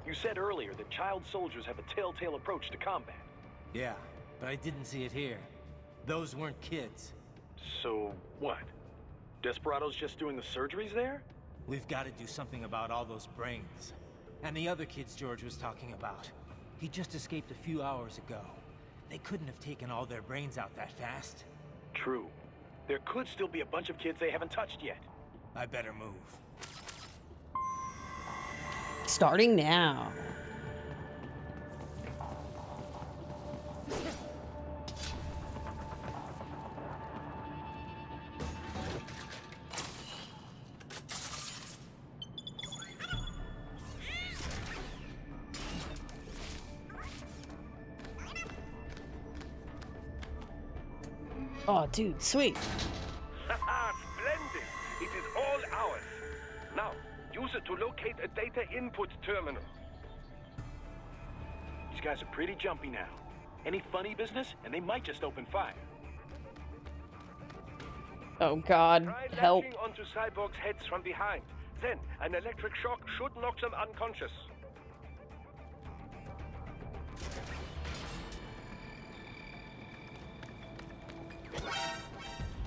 You said earlier that child soldiers have a telltale approach to combat. Yeah, but I didn't see it here. Those weren't kids. So, what? Desperados just doing the surgeries there? We've got to do something about all those brains. And the other kids George was talking about. He just escaped a few hours ago. They couldn't have taken all their brains out that fast. True. There could still be a bunch of kids they haven't touched yet. I better move. Starting now. Oh, dude, sweet. Splendid! It is all ours. Now, use it to locate a data input terminal. These guys are pretty jumpy now. Any funny business, and they might just open fire. Oh God, Try help. latching onto cyborgs' heads from behind. Then, an electric shock should knock them unconscious.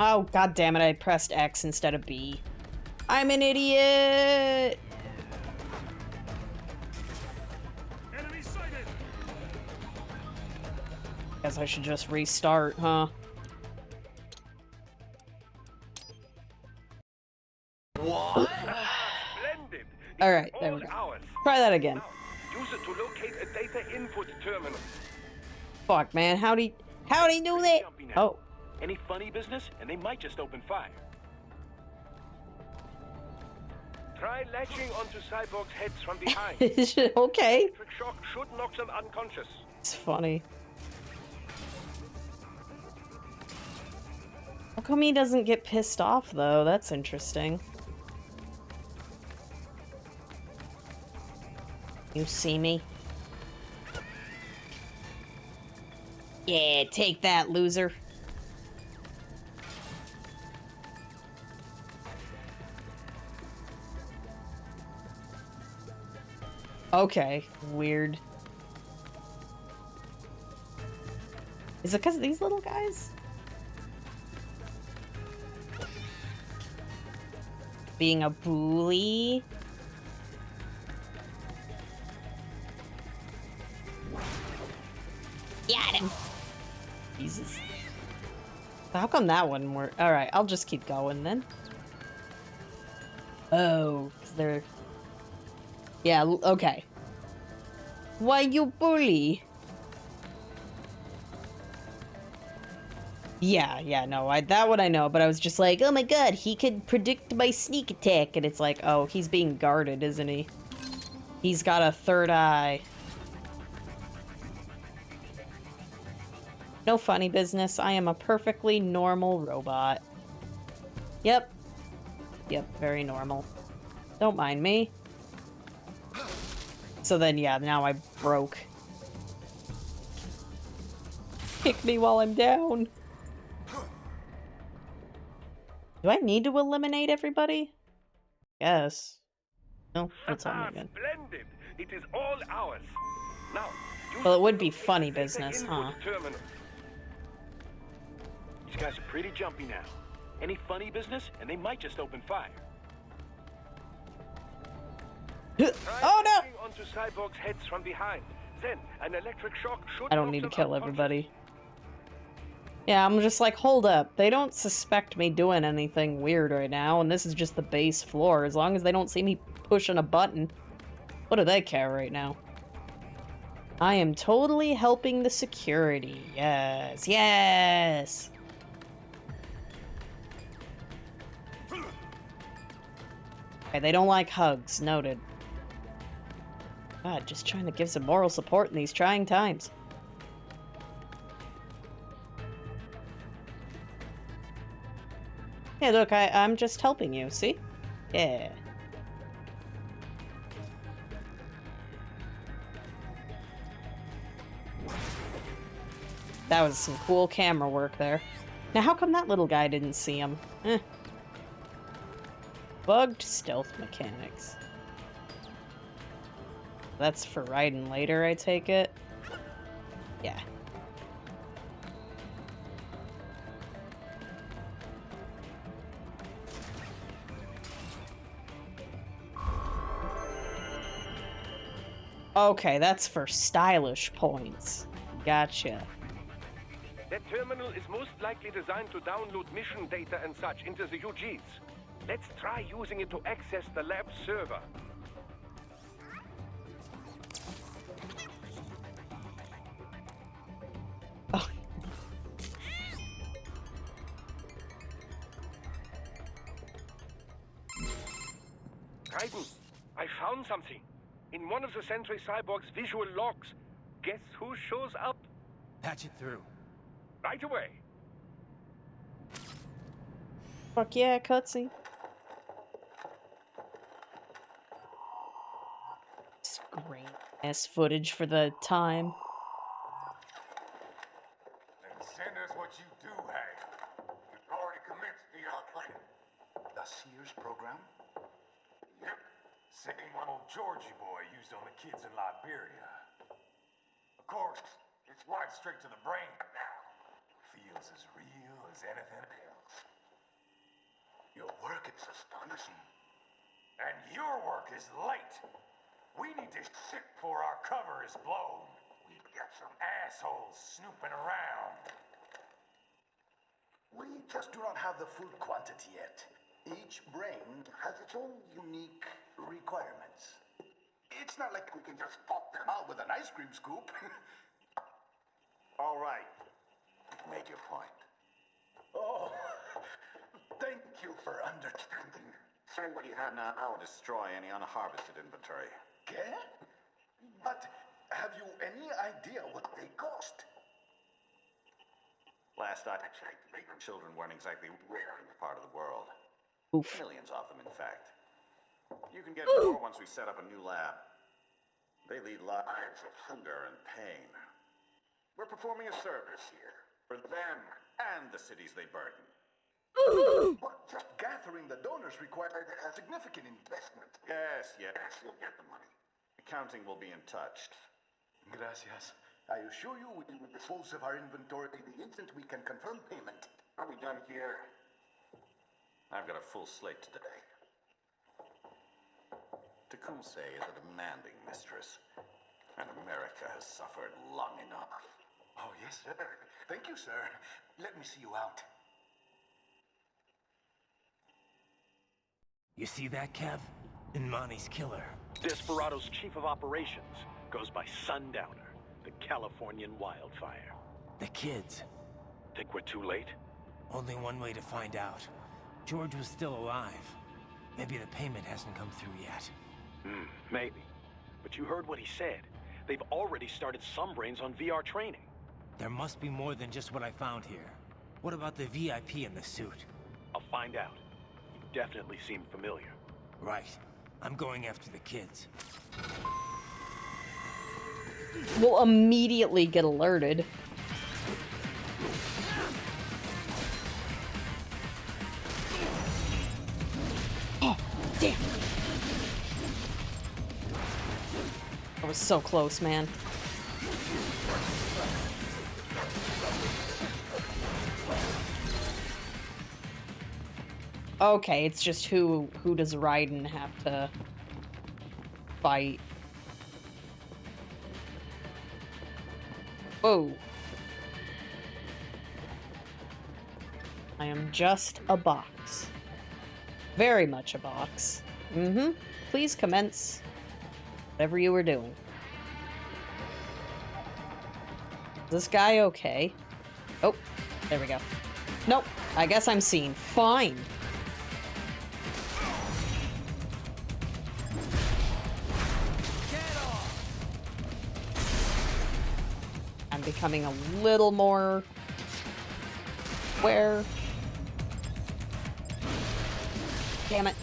Oh, God damn it, I pressed X instead of B. I'm an idiot! Enemy sighted. Guess I should just restart, huh? What? Splendid! It Alright, is there all we go. ours. Try that again. Now, use it to locate a data input terminal. Fuck, man, how'd he do that? Oh. Any funny business, and they might just open fire. Try latching onto cyborgs' heads from behind. Okay. Electric shock should knock them unconscious. It's funny. How come he doesn't get pissed off, though? That's interesting. You see me? Yeah, take that, loser. Okay, weird. Is it because of these little guys? Being a bully? Got him! Jesus. How come that wouldn't work? Alright, I'll just keep going then. Oh, because they're... Yeah, okay. Why you bully? Yeah, no, that one I know, but I was just like, oh my god, he could predict my sneak attack, and it's like, oh, he's being guarded, isn't he? He's got a third eye. No funny business, I am a perfectly normal robot. Yep, very normal. Don't mind me. So then, yeah, now I broke. Kick me while I'm down. Do I need to eliminate everybody? Yes. No, that's on me again. Splendid! It is all ours. Now, Well, it would be funny business, huh? These guys are pretty jumpy now. Any funny business, and they might just open fire. Oh no! Onto Cyborg's heads from behind. Then an electric shock should I don't need to kill everybody. Yeah, I'm just like, hold up. They don't suspect me doing anything weird right now, and this is just the base floor. As long as they don't see me pushing a button, what do they care right now? I am totally helping the security. Yes, yes! Okay, they don't like hugs. Noted. God, just trying to give some moral support in these trying times. Yeah, look, I'm just helping you, see? Yeah. That was some cool camera work there. Now, how come that little guy didn't see him? Eh. Bugged stealth mechanics. That's for riding later, I take it? Yeah. Okay, that's for stylish points. Gotcha. That terminal is most likely designed to download mission data and such into the UGs. Let's try using it to access the lab server. Oh. Raiden, I found something. In one of the Sentry Cyborg's visual logs. Guess who shows up? Patch it through. Right away. Fuck yeah, cutscene. It's great ass footage for the time. Then send us what you do have. You've already commenced the plan. The Sears program? Yep. Same one old Georgie boy used on the kids in Liberia. Of course, it's right straight to the brain now. Feels as real as anything else. Your work is astonishing. And your work is late. We need to shit before our cover is blown. We've got some assholes snooping around. We just do not have the full quantity yet. Each brain has its own unique requirements. It's not like we can just pop them out with an ice cream scoop. All right. Make your point. Oh, thank you for understanding. Say what you have now or destroy any unharvested inventory. Okay? But have you any idea what they cost? Last I checked, children weren't exactly rare in this part of the world. Oof. Millions of them, in fact. You can get more once we set up a new lab. They lead lives of hunger and pain. We're performing a service here for them and the cities they burden. But just gathering the donors required a significant investment. Yes, you'll get the money. Accounting will be in touch. Gracias. I assure you we will dispose of our inventory the instant we can confirm payment. Are we done here? I've got a full slate today. Tecumseh is a demanding mistress, and America has suffered long enough. Oh, yes, sir. Thank you, sir. Let me see you out. You see that, Kev? Inmani's killer. Desperado's chief of operations goes by Sundowner, the Californian wildfire. The kids. Think we're too late? Only one way to find out. George was still alive. Maybe the payment hasn't come through yet. Maybe. But you heard what he said. They've already started some brains on VR training. There must be more than just what I found here. What about the VIP in the suit? I'll find out. You definitely seem familiar. Right. I'm going after the kids. We'll immediately get alerted. Oh, damn. That was so close, man. Okay, it's just who does Raiden have to fight? Whoa. I am just a box. Very much a box. Please commence whatever you were doing. Is this guy okay? Oh, there we go. Nope, I guess I'm seen. Fine. I'm becoming a little more aware. Damn it.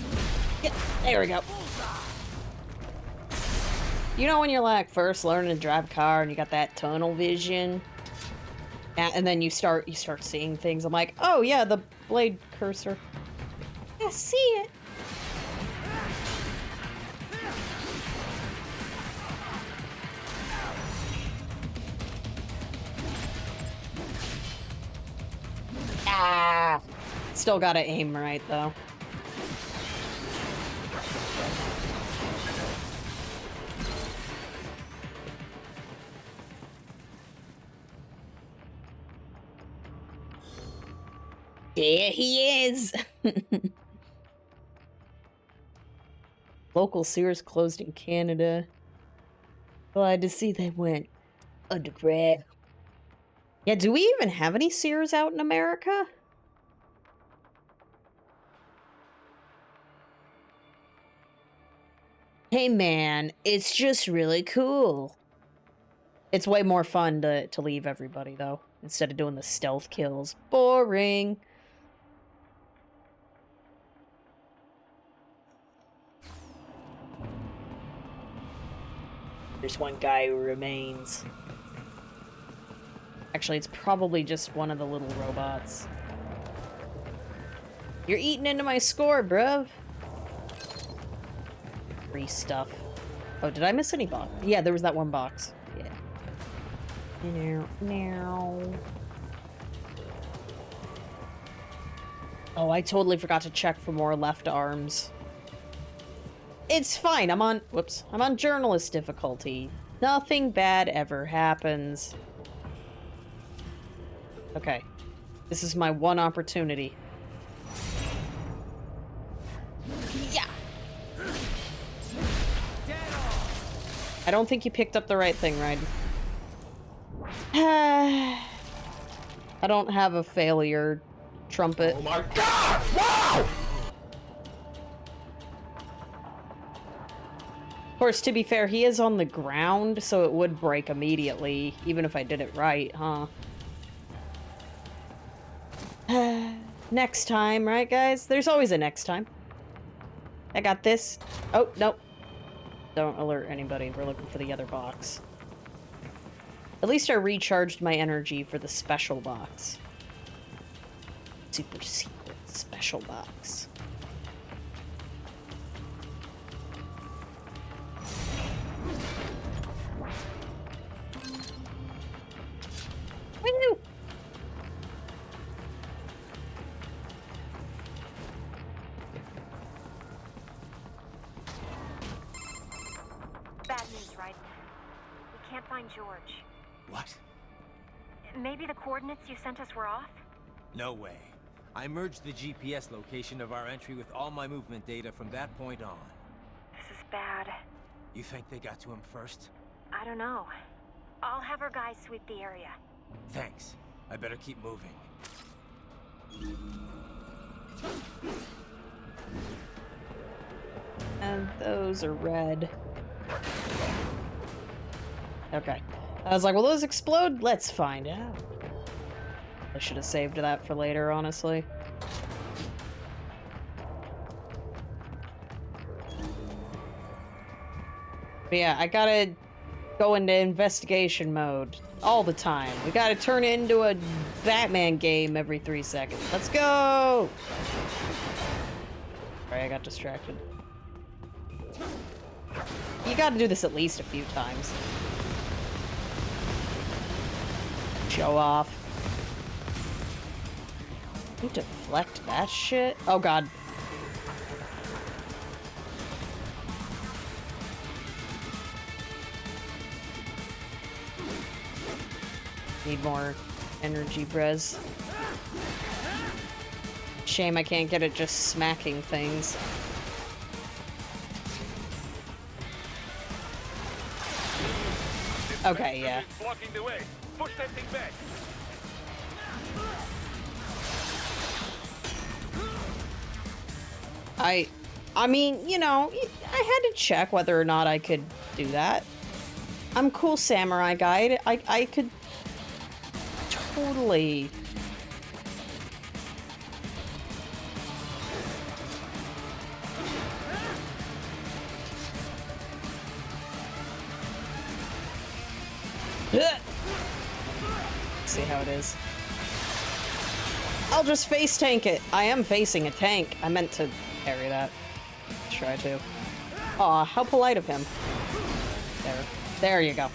There we go. You know when you're like first learning to drive a car and you got that tunnel vision? And then you start seeing things. I'm like, oh yeah, the blade cursor. I see it. Ah! Still gotta aim right, though. There he is! Local Sears closed in Canada. Glad to see they went underground. Yeah, do we even have any Sears out in America? Hey man, it's just really cool. It's way more fun to leave everybody, though, instead of doing the stealth kills. Boring. There's one guy who remains. Actually, it's probably just one of the little robots. You're eating into my score, bruv. Free stuff. Oh, did I miss any box? Yeah, there was that one box. Yeah. Now. Oh, I totally forgot to check for more left arms. It's fine. I'm on journalist difficulty. Nothing bad ever happens. Okay. This is my one opportunity. Yeah. I don't think you picked up the right thing, Raiden. I don't have a failure trumpet. Oh my god! Wow! Of course, to be fair, he is on the ground, so it would break immediately, even if I did it right, huh? Next time, right, guys? There's always a next time. I got this. Oh, nope. Don't alert anybody. We're looking for the other box. At least I recharged my energy for the special box. Super secret special box. Maybe the coordinates you sent us were off? No way. I merged the GPS location of our entry with all my movement data from that point on. This is bad. You think they got to him first? I don't know. I'll have our guys sweep the area. Thanks. I better keep moving. And those are red. Okay. I was like, will those explode? Let's find out. I should have saved that for later, honestly. But yeah, I gotta go into investigation mode all the time. We gotta turn it into a Batman game every 3 seconds. Let's go! Sorry, I got distracted. You gotta do this at least a few times. Show off. You deflect that shit? Oh god. Need more energy, Brez. Shame I can't get it just smacking things. Okay, yeah. Blocking the way. Push that thing back. I mean, you know, I had to check whether or not I could do that. I'm cool, samurai guide. I could totally. See how it is. I'll just face tank it. I am facing a tank. I meant to parry that. Try to. Aw, how polite of him. There you go.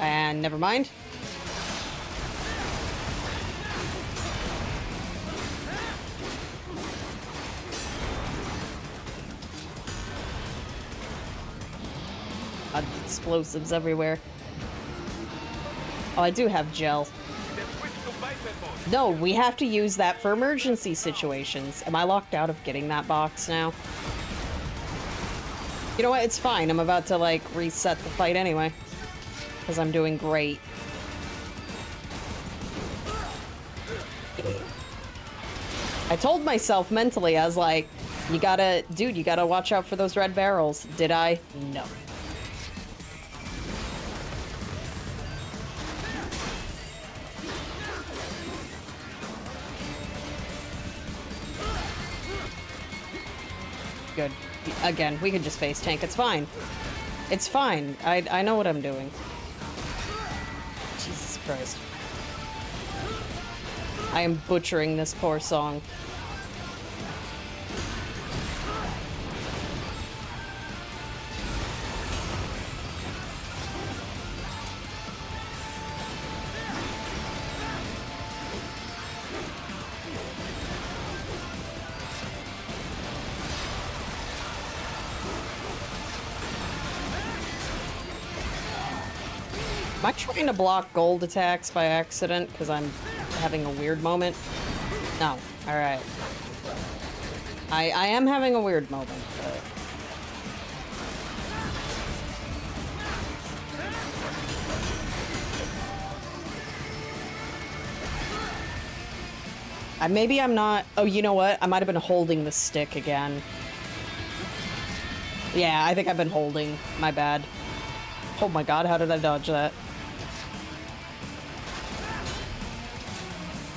And never mind. Explosives everywhere. Oh, I do have gel. No, we have to use that for emergency situations. Am I locked out of getting that box now? You know what? It's fine. I'm about to, like, reset the fight anyway. Because I'm doing great. I told myself mentally, I was like, you gotta watch out for those red barrels. Did I? No. Good. Again, we can just face tank. It's fine. It's fine. I know what I'm doing. Jesus Christ. I am butchering this poor song. Am I trying to block gold attacks by accident because I'm having a weird moment? No. Alright. I am having a weird moment, but... maybe I'm not... Oh, you know what? I might have been holding the stick again. Yeah, I think I've been holding. My bad. Oh my god, how did I dodge that?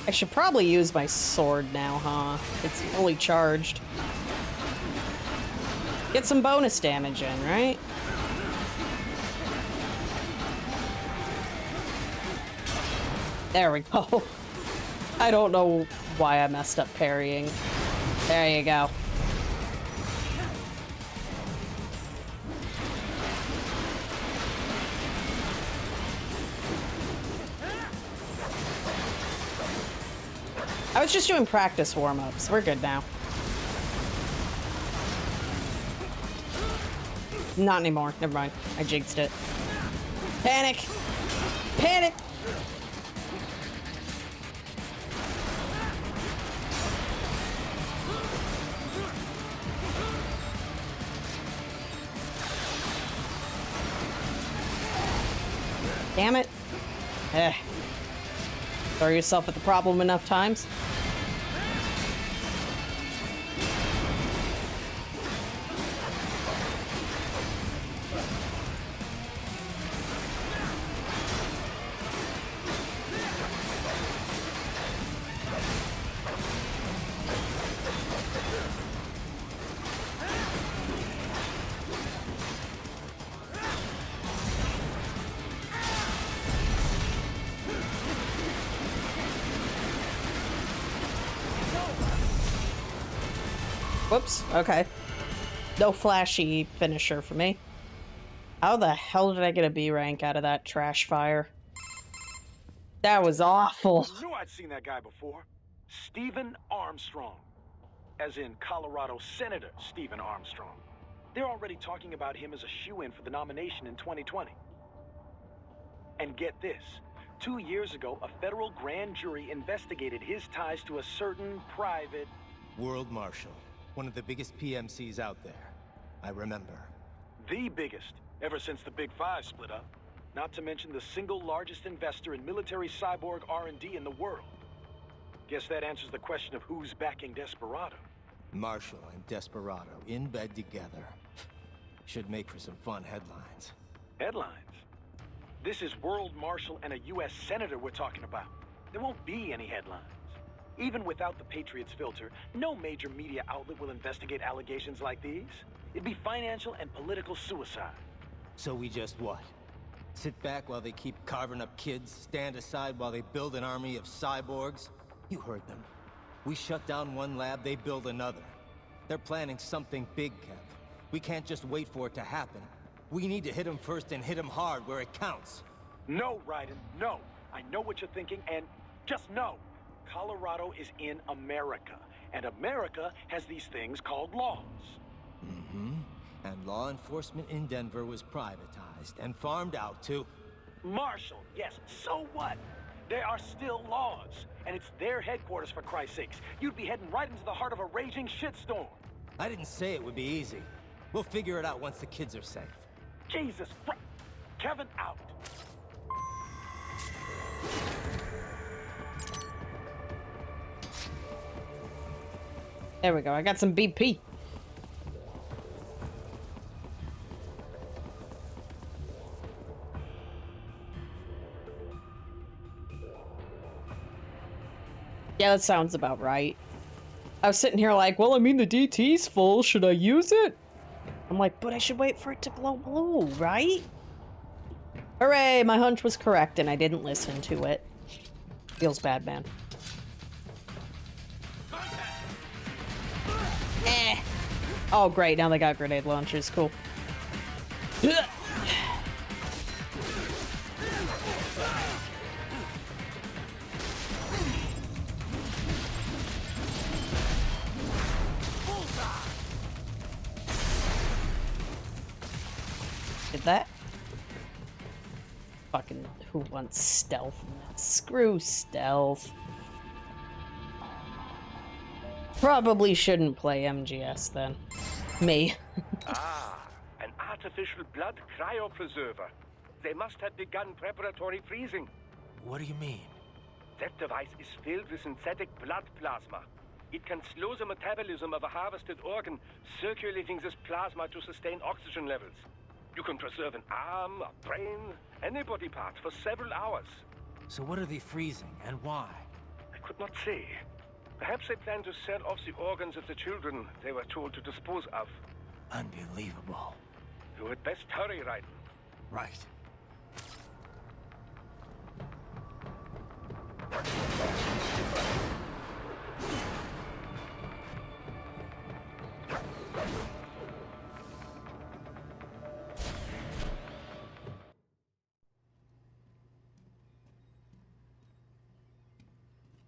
I should probably use my sword now, huh? It's fully charged. Get some bonus damage in, right? There we go. I don't know why I messed up parrying. There you go. I was just doing practice warm-ups. We're good now. Not anymore. Never mind. I jinxed it. Panic! Panic! Damn it. Throw yourself at the problem enough times. Whoops, okay. No flashy finisher for me. How the hell did I get a B rank out of that trash fire? That was awful. I knew I'd seen that guy before. Stephen Armstrong. As in Colorado Senator Stephen Armstrong. They're already talking about him as a shoo-in for the nomination in 2020. And get this. 2 years ago, a federal grand jury investigated his ties to a certain private... World Marshal. One of the biggest PMCs out there. I remember. The biggest, ever since the Big Five split up. Not to mention the single largest investor in military cyborg R&D in the world. Guess that answers the question of who's backing Desperado. Marshall and Desperado in bed together. Should make for some fun headlines. Headlines? This is World Marshal and a U.S. Senator we're talking about. There won't be any headlines. Even without the Patriots filter, no major media outlet will investigate allegations like these. It'd be financial and political suicide. So we just what? Sit back while they keep carving up kids, stand aside while they build an army of cyborgs? You heard them. We shut down one lab, they build another. They're planning something big, Kev. We can't just wait for it to happen. We need to hit them first and hit them hard where it counts. No, Raiden, no. I know what you're thinking, and just no. Colorado is in America, and America has these things called laws. Mm-hmm. And law enforcement in Denver was privatized and farmed out to... Marshall, yes, so what? There are still laws, and it's their headquarters, for Christ's sakes. You'd be heading right into the heart of a raging shitstorm. I didn't say it would be easy. We'll figure it out once the kids are safe. Jesus Christ. Kevin out. There we go, I got some BP. Yeah, that sounds about right. I was sitting here like, well, I mean, the DT's full. Should I use it? I'm like, but I should wait for it to glow blue, right? Hooray, my hunch was correct and I didn't listen to it. Feels bad, man. Eh. Oh, great. Now they got grenade launchers. Cool. Did that? Fucking who wants stealth? Screw stealth. Probably shouldn't play MGS then. Me. An artificial blood cryopreserver. They must have begun preparatory freezing. What do you mean? That device is filled with synthetic blood plasma. It can slow the metabolism of a harvested organ, circulating this plasma to sustain oxygen levels. You can preserve an arm, a brain, any body part for several hours. So what are they freezing, and why? I could not say. Perhaps they plan to sell off the organs of the children they were told to dispose of. Unbelievable. You had best hurry, Raiden. Right.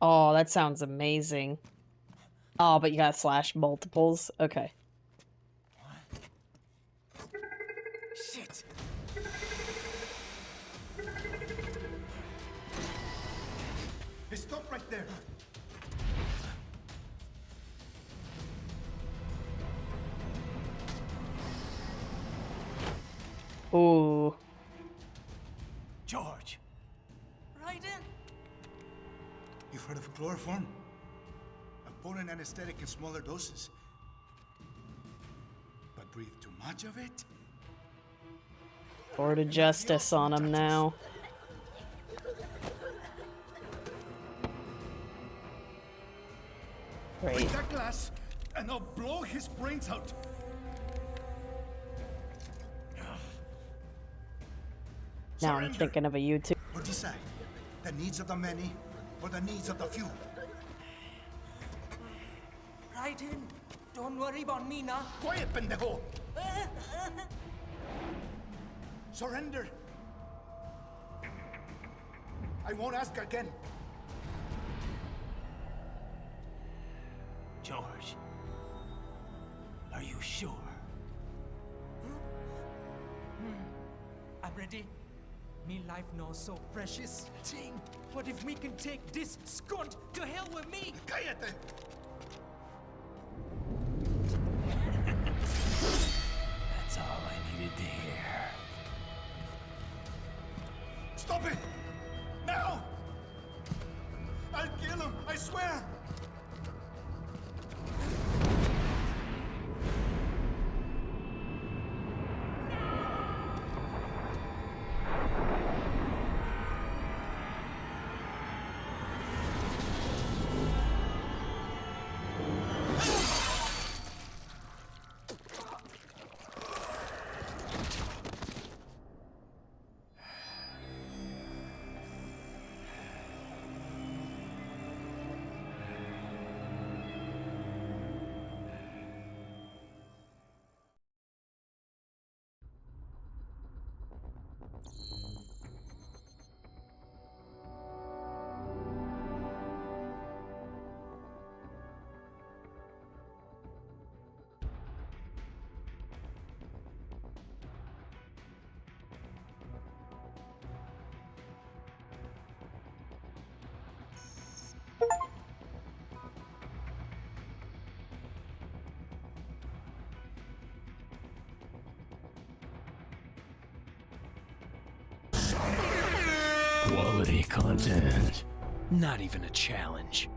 Oh, that sounds amazing. Oh, but you gotta slash multiples. Okay. Shit. Hey, stop right there. Ooh. George. You've heard of chloroform? A potent anesthetic in smaller doses. But breathe too much of it? Court of justice on him now. Break Great. that glass, and I'll blow his brains out. Now I'm thinking of a YouTube. Or decide the needs of the many or the needs of the few. Right in. Don't worry about me, nah. Quiet, pendejo! Surrender. I won't ask again. George, are you sure? I'm ready. Me life now so precious. Ting, what if we can take this skunt to hell with me? Cállate! That's all I needed to hear. Stop it! Now! I'll kill him, I swear! Quality content. Not even a challenge.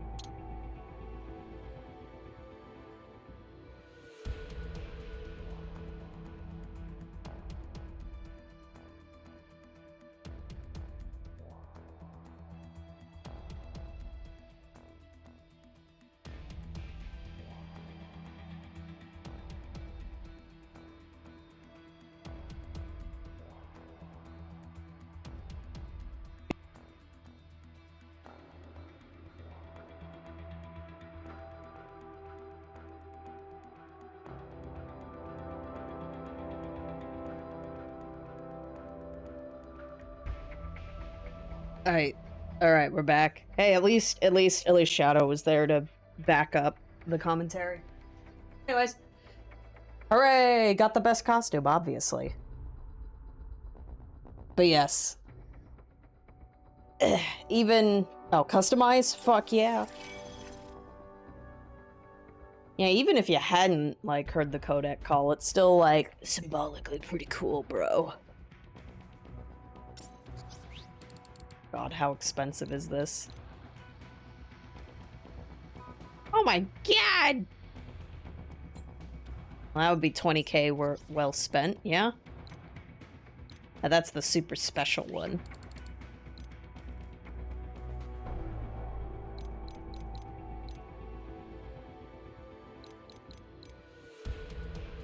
All right, we're back. Hey, at least Shadow was there to back up the commentary. Anyways, hooray! Got the best costume, obviously. But yes, even customized. Fuck yeah. Yeah, even if you hadn't like heard the codec call, it's still like symbolically pretty cool, bro. God, how expensive is this? Oh my god! Well, that would be 20k well spent, yeah? Now, that's the super special one.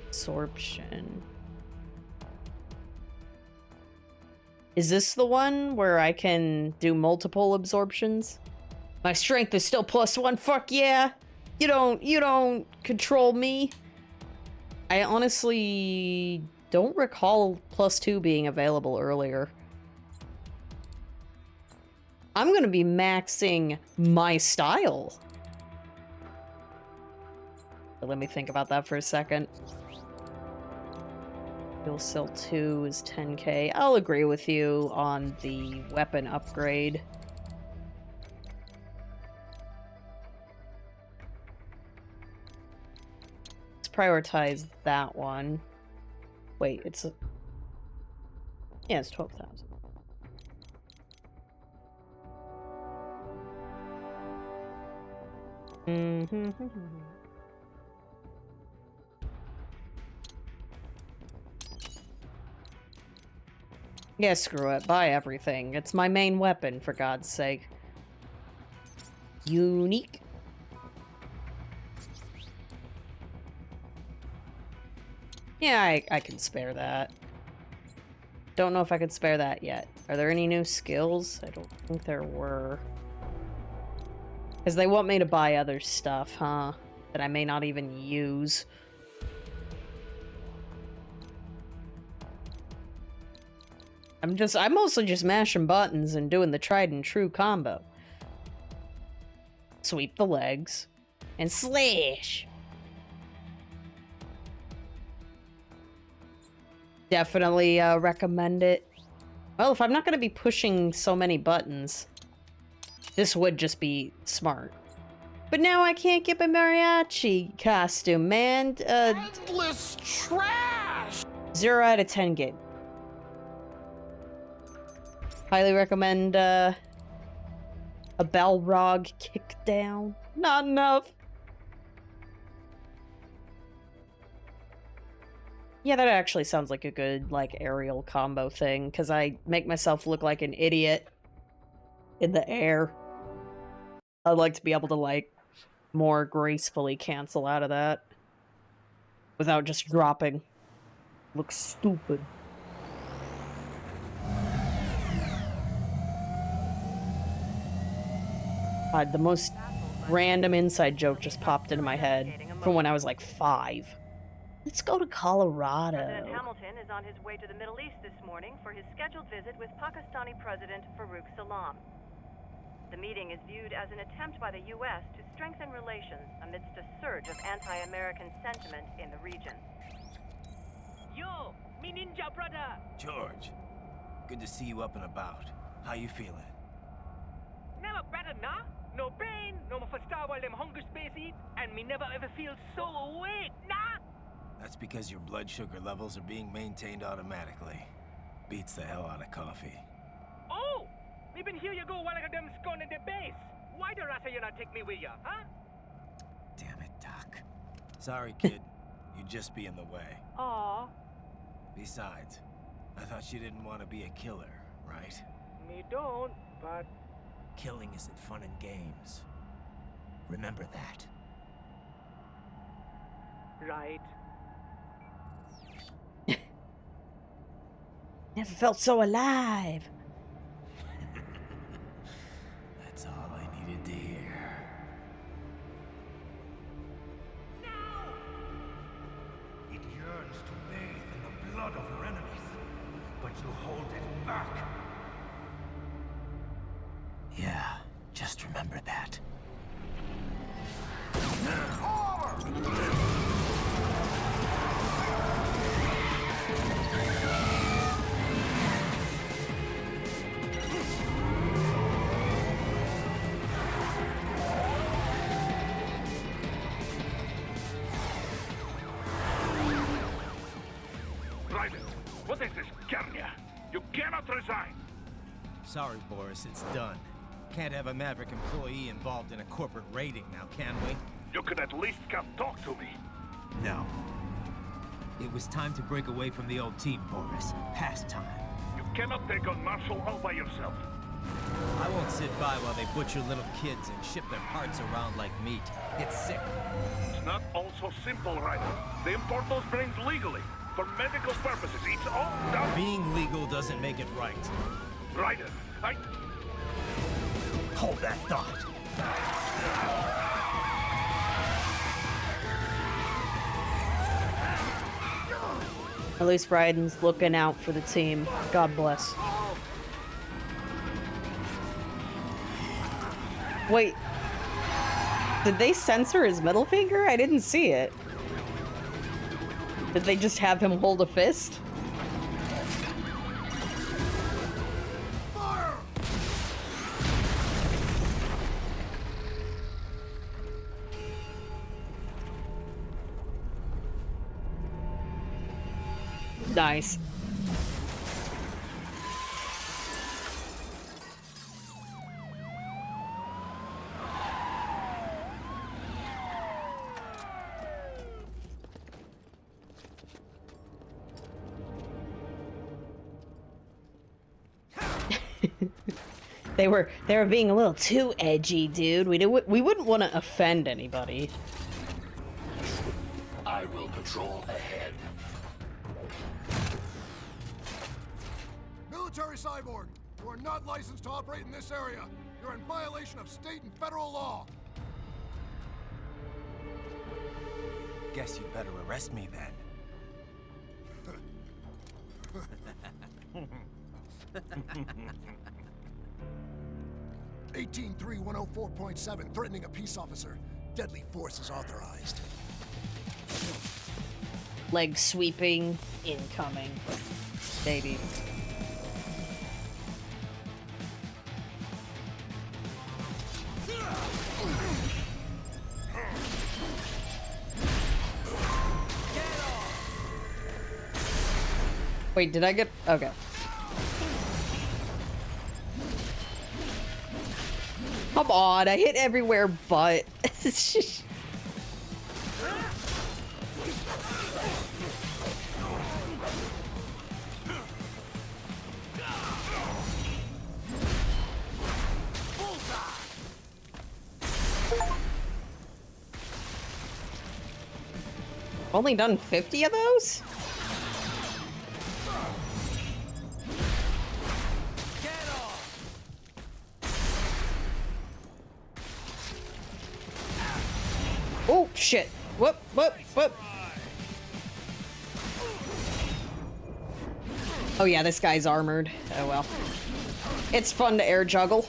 Absorption. Is this the one where I can do multiple absorptions? My strength is still +1. Fuck yeah! You don't control me. I honestly don't recall +2 being available earlier. I'm gonna be maxing my style. But let me think about that for a second. Fuel Cell 2 is 10k. I'll agree with you on the weapon upgrade. Let's prioritize that one. Wait, it's... Yeah, it's 12,000. Yeah, screw it. Buy everything. It's my main weapon, for God's sake. Unique. Yeah, I can spare that. Don't know if I could spare that yet. Are there any new skills? I don't think there were. Because they want me to buy other stuff, huh? That I may not even use. I'm mostly just mashing buttons and doing the tried and true combo. Sweep the legs. And slash! Definitely recommend it. Well, if I'm not going to be pushing so many buttons, this would just be smart. But now I can't get my mariachi costume, man. Endless trash! 0 out of 10 game. Highly recommend a Balrog kickdown. Not enough. Yeah, that actually sounds like a good, like, aerial combo thing, because I make myself look like an idiot in the air. I'd like to be able to, like, more gracefully cancel out of that without just dropping. Looks stupid. God, the most random inside joke just popped into my head from when I was like 5. Let's go to Colorado. President Hamilton is on his way to the Middle East this morning for his scheduled visit with Pakistani President Farouk Salam. The meeting is viewed as an attempt by the U.S. to strengthen relations amidst a surge of anti-American sentiment in the region. Yo, me ninja brother! George, good to see you up and about. How you feeling? Never better, nah? No pain, no more for star while them hunger space eat, and me never ever feel so awake, nah? That's because your blood sugar levels are being maintained automatically. Beats the hell out of coffee. Oh! Me been here you go while I got them scone in the base. Why the rasta you not take me with ya, huh? Damn it, Doc. Sorry, kid. You'd just be in the way. Aw. Besides, I thought you didn't want to be a killer, right? Me don't, but... Killing isn't fun and games. Remember that. Right. Never felt so alive. That's all I needed to hear. It yearns to bathe in the blood of your enemies, but you hold it back. Yeah, just remember that. Raiden, what is this, Garnia? You cannot resign! Sorry, Boris, it's done. Can't have a Maverick employee involved in a corporate raiding now, can we? You could at least come talk to me. No. It was time to break away from the old team, Boris. Past time. You cannot take on Marshall all by yourself. I won't sit by while they butcher little kids and ship their parts around like meat. It's sick. It's not all so simple, Raiden. They import those brains legally. For medical purposes, it's all done. Being legal doesn't make it right. Raiden, Hold that thought. At least Raiden's looking out for the team. God bless. Wait. Did they censor his middle finger? I didn't see it. Did they just have him hold a fist? Nice. They were being a little too edgy, dude. We wouldn't want to offend anybody. I will patrol ahead. Military cyborg, you are not licensed to operate in this area. You're in violation of state and federal law. Guess you better arrest me then. 183-104.7, threatening a peace officer. Deadly force is authorized. Leg sweeping, incoming. Baby. Wait, did I get... Okay. Come on, I hit everywhere but... Only done 50 of those? Oh, shit. Whoop, whoop, whoop. Oh yeah, this guy's armored. Oh well. It's fun to air juggle.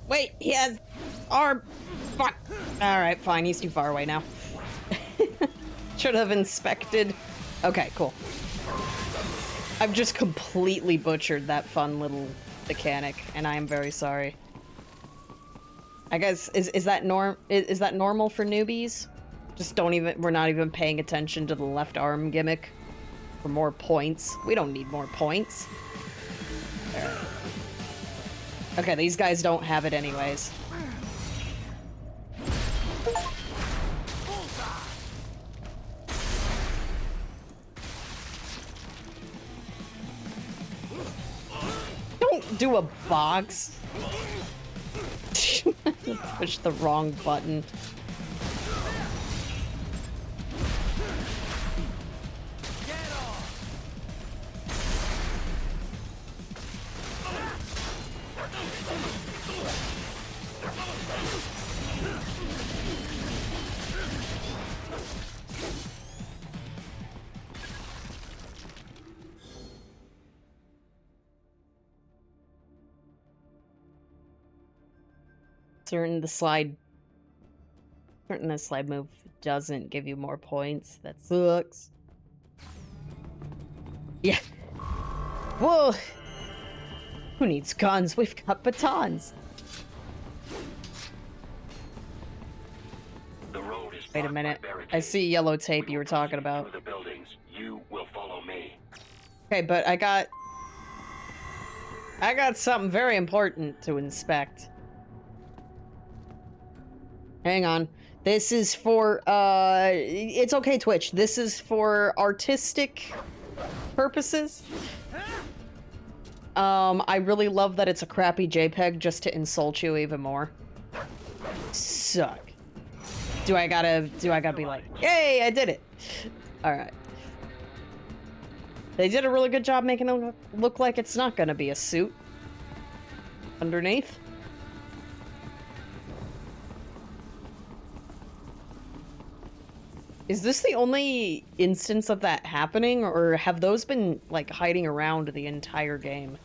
Wait, he has arm. Fuck. Alright, fine, he's too far away now. Should have inspected. Okay, cool. I've just completely butchered that fun little mechanic, and I am very sorry. I guess, is that normal for newbies? Just we're not even paying attention to the left arm gimmick for more points. We don't need more points. Alright. Okay, these guys don't have it anyways. Don't do a box. Push the wrong button. Certain the slide move doesn't give you more points. That sucks. Yeah. Whoa. Who needs guns? We've got batons. The road is Wait a minute. I see yellow tape you were talking about. the buildings. You will follow me. Okay, but I got something very important to inspect. Hang on. This is for, it's okay, Twitch. This is for artistic purposes. I really love that it's a crappy JPEG just to insult you even more. Suck. Do I gotta be like, yay, I did it. Alright. They did a really good job making it look like it's not gonna be a suit underneath. Is this the only instance of that happening, or have those been, like, hiding around the entire game?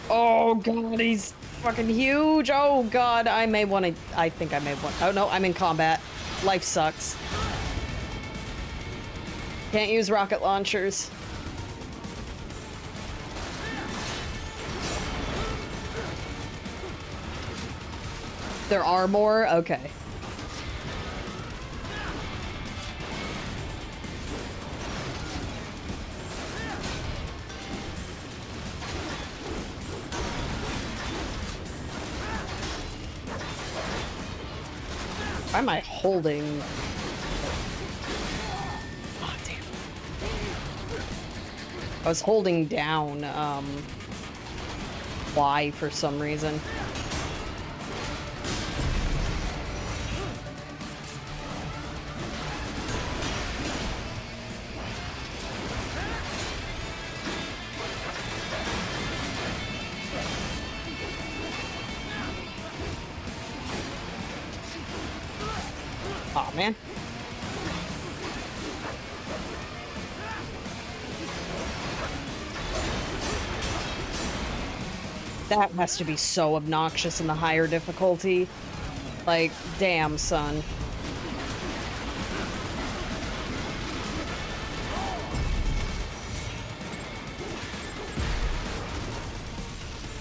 Oh god, he's fucking huge! Oh god, I think I may want- oh no, I'm in combat. Life sucks. Can't use rocket launchers. There are more? Okay. Why am I holding? Oh, damn. I was holding down, Y for some reason. Aw, man. That has to be so obnoxious in the higher difficulty. Like, damn, son.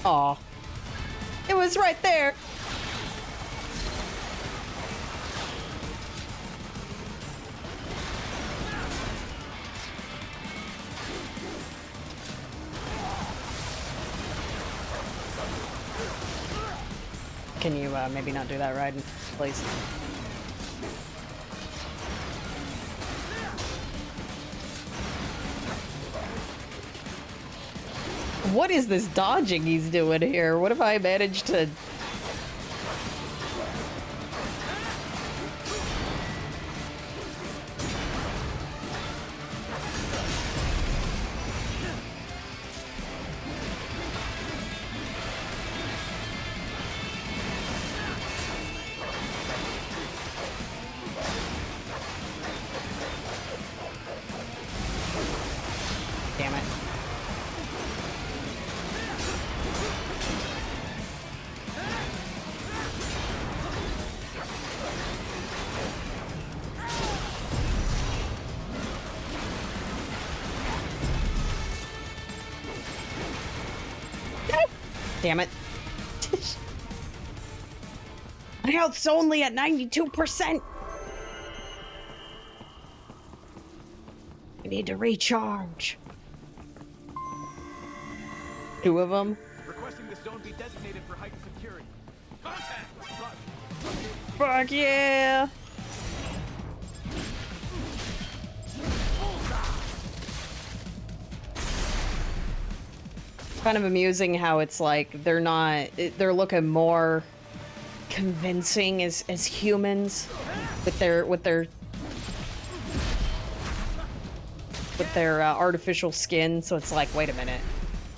Aw. It was right there. Can you maybe not do that right, please? What is this dodging he's doing here? What if I managed to... Damn it. Damn it. My health's only at 92%. I need to recharge. 2 of them. Requesting this zone be designated for heightened security. Contact! Fuck yeah! Kind of amusing how it's like they're not, they're looking more convincing as humans with their artificial skin. So it's like, wait a minute,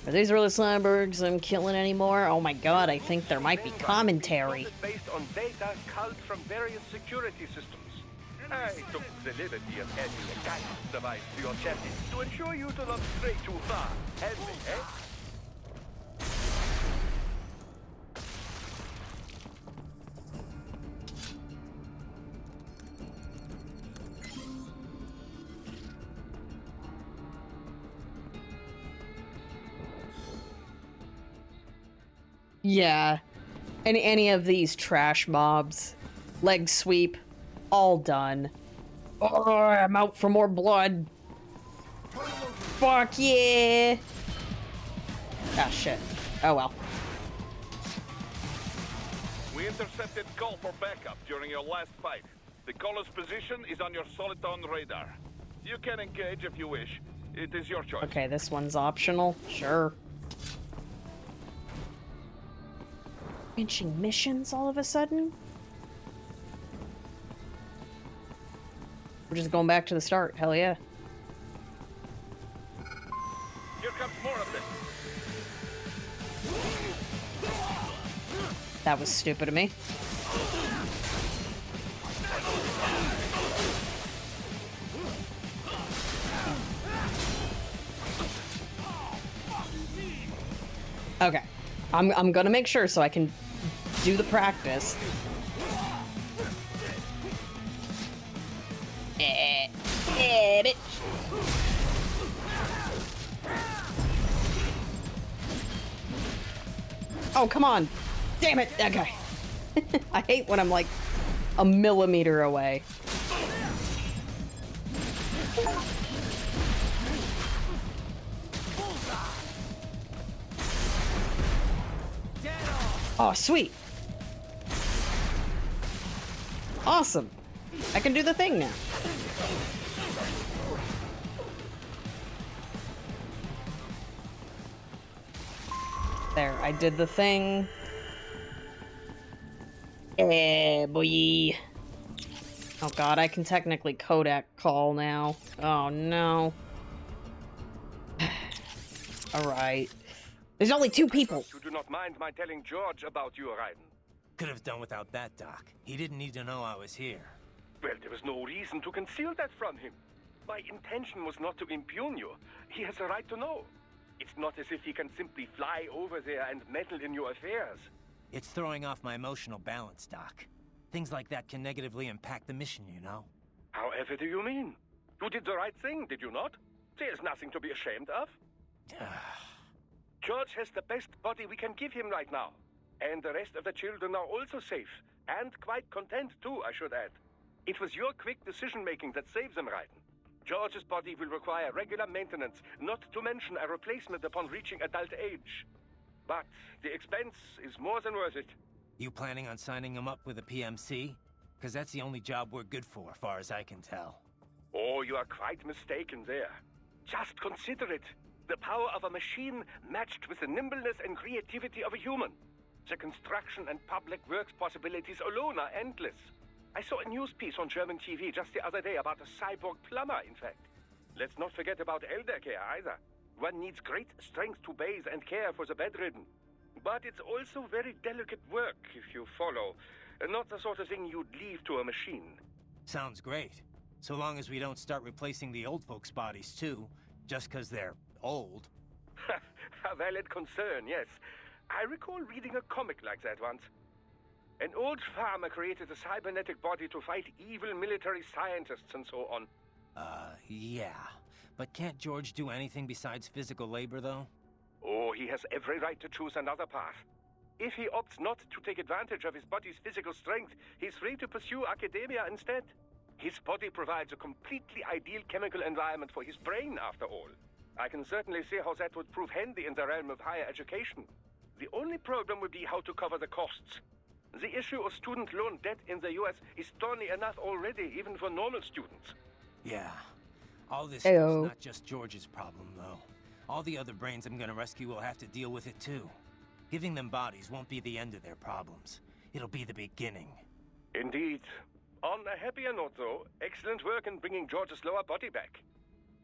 are these really cyborgs I'm killing anymore? Oh my god, I think there might be commentary. Based on data culled from various security systems. I took the liberty of adding a guidance device to your chassis to ensure you do not stray too far. Has it, eh? Yeah, any of these trash mobs, leg sweep, all done. Oh, I'm out for more blood. Fuck yeah! Ah, shit. Oh well. We intercepted call for backup during your last fight. The caller's position is on your Soliton radar. You can engage if you wish. It is your choice. Okay, this one's optional. Sure. Finishing missions all of a sudden? We're just going back to the start. Hell yeah. Here comes more of this. That was stupid of me. Okay. I'm gonna make sure so I can do the practice. Bitch. Oh, come on. Damn it. Okay. I hate when I'm like a millimeter away. Oh, sweet. Awesome! I can do the thing now. There, I did the thing. Eh, boy. Oh god, I can technically codec call now. Oh no. Alright. There's only 2 people. You do not mind my telling George about you, Raiden? Could have done without that, Doc. He didn't need to know I was here. Well, there was no reason to conceal that from him. My intention was not to impugn you. He has a right to know. It's not as if he can simply fly over there and meddle in your affairs. It's throwing off my emotional balance, Doc. Things like that can negatively impact the mission, you know? However do you mean? You did the right thing, did you not? There's nothing to be ashamed of. George has the best body we can give him right now. And the rest of the children are also safe. And quite content too, I should add. It was your quick decision-making that saves them, Raiden. George's body will require regular maintenance, not to mention a replacement upon reaching adult age. But the expense is more than worth it. You planning on signing him up with a PMC? Because that's the only job we're good for, far as I can tell. Oh, you are quite mistaken there. Just consider it. The power of a machine matched with the nimbleness and creativity of a human. The construction and public works possibilities alone are endless. I saw a news piece on German TV just the other day about a cyborg plumber, in fact. Let's not forget about elder care either. One needs great strength to bathe and care for the bedridden. But it's also very delicate work, if you follow. Not the sort of thing you'd leave to a machine. Sounds great. So long as we don't start replacing the old folks' bodies too, just because they're old. A valid concern, yes. I recall reading a comic like that once. An old farmer created a cybernetic body to fight evil military scientists and so on. Yeah. But can't George do anything besides physical labor, though? Oh, he has every right to choose another path. If he opts not to take advantage of his body's physical strength, he's free to pursue academia instead. His body provides a completely ideal chemical environment for his brain, after all. I can certainly see how that would prove handy in the realm of higher education. The only problem would be how to cover the costs. The issue of student loan debt in the US is thorny enough already, even for normal students. Yeah. All this Heyo. is not just George's problem, though. All the other brains I'm gonna rescue will have to deal with it, too. Giving them bodies won't be the end of their problems. It'll be the beginning. Indeed. On a happier note, though, excellent work in bringing George's lower body back.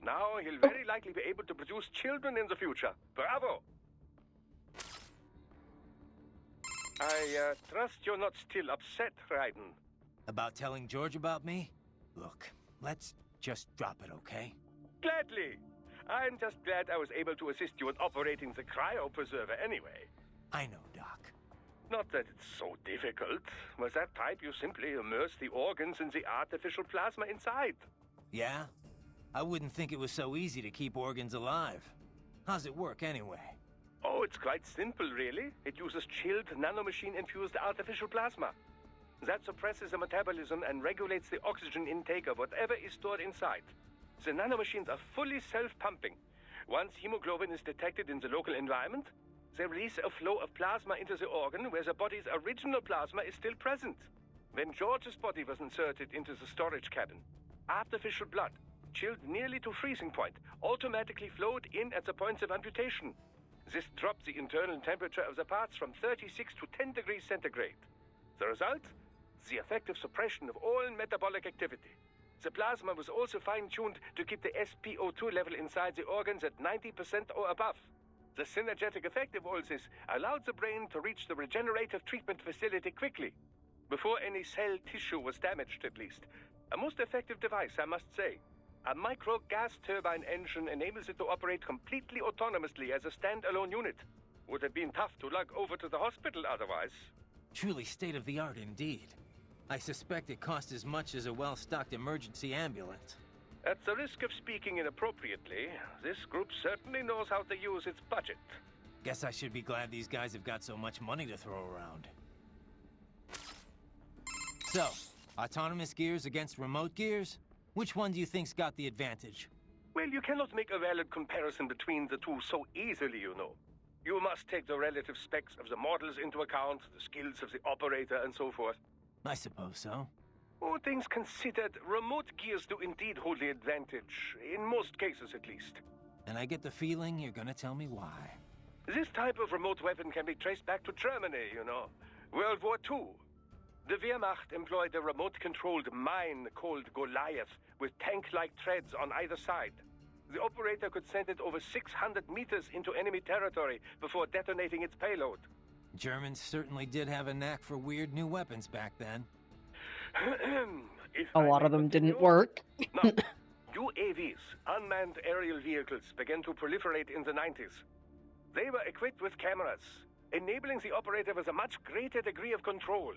Now he'll very likely be able to produce children in the future. Bravo! I trust you're not still upset, Raiden. About telling George about me? Look, let's just drop it, okay? Gladly. I'm just glad I was able to assist you in operating the cryopreserver anyway. I know, Doc. Not that it's so difficult. With that pipe, you simply immerse the organs in the artificial plasma inside. Yeah? I wouldn't think it was so easy to keep organs alive. How's it work, anyway? Oh, it's quite simple, really. It uses chilled nanomachine-infused artificial plasma. That suppresses the metabolism and regulates the oxygen intake of whatever is stored inside. The nanomachines are fully self-pumping. Once hemoglobin is detected in the local environment, they release a flow of plasma into the organ where the body's original plasma is still present. When George's body was inserted into the storage cabin, artificial blood, chilled nearly to freezing point, automatically flowed in at the points of amputation. This dropped the internal temperature of the parts from 36 to 10 degrees centigrade. The result? The effective suppression of all metabolic activity. The plasma was also fine-tuned to keep the SpO2 level inside the organs at 90% or above. The synergetic effect of all this allowed the brain to reach the regenerative treatment facility quickly, before any cell tissue was damaged at least. A most effective device, I must say. A micro gas turbine engine enables it to operate completely autonomously as a standalone unit. Would have been tough to lug over to the hospital otherwise. Truly state-of-the-art indeed. I suspect it cost as much as a well-stocked emergency ambulance. At the risk of speaking inappropriately, this group certainly knows how to use its budget. Guess I should be glad these guys have got so much money to throw around. So, autonomous gears against remote gears? Which one do you think's got the advantage? Well, you cannot make a valid comparison between the two so easily, you know. You must take the relative specs of the models into account, the skills of the operator, and so forth. I suppose so. All things considered, remote gears do indeed hold the advantage, in most cases at least. And I get the feeling you're gonna tell me why. This type of remote weapon can be traced back to Germany, you know. World War II. The Wehrmacht employed a remote-controlled mine called Goliath, with tank-like treads on either side. The operator could send it over 600 meters into enemy territory before detonating its payload. Germans certainly did have a knack for weird new weapons back then. A lot of them didn't work. Now, UAVs, unmanned aerial vehicles, began to proliferate in the 90s. They were equipped with cameras, enabling the operator with a much greater degree of control.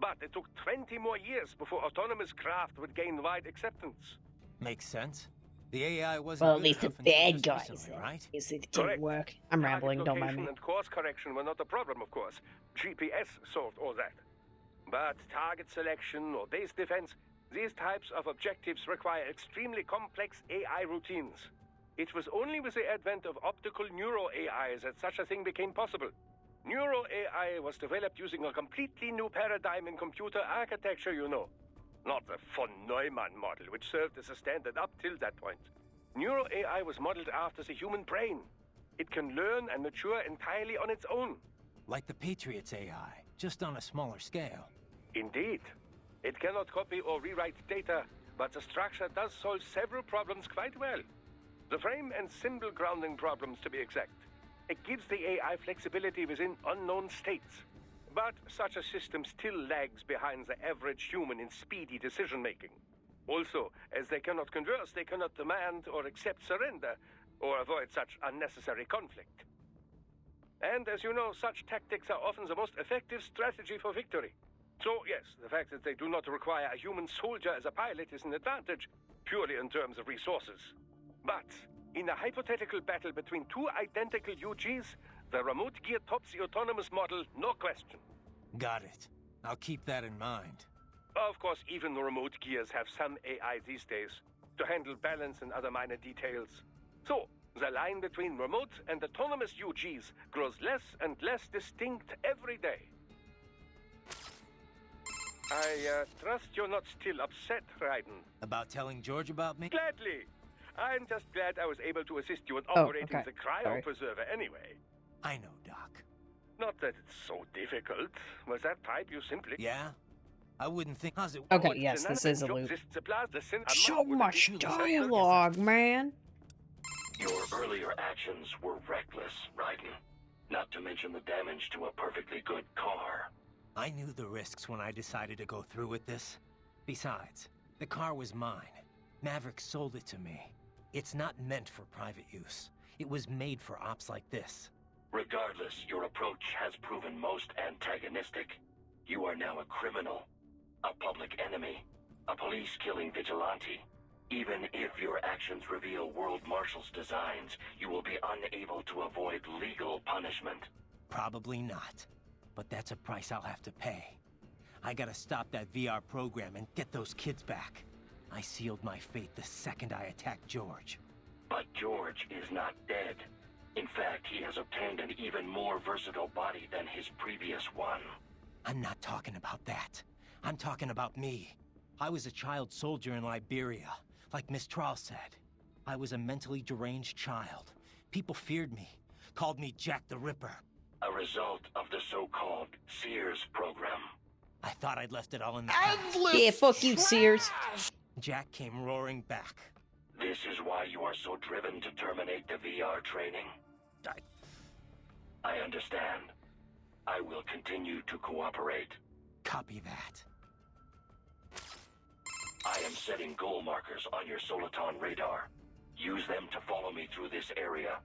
But it took 20 more years before autonomous craft would gain wide acceptance. Makes sense. The AI wasn't Well, at good least the enough until bad just guys, recently, right? It didn't work. I'm rambling, don't mind me. Location and course correction were not a problem, of course. GPS solved all that. But target selection or base defense, these types of objectives require extremely complex AI routines. It was only with the advent of optical neuro-AI that such a thing became possible. Neuro-AI was developed using a completely new paradigm in computer architecture, you know. Not the von Neumann model, which served as a standard up till that point. Neuro-AI was modeled after the human brain. It can learn and mature entirely on its own. Like the Patriots AI, just on a smaller scale. Indeed. It cannot copy or rewrite data, but the structure does solve several problems quite well. The frame and symbol grounding problems, to be exact. It gives the AI flexibility within unknown states. But such a system still lags behind the average human in speedy decision-making. Also, as they cannot converse, they cannot demand or accept surrender, or avoid such unnecessary conflict. And as you know, such tactics are often the most effective strategy for victory. So yes, the fact that they do not require a human soldier as a pilot is an advantage, purely in terms of resources. But in a hypothetical battle between two identical UGs, the remote gear tops the autonomous model, no question. Got it. I'll keep that in mind. Of course, even the remote gears have some AI these days to handle balance and other minor details. So, the line between remote and autonomous UGs grows less and less distinct every day. I trust you're not still upset, Raiden. About telling George about me? Gladly. I'm just glad I was able to assist you in operating the cryo-preserver anyway. I know, Doc. Not that it's so difficult. Was that pipe you simply... Yeah? I wouldn't think... How's it... Okay, yes, this is a loop. So much dialogue, man. Your earlier actions were reckless, Raiden. Not to mention the damage to a perfectly good car. I knew the risks when I decided to go through with this. Besides, the car was mine. Maverick sold it to me. It's not meant for private use. It was made for ops like this. Regardless, your approach has proven most antagonistic. You are now a criminal, a public enemy, a police-killing vigilante. Even if your actions reveal World Marshal's designs, you will be unable to avoid legal punishment. Probably not. But that's a price I'll have to pay. I gotta stop that VR program and get those kids back. I sealed my fate the second I attacked George. But George is not dead. In fact, he has obtained an even more versatile body than his previous one. I'm not talking about that. I'm talking about me. I was a child soldier in Liberia, like Miss Trawl said. I was a mentally deranged child. People feared me, called me Jack the Ripper. A result of the so-called Sears program. I thought I'd left it all in the past. Yeah, fuck you, Sears. Jack came roaring back. This is why you are so driven to terminate the VR training. I understand. I will continue to cooperate. Copy that. I am setting goal markers on your Soliton radar. Use them to follow me through this area.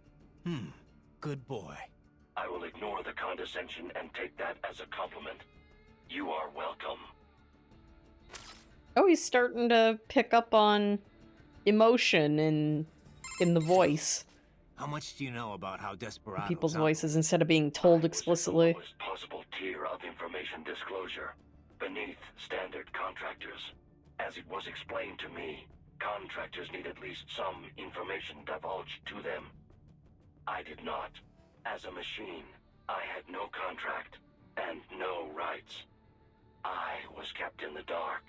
Good boy. I will ignore the condescension and take that as a compliment. You are welcome. Oh, he's starting to pick up on emotion in the voice. How much do you know about how Desperados... People's voices instead of being told explicitly. The lowest possible tier of information disclosure, beneath standard contractors. As it was explained to me, contractors need at least some information divulged to them. I did not. As a machine, I had no contract and no rights. I was kept in the dark,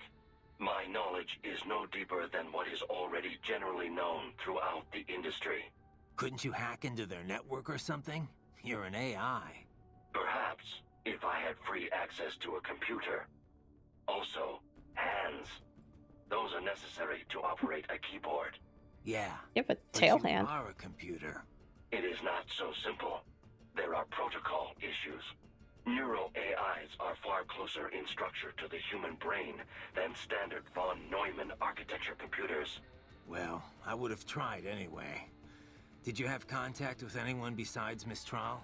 My knowledge is no deeper than what is already generally known throughout the industry. Couldn't you hack into their network or something? You're an AI. Perhaps, if I had free access to a computer. Also, hands. Those are necessary to operate a keyboard. Yeah. You have a but tail you hand. are a computer. It is not so simple. There are protocol issues. Neuro AIs are far closer in structure to the human brain than standard von Neumann architecture computers. Well, I would have tried anyway. Did you have contact with anyone besides Mistral?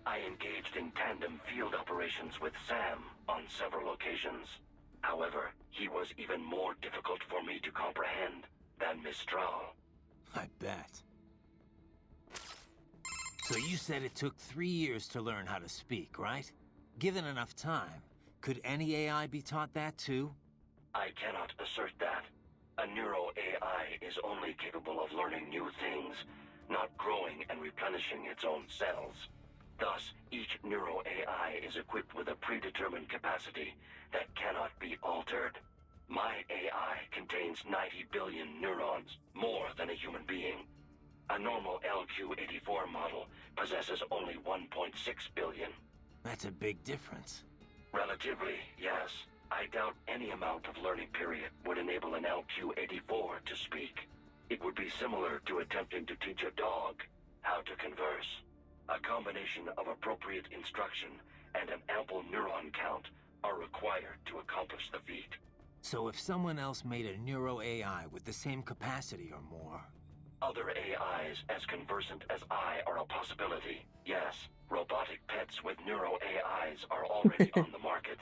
I engaged in tandem field operations with Sam on several occasions. However, he was even more difficult for me to comprehend than Mistral. I bet. So you said it took 3 years to learn how to speak, right? Given enough time, could any AI be taught that too? I cannot assert that. A neuro AI is only capable of learning new things, not growing and replenishing its own cells. Thus, each neuro AI is equipped with a predetermined capacity that cannot be altered. My AI contains 90 billion neurons, more than a human being. A normal LQ-84 model possesses only 1.6 billion. That's a big difference. Relatively, yes. I doubt any amount of learning period would enable an LQ-84 to speak. It would be similar to attempting to teach a dog how to converse. A combination of appropriate instruction and an ample neuron count are required to accomplish the feat. So if someone else made a neuro AI with the same capacity or more... Other AIs as conversant as I are a possibility. Yes, robotic pets with neuro AIs are already on the market.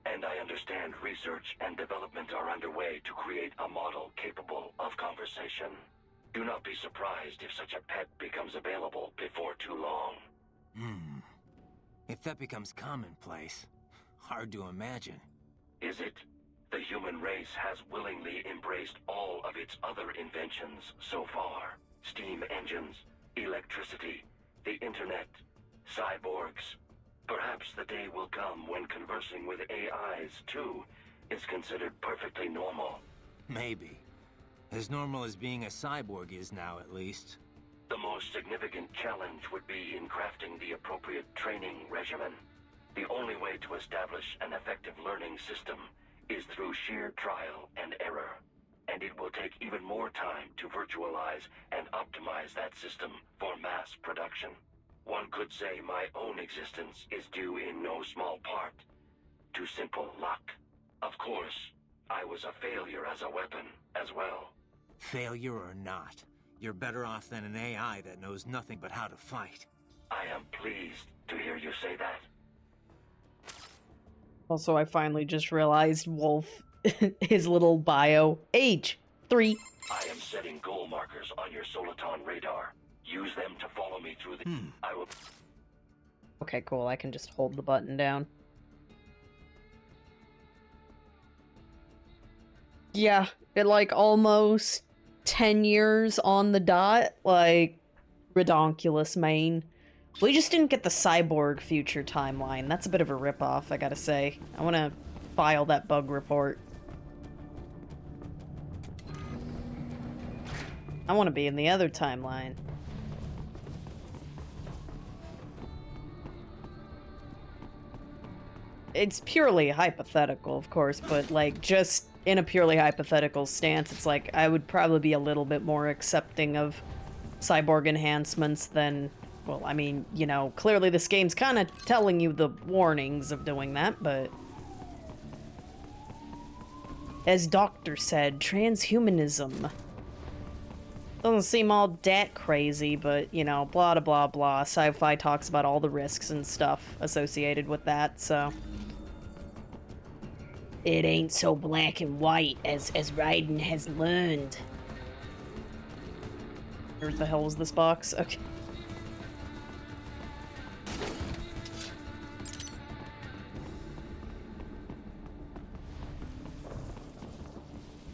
And I understand research and development are underway to create a model capable of conversation. Do not be surprised if such a pet becomes available before too long. If that becomes commonplace, hard to imagine. Is it? The human race has willingly embraced all of its other inventions so far. Steam engines, electricity, the internet, cyborgs. Perhaps the day will come when conversing with AIs, too, is considered perfectly normal. Maybe. As normal as being a cyborg is now, at least. The most significant challenge would be in crafting the appropriate training regimen. The only way to establish an effective learning system is through sheer trial and error. And it will take even more time to virtualize and optimize that system for mass production. One could say my own existence is due in no small part to simple luck. Of course, I was a failure as a weapon as well. Failure or not, you're better off than an AI that knows nothing but how to fight. I am pleased to hear you say that. Also, I finally just realized Wolf, his little bio, age 3. I am setting goal markers on your Soliton radar. Use them to follow me through the... I will... Okay, cool. I can just hold the button down. Yeah, it like almost 10 years on the dot. Like, redonkulous, main. We just didn't get the Cyborg future timeline. That's a bit of a ripoff, I gotta say. I want to file that bug report. I want to be in the other timeline. It's purely hypothetical, of course, but, like, just in a purely hypothetical stance, it's like, I would probably be a little bit more accepting of cyborg enhancements than, well, I mean, you know, clearly this game's kind of telling you the warnings of doing that, but... As Doctor said, transhumanism. Doesn't seem all that crazy, but, you know, blah, blah, blah. Sci-fi talks about all the risks and stuff associated with that, so... It ain't so black and white as Raiden has learned. Where the hell was this box? Okay.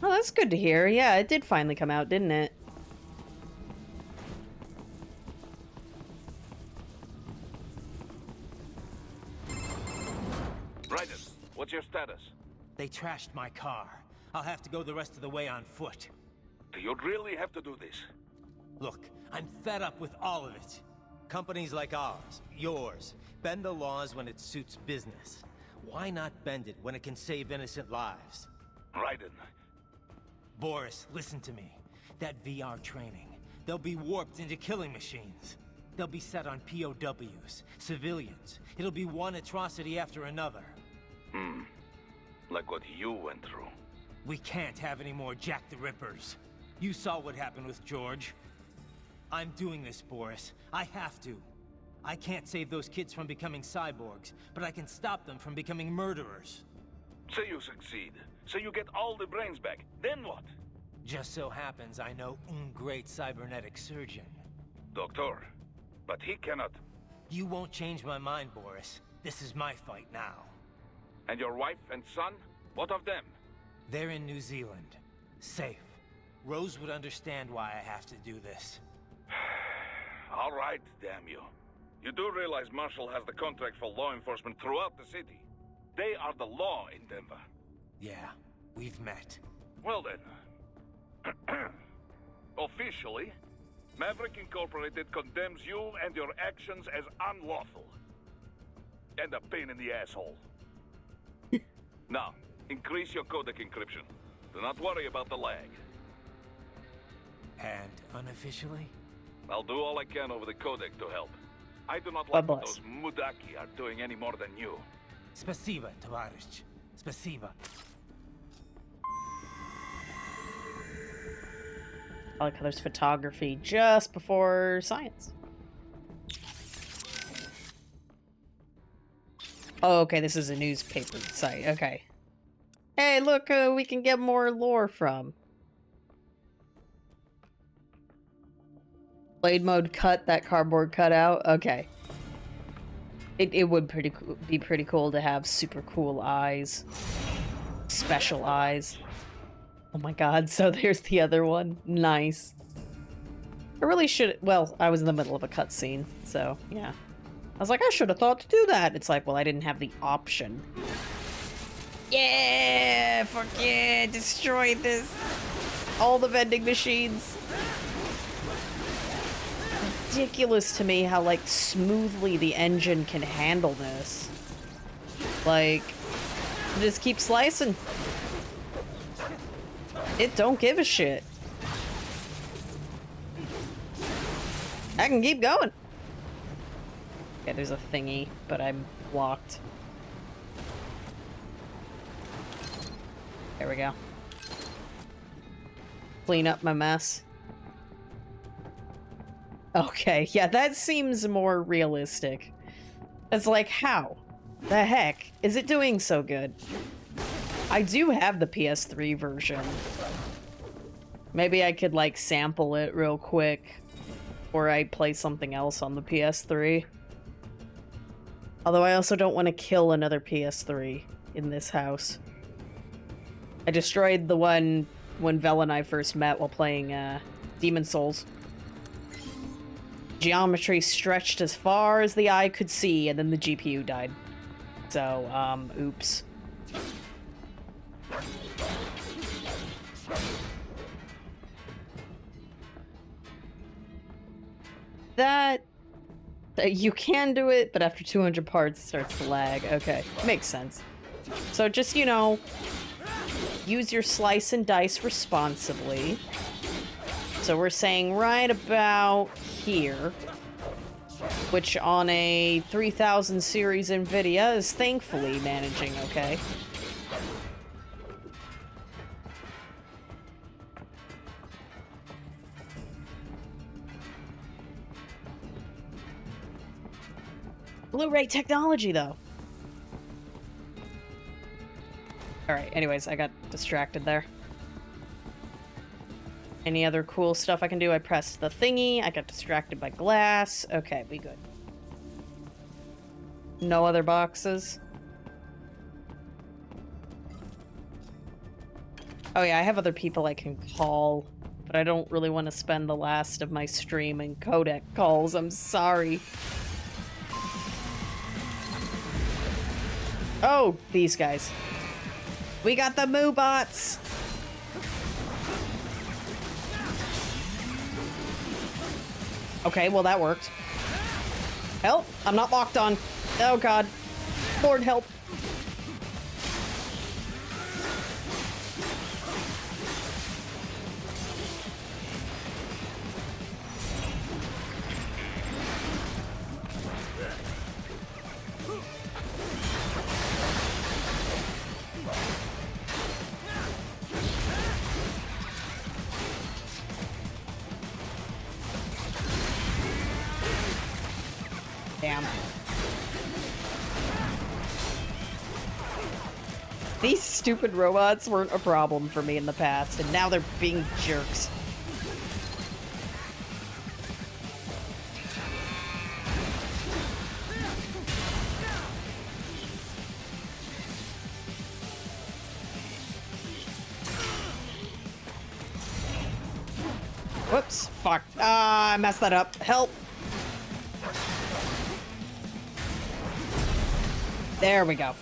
Oh, that's good to hear. Yeah, it did finally come out, didn't it? Raiden, what's your status? They trashed my car. I'll have to go the rest of the way on foot. Do you really have to do this? Look, I'm fed up with all of it. Companies like ours, yours, bend the laws when it suits business. Why not bend it when it can save innocent lives? Raiden. Boris, listen to me. That VR training, they'll be warped into killing machines. They'll be set on POWs, civilians. It'll be one atrocity after another. Like what you went through. We can't have any more Jack the Rippers. You saw what happened with George. I'm doing this, Boris. I have to. I can't save those kids from becoming cyborgs, but I can stop them from becoming murderers. Say you succeed. Say you get all the brains back. Then what? Just so happens I know un great cybernetic surgeon. Doctor. But he cannot. You won't change my mind, Boris. This is my fight now. And your wife and son? What of them? They're in New Zealand. Safe. Rose would understand why I have to do this. All right, damn you. You do realize Marshall has the contract for law enforcement throughout the city. They are the law in Denver. Yeah, we've met. Well then. Officially, Maverick Incorporated condemns you and your actions as unlawful. And a pain in the asshole. Now, increase your codec encryption. Do not worry about the lag. And unofficially? I'll do all I can over the codec to help. I do not like what those Mudaki are doing any more than you. Spasiba, Tavarish. Spasiba. I like how there's photography just before science. Oh, okay, this is a newspaper site. Okay. Hey, look, we can get more lore from. Blade mode cut that cardboard cutout. Okay. It would be pretty cool to have super cool eyes. Special eyes. Oh my god, so there's the other one. Nice. I really should... Well, I was in the middle of a cutscene, so, yeah. I was like, I should have thought to do that. It's like, well, I didn't have the option. Yeah! Fuck yeah! Destroy this! All the vending machines. Ridiculous to me how, like, smoothly the engine can handle this. Like, just keep slicing. It don't give a shit. I can keep going. Yeah, there's a thingy, but I'm blocked. There we go. Clean up my mess. Okay, yeah, that seems more realistic. It's like, how? The heck? Is it doing so good? I do have the PS3 version. Maybe I could, like, sample it real quick. Or I play something else on the PS3. Although I also don't want to kill another PS3 in this house. I destroyed the one when Vel and I first met while playing Demon Souls. Geometry stretched as far as the eye could see, and then the GPU died. So, oops. That... You can do it, but after 200 parts it starts to lag. Okay, makes sense. So just, you know, use your slice and dice responsibly. So we're saying right about here, which on a 3000 series NVIDIA is thankfully managing okay. Blu-ray technology, though. Alright, anyways, I got distracted there. Any other cool stuff I can do? I pressed the thingy, I got distracted by glass. Okay, we good. No other boxes? Oh yeah, I have other people I can call, but I don't really want to spend the last of my stream in codec calls, I'm sorry. Oh, these guys. We got the moo bots. Okay, well that worked. Help! I'm not locked on. Oh god. Lord help. Damn. These stupid robots weren't a problem for me in the past, and now they're being jerks. Whoops. Fuck. Ah, I messed that up. Help. There we go.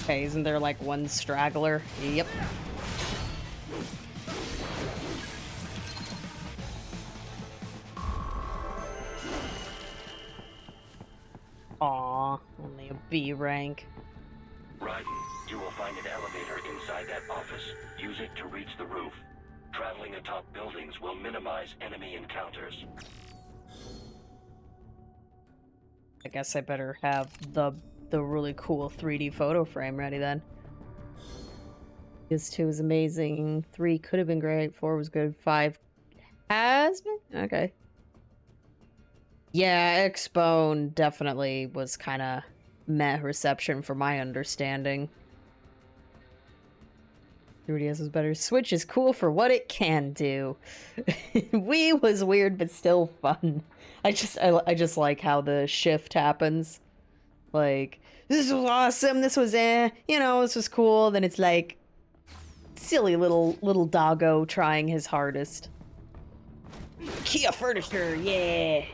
Okay, isn't there like one straggler? Yep. Aw, only a B rank. Raiden, you will find an elevator inside that office. Use it to reach the roof. Traveling atop buildings will minimize enemy encounters. I guess I better have the really cool 3D photo frame ready then. This 2 is amazing. 3 could have been great. 4 was good. 5 has been? Okay. Yeah, X-Bone definitely was kind of meh reception for my understanding. 3DS is better. Switch is cool for what it can do. Wii was weird, but still fun. I just like how the shift happens. Like, this was awesome, this was you know, this was cool. Then it's like, silly little doggo trying his hardest. Kia furniture, yeah!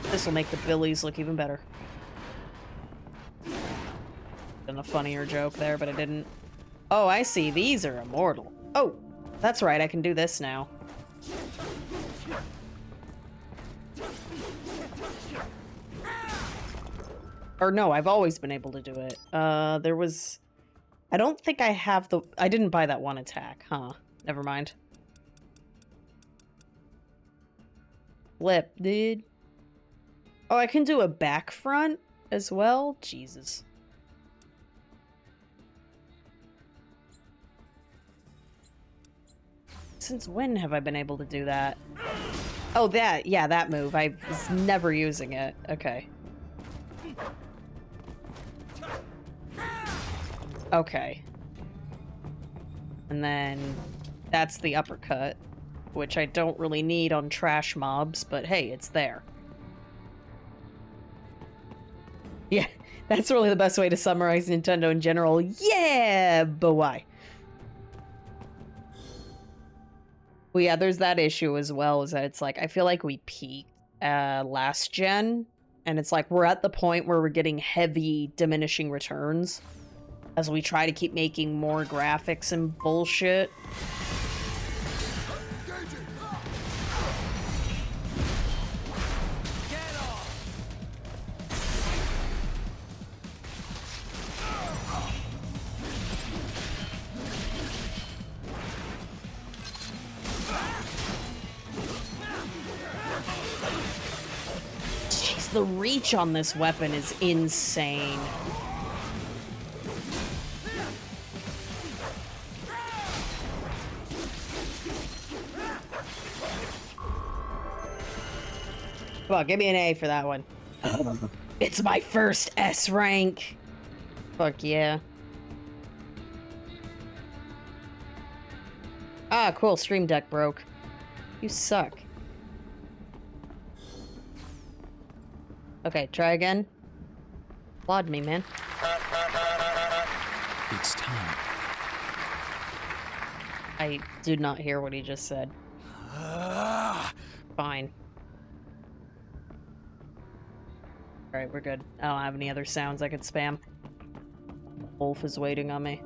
This will make the Billies look even better. Done a funnier joke there, but I didn't. Oh, I see, these are immortal. Oh, that's right, I can do this now. Or no, I've always been able to do it. There was... I don't think I have the... I didn't buy that one attack, huh? Never mind. Flip, dude. Oh, I can do a back front as well? Jesus. Since when have I been able to do that? Oh, that. Yeah, that move. I was never using it. Okay. Okay. And then that's the uppercut, which I don't really need on trash mobs, but hey, it's there. Yeah, that's really the best way to summarize Nintendo in general. Yeah, but why? Well, yeah, there's that issue as well, is that it's like, I feel like we peaked last gen, and it's like we're at the point where we're getting heavy diminishing returns as we try to keep making more graphics and bullshit. Jeez, the reach on this weapon is insane. Come on, give me an A for that one. It's my first S rank. Fuck yeah. Ah, cool. Stream Deck broke. You suck. Okay, try again. Applaud me, man. It's time. I did not hear what he just said. Fine. Alright, we're good. I don't have any other sounds I could spam. Wolf is waiting on me.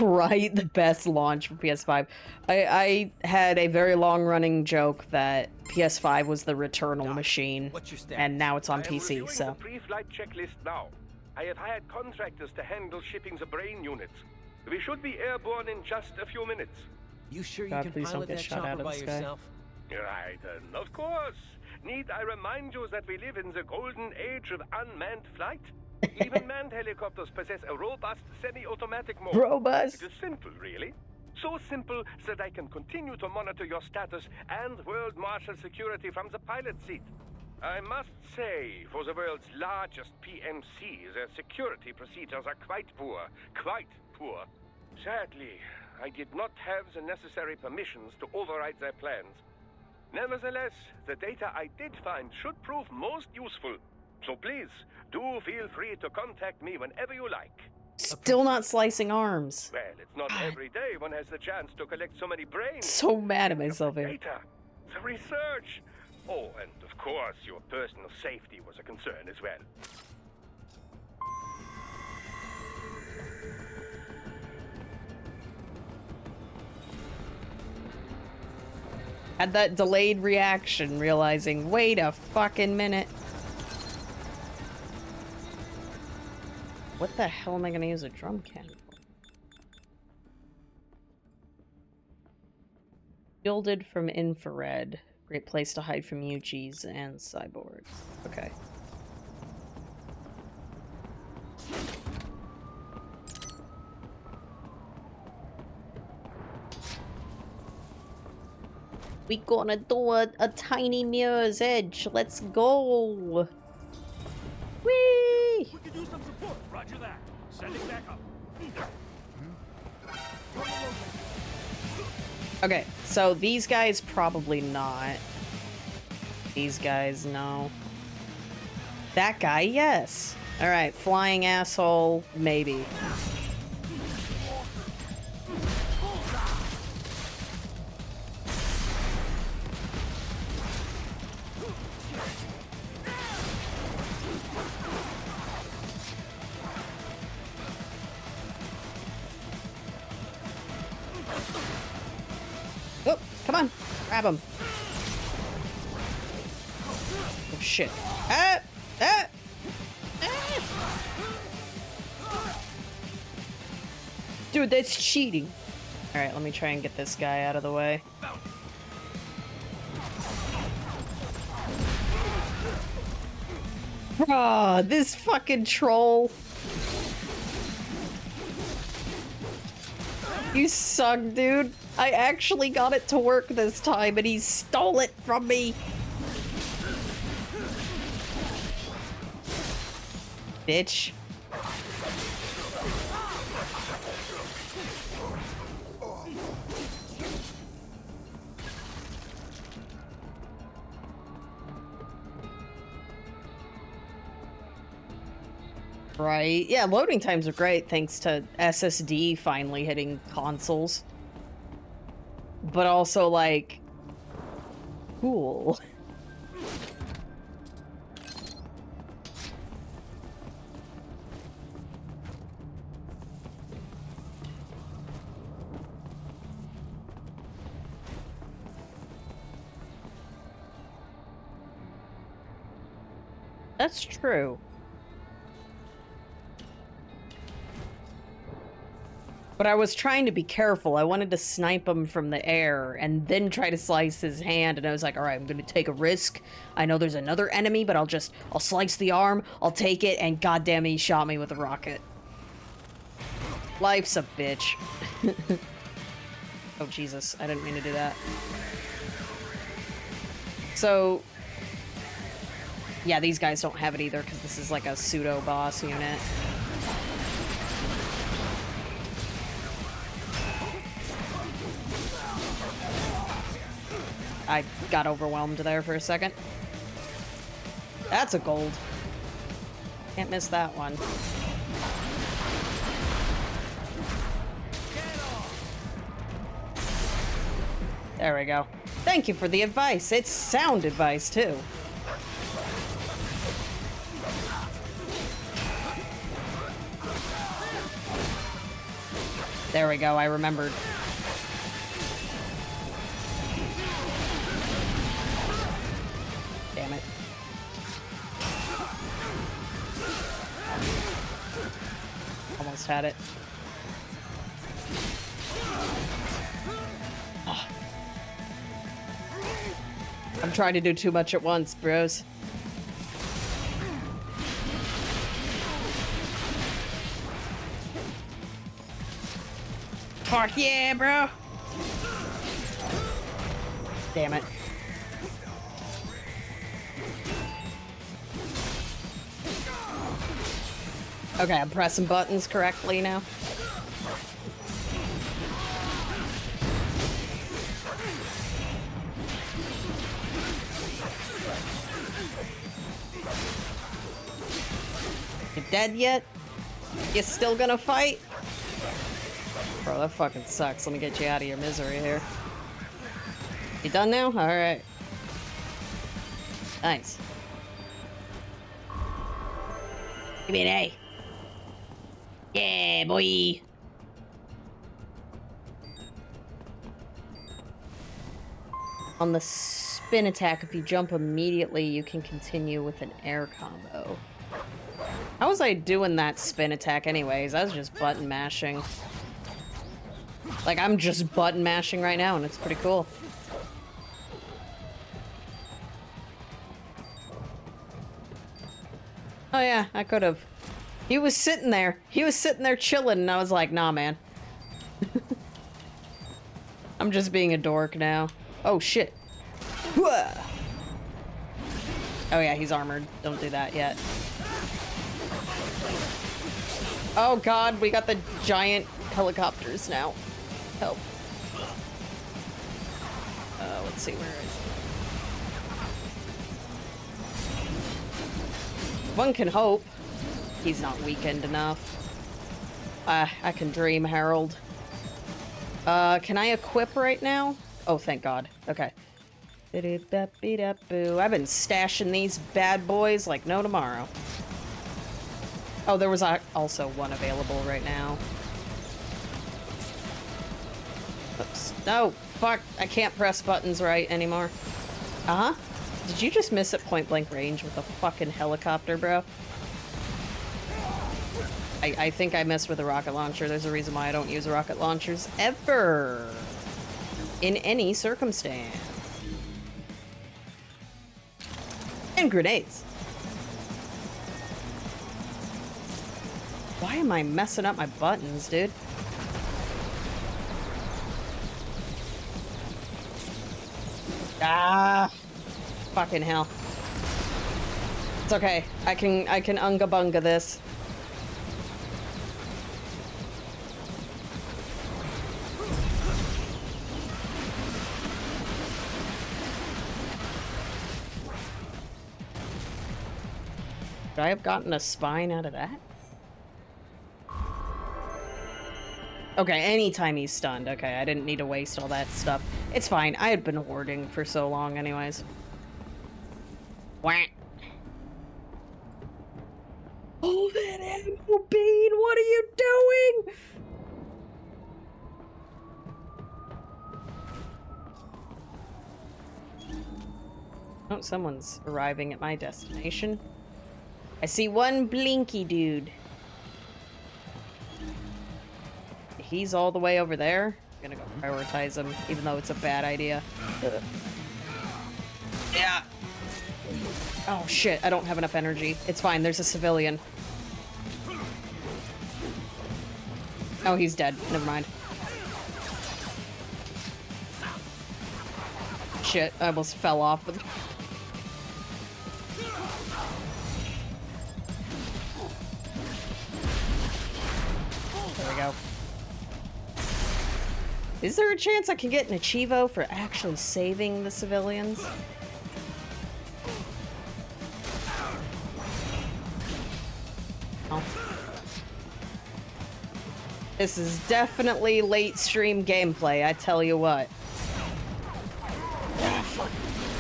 Right, the best launch for PS5. I had a very long-running joke that PS5 was the Returnal machine, and now it's on PC, so... I am reviewing the pre-flight checklist now. I have hired contractors to handle shipping the brain units. We should be airborne in just a few minutes. You sure you God, can please don't pilot get that shot out chopper of by the sky. yourself? Right, of course. Need I remind you that we live in the golden age of unmanned flight? Even manned helicopters possess a robust semi-automatic mode. Robust? It is simple, really. So simple that I can continue to monitor your status and world marshal security from the pilot seat. I must say, for the world's largest PMC, their security procedures are quite poor. Quite poor. Sadly, I did not have the necessary permissions to override their plans. Nevertheless, the data I did find should prove most useful. So please, do feel free to contact me whenever you like. Still not slicing arms. Well, it's not every day one has the chance to collect so many brains. So mad at myself here. Data, the research. Oh, and of course, your personal safety was a concern as well. Had that delayed reaction, realizing, wait a fucking minute. What the hell am I gonna use a drum cannon for? Shielded from infrared. Great place to hide from UGs and cyborgs. Okay. We gonna do a tiny mirror's edge. Let's go. Whee! We could use some support. Roger that. Sending back up. Okay, so these guys probably not. These guys, no. That guy, yes. Alright, flying asshole, maybe. Oh, come on. Grab him. Oh, shit. Ah! Ah! Ah! Dude, that's cheating. Alright, let me try and get this guy out of the way. Bruh, this fucking troll. You suck, dude. I actually got it to work this time, and he stole it from me. Bitch. Right. Yeah, loading times are great thanks to SSD finally hitting consoles. But also, like, cool. That's true. But I was trying to be careful. I wanted to snipe him from the air and then try to slice his hand. And I was like, all right, I'm going to take a risk. I know there's another enemy, but I'll slice the arm. I'll take it. And goddamn, he shot me with a rocket. Life's a bitch. Oh, Jesus. I didn't mean to do that. So, yeah, these guys don't have it either because this is like a pseudo boss unit. I got overwhelmed there for a second. That's a gold. Can't miss that one. There we go. Thank you for the advice. It's sound advice, too. There we go, I remembered. Damn it. Almost had it. Oh. I'm trying to do too much at once, bros. Fuck yeah, bro! Damn it. Okay, I'm pressing buttons correctly now. You dead yet? You still gonna fight? Bro, that fucking sucks. Let me get you out of your misery here. You done now? Alright. Nice. Give me an A. Yeah, boy. On the spin attack, if you jump immediately, you can continue with an air combo. How was I doing that spin attack anyways? I was just button mashing. Like, I'm just button mashing right now, and it's pretty cool. Oh yeah, I could have. He was sitting there. He was sitting there chilling, and I was like, nah, man. I'm just being a dork now. Oh, shit. Whoa. Oh yeah, he's armored. Don't do that yet. Oh god, we got the giant helicopters now. Help. Let's see, where is it? One can hope. He's not weakened enough. I can dream, Harold. Can I equip right now? Oh, thank God. Okay. I've been stashing these bad boys like no tomorrow. Oh, there was also one available right now. Oops. No, fuck. I can't press buttons right anymore. Uh-huh. Did you just miss at point blank range with a fucking helicopter, bro? I think I missed with a rocket launcher. There's a reason why I don't use rocket launchers ever. In any circumstance. And grenades. Why am I messing up my buttons, dude? Ah, fucking hell. It's okay. I can unga bunga this. Could I have gotten a spine out of that? Okay, anytime he's stunned. Okay, I didn't need to waste all that stuff. It's fine. I had been hoarding for so long anyways. Wah. Oh, that ammo bean! What are you doing? Oh, someone's arriving at my destination. I see one blinky dude. He's all the way over there. I'm gonna go prioritize him, even though it's a bad idea. Yeah. Oh shit, I don't have enough energy. It's fine, there's a civilian. Oh, he's dead. Never mind. Shit, I almost fell off with... There we go. Is there a chance I can get an Achievo for actually saving the civilians? now. This is definitely late stream gameplay, I tell you what. Ah, fuck.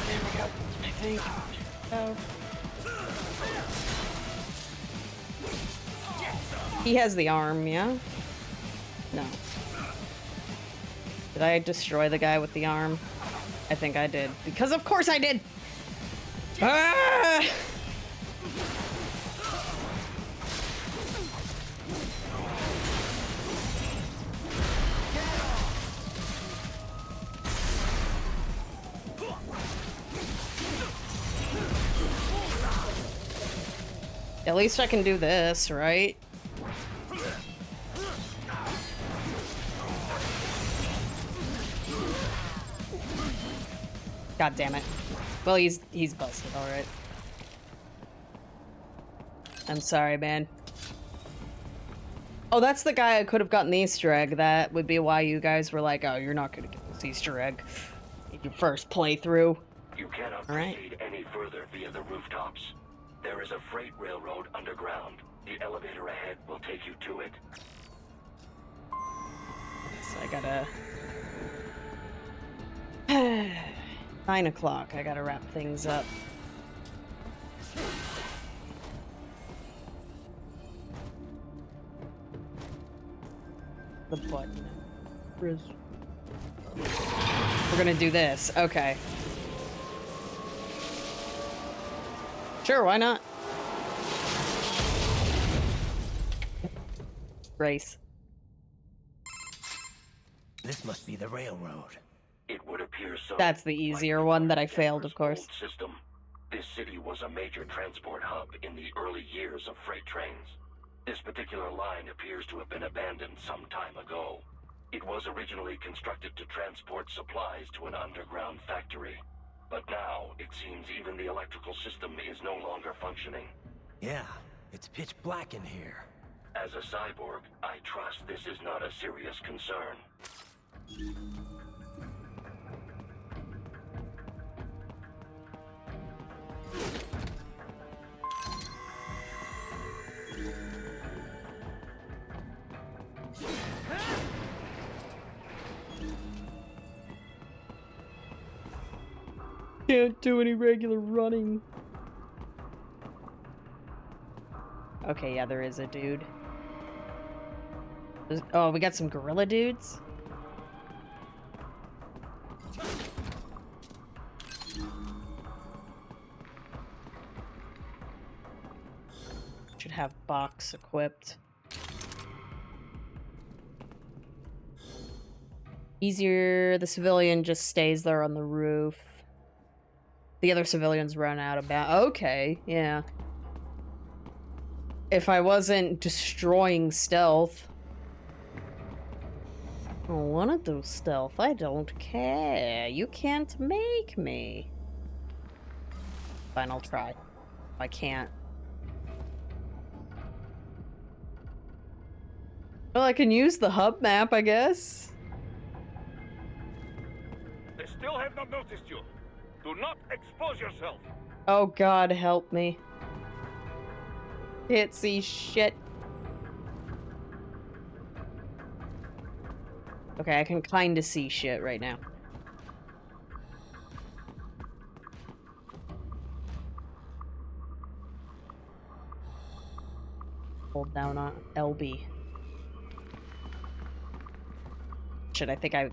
There we go, I think. Oh. He has the arm, yeah? No. Did I destroy the guy with the arm? I think I did. Because of course I did! Ah! At least I can do this, right? God damn it. Well, he's busted, alright. I'm sorry, man. Oh, that's the guy I could have gotten the Easter egg. That would be why you guys were like, oh, you're not gonna get this Easter egg in your first playthrough. You cannot proceed any further via the rooftops. There is a freight railroad underground. The elevator ahead will take you to it. So I gotta... 9 o'clock. I gotta wrap things up. The button. We're gonna do this. Okay. Sure, why not? Race. This must be the railroad. It would appear so. That's the easier one that I failed, of course. System. This city was a major transport hub in the early years of freight trains. This particular line appears to have been abandoned some time ago. It was originally constructed to transport supplies to an underground factory. But now, it seems even the electrical system is no longer functioning. Yeah, it's pitch black in here. As a cyborg, I trust this is not a serious concern. Can't do any regular running. Okay, yeah, there is a dude. Oh, we got some gorilla dudes? Should have box equipped. Easier, the civilian just stays there on the roof. The other civilians run out of bounds. Okay, yeah. If I wasn't destroying stealth. I want to do stealth. I don't care. You can't make me. Fine, I'll try. I can't. Well, I can use the hub map, I guess. They still have not noticed you. Do not expose yourself. Oh God, help me. Can't see shit. Okay, I can kinda see shit right now. Hold down on LB. Shit, I think I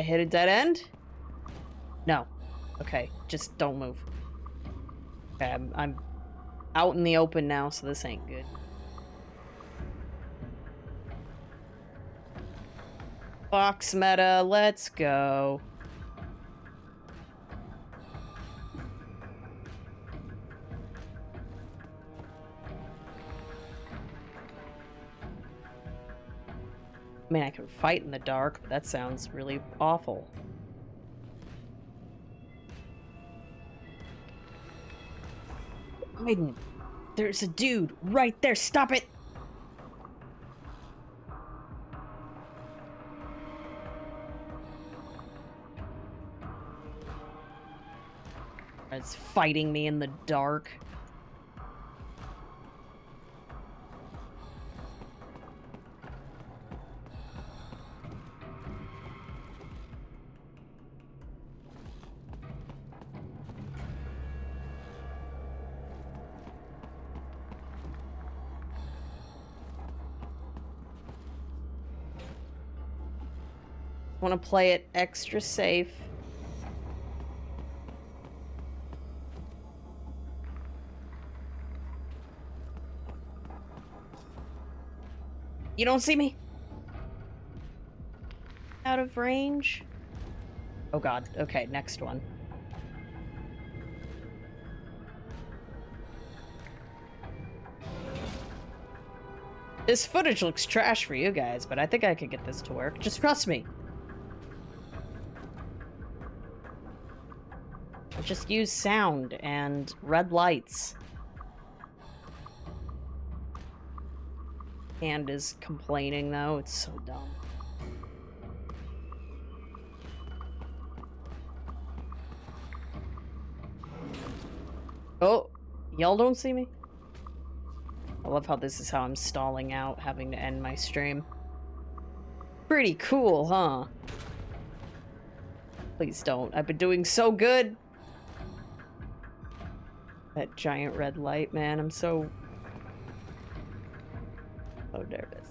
hit a dead end? No. Okay, just don't move. Okay, I'm out in the open now, so this ain't good. Box meta, let's go. I mean, I can fight in the dark, but that sounds really awful. Biden, there's a dude right there. Stop it. It's fighting me in the dark. Want to play it extra safe. You don't see me? Out of range? Oh god. Okay, next one. This footage looks trash for you guys, but I think I could get this to work. Just trust me. I just use sound and red lights. Hand is complaining though, it's so dumb. Oh, y'all don't see me? I love how this is how I'm stalling out, having to end my stream. Pretty cool, huh? Please don't. I've been doing so good. That giant red light, man. I'm so... Oh, there it is.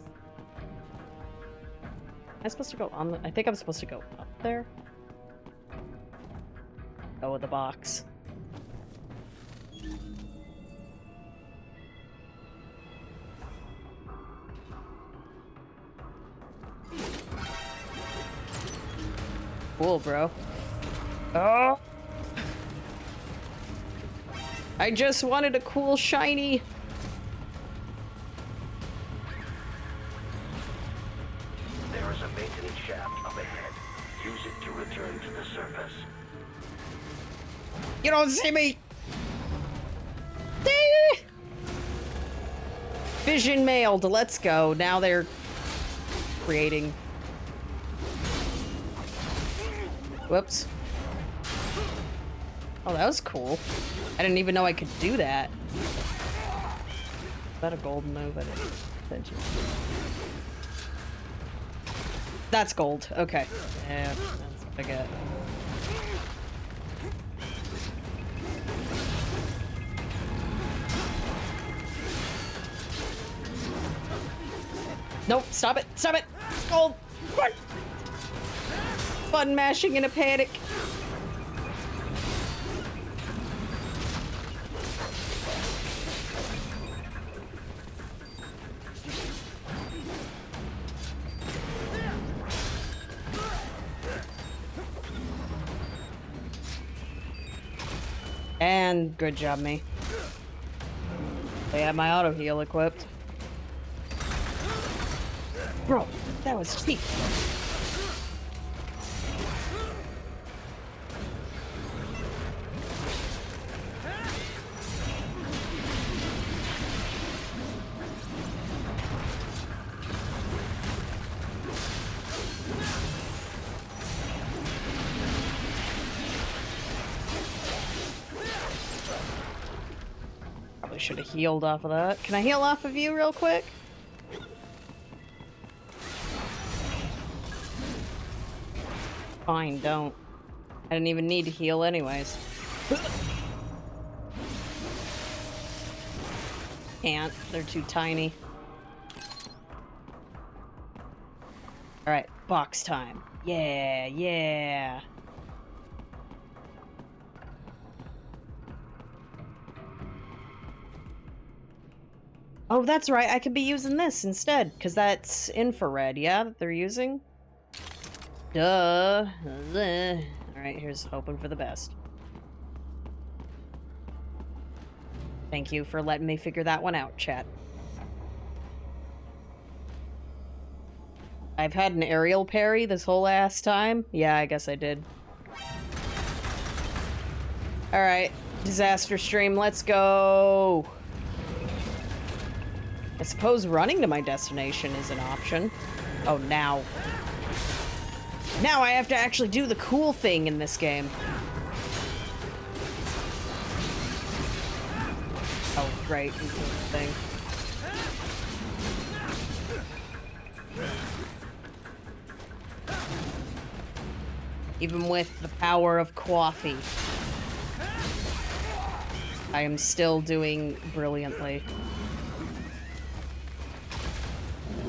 Am I supposed to go on the... I think I'm supposed to go up there. Go with the box. Cool, bro. Oh! I just wanted a cool shiny. There is a maintenance shaft up ahead. Use it to return to the surface. You don't see me! Vision mailed. Let's go. Now they're creating... Whoops. Oh, that was cool. I didn't even know I could do that. Is that a gold move? I didn't pay attention. That's gold. Okay. Yeah, that's what I get. Nope, stop it! Stop it! It's gold! What? Button mashing in a panic. And good job, me. They have my auto heal equipped. Bro, that was cheap. Probably should have healed off of that. Can I heal off of you real quick? Fine, don't. I didn't even need to heal anyways. Can't. They're too tiny. Alright, box time. Yeah, yeah. Oh, that's right. I could be using this instead, because that's infrared, yeah, that they're using? Duh. Alright, here's hoping for the best. Thank you for letting me figure that one out, chat. I've had an aerial parry this whole ass time. Yeah, I guess I did. Alright, disaster stream, let's go! I suppose running to my destination is an option. Oh, now. Now I have to actually do the cool thing in this game. Oh, great. He's doing the thing. Even with the power of coffee, I am still doing brilliantly.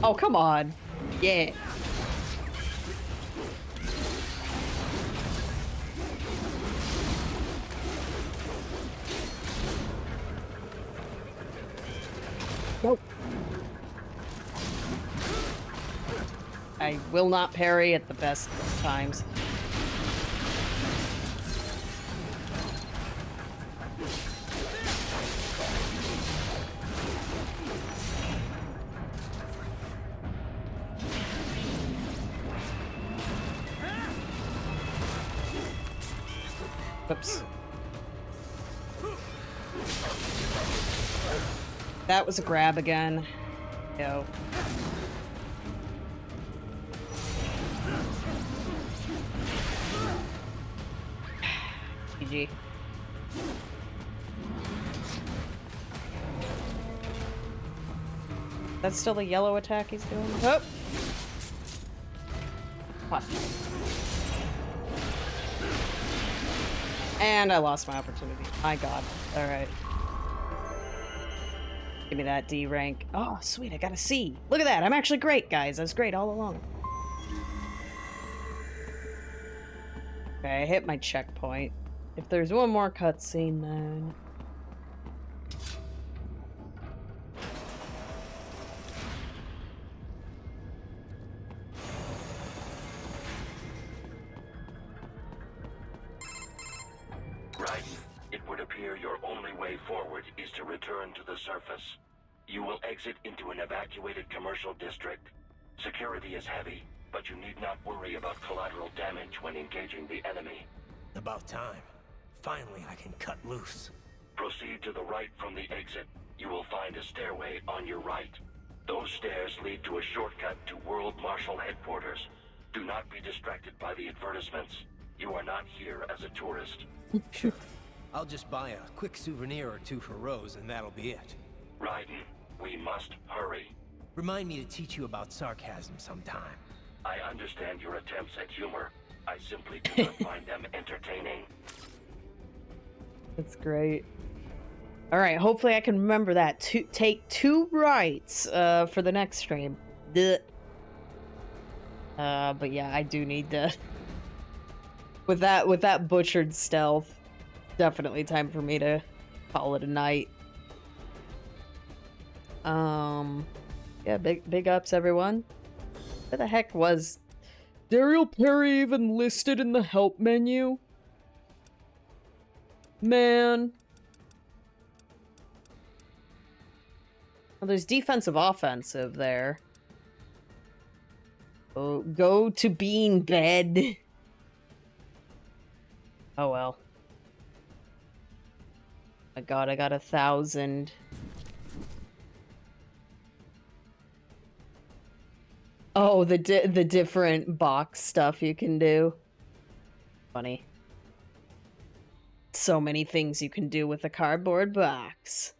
Oh, come on. Yeah. I will not parry at the best of times. Oops. That was a grab again. Go. GG. That's still the yellow attack he's doing? Oh! What? And I lost my opportunity. My god. Alright. Give me that D rank. Oh, sweet, I got a C. Look at that, I'm actually great, guys. I was great all along. Okay, I hit my checkpoint. If there's one more cutscene, then... Right. It would appear your only way forward is to return to the surface. You will exit into an evacuated commercial district. Security is heavy, but you need not worry about collateral damage when engaging the enemy. About time. Finally, I can cut loose. Proceed to the right from the exit. You will find a stairway on your right. Those stairs lead to a shortcut to World Marshal Headquarters. Do not be distracted by the advertisements. You are not here as a tourist. Sure. I'll just buy a quick souvenir or two for Rose, and that'll be it. Raiden, we must hurry. Remind me to teach you about sarcasm sometime. I understand your attempts at humor. I simply do not find them entertaining. That's great. Alright, hopefully I can remember that. Take 2 rights for the next stream. Duh. But yeah, I do need to... With that butchered stealth, definitely time for me to call it a night. Yeah, big ups, everyone. Where the heck was Daryl Perry even listed in the help menu? Man. Well, there's defensive offensive there. Oh, go to bean bed. Oh well. My god, I got 1,000. Oh, the different box stuff you can do. Funny. So many things you can do with a cardboard box.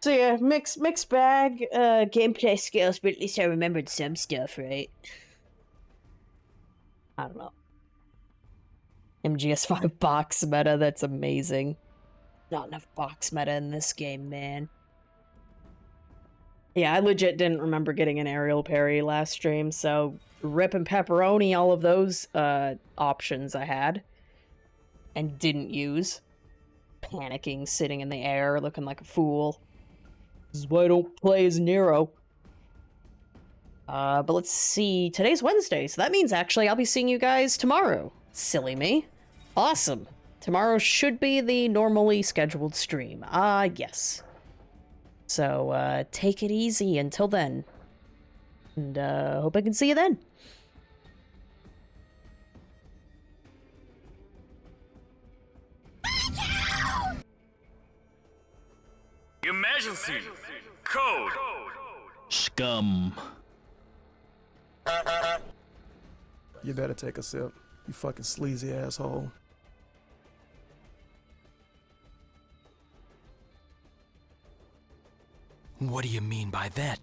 So yeah, mixed bag, gameplay skills, but at least I remembered some stuff, right? I don't know. MGS5 box meta, that's amazing. Not enough box meta in this game, man. Yeah, I legit didn't remember getting an aerial parry last stream, so rip and pepperoni all of those options I had. And didn't use. Panicking, sitting in the air, looking like a fool. This is why I don't play as Nero. But let's see. Today's Wednesday, so that means actually I'll be seeing you guys tomorrow. Silly me. Awesome. Tomorrow should be the normally scheduled stream. Yes. So, take it easy until then. And, hope I can see you then. Emergency! Code! Scum. You better take a sip, you fucking sleazy asshole. What do you mean by that,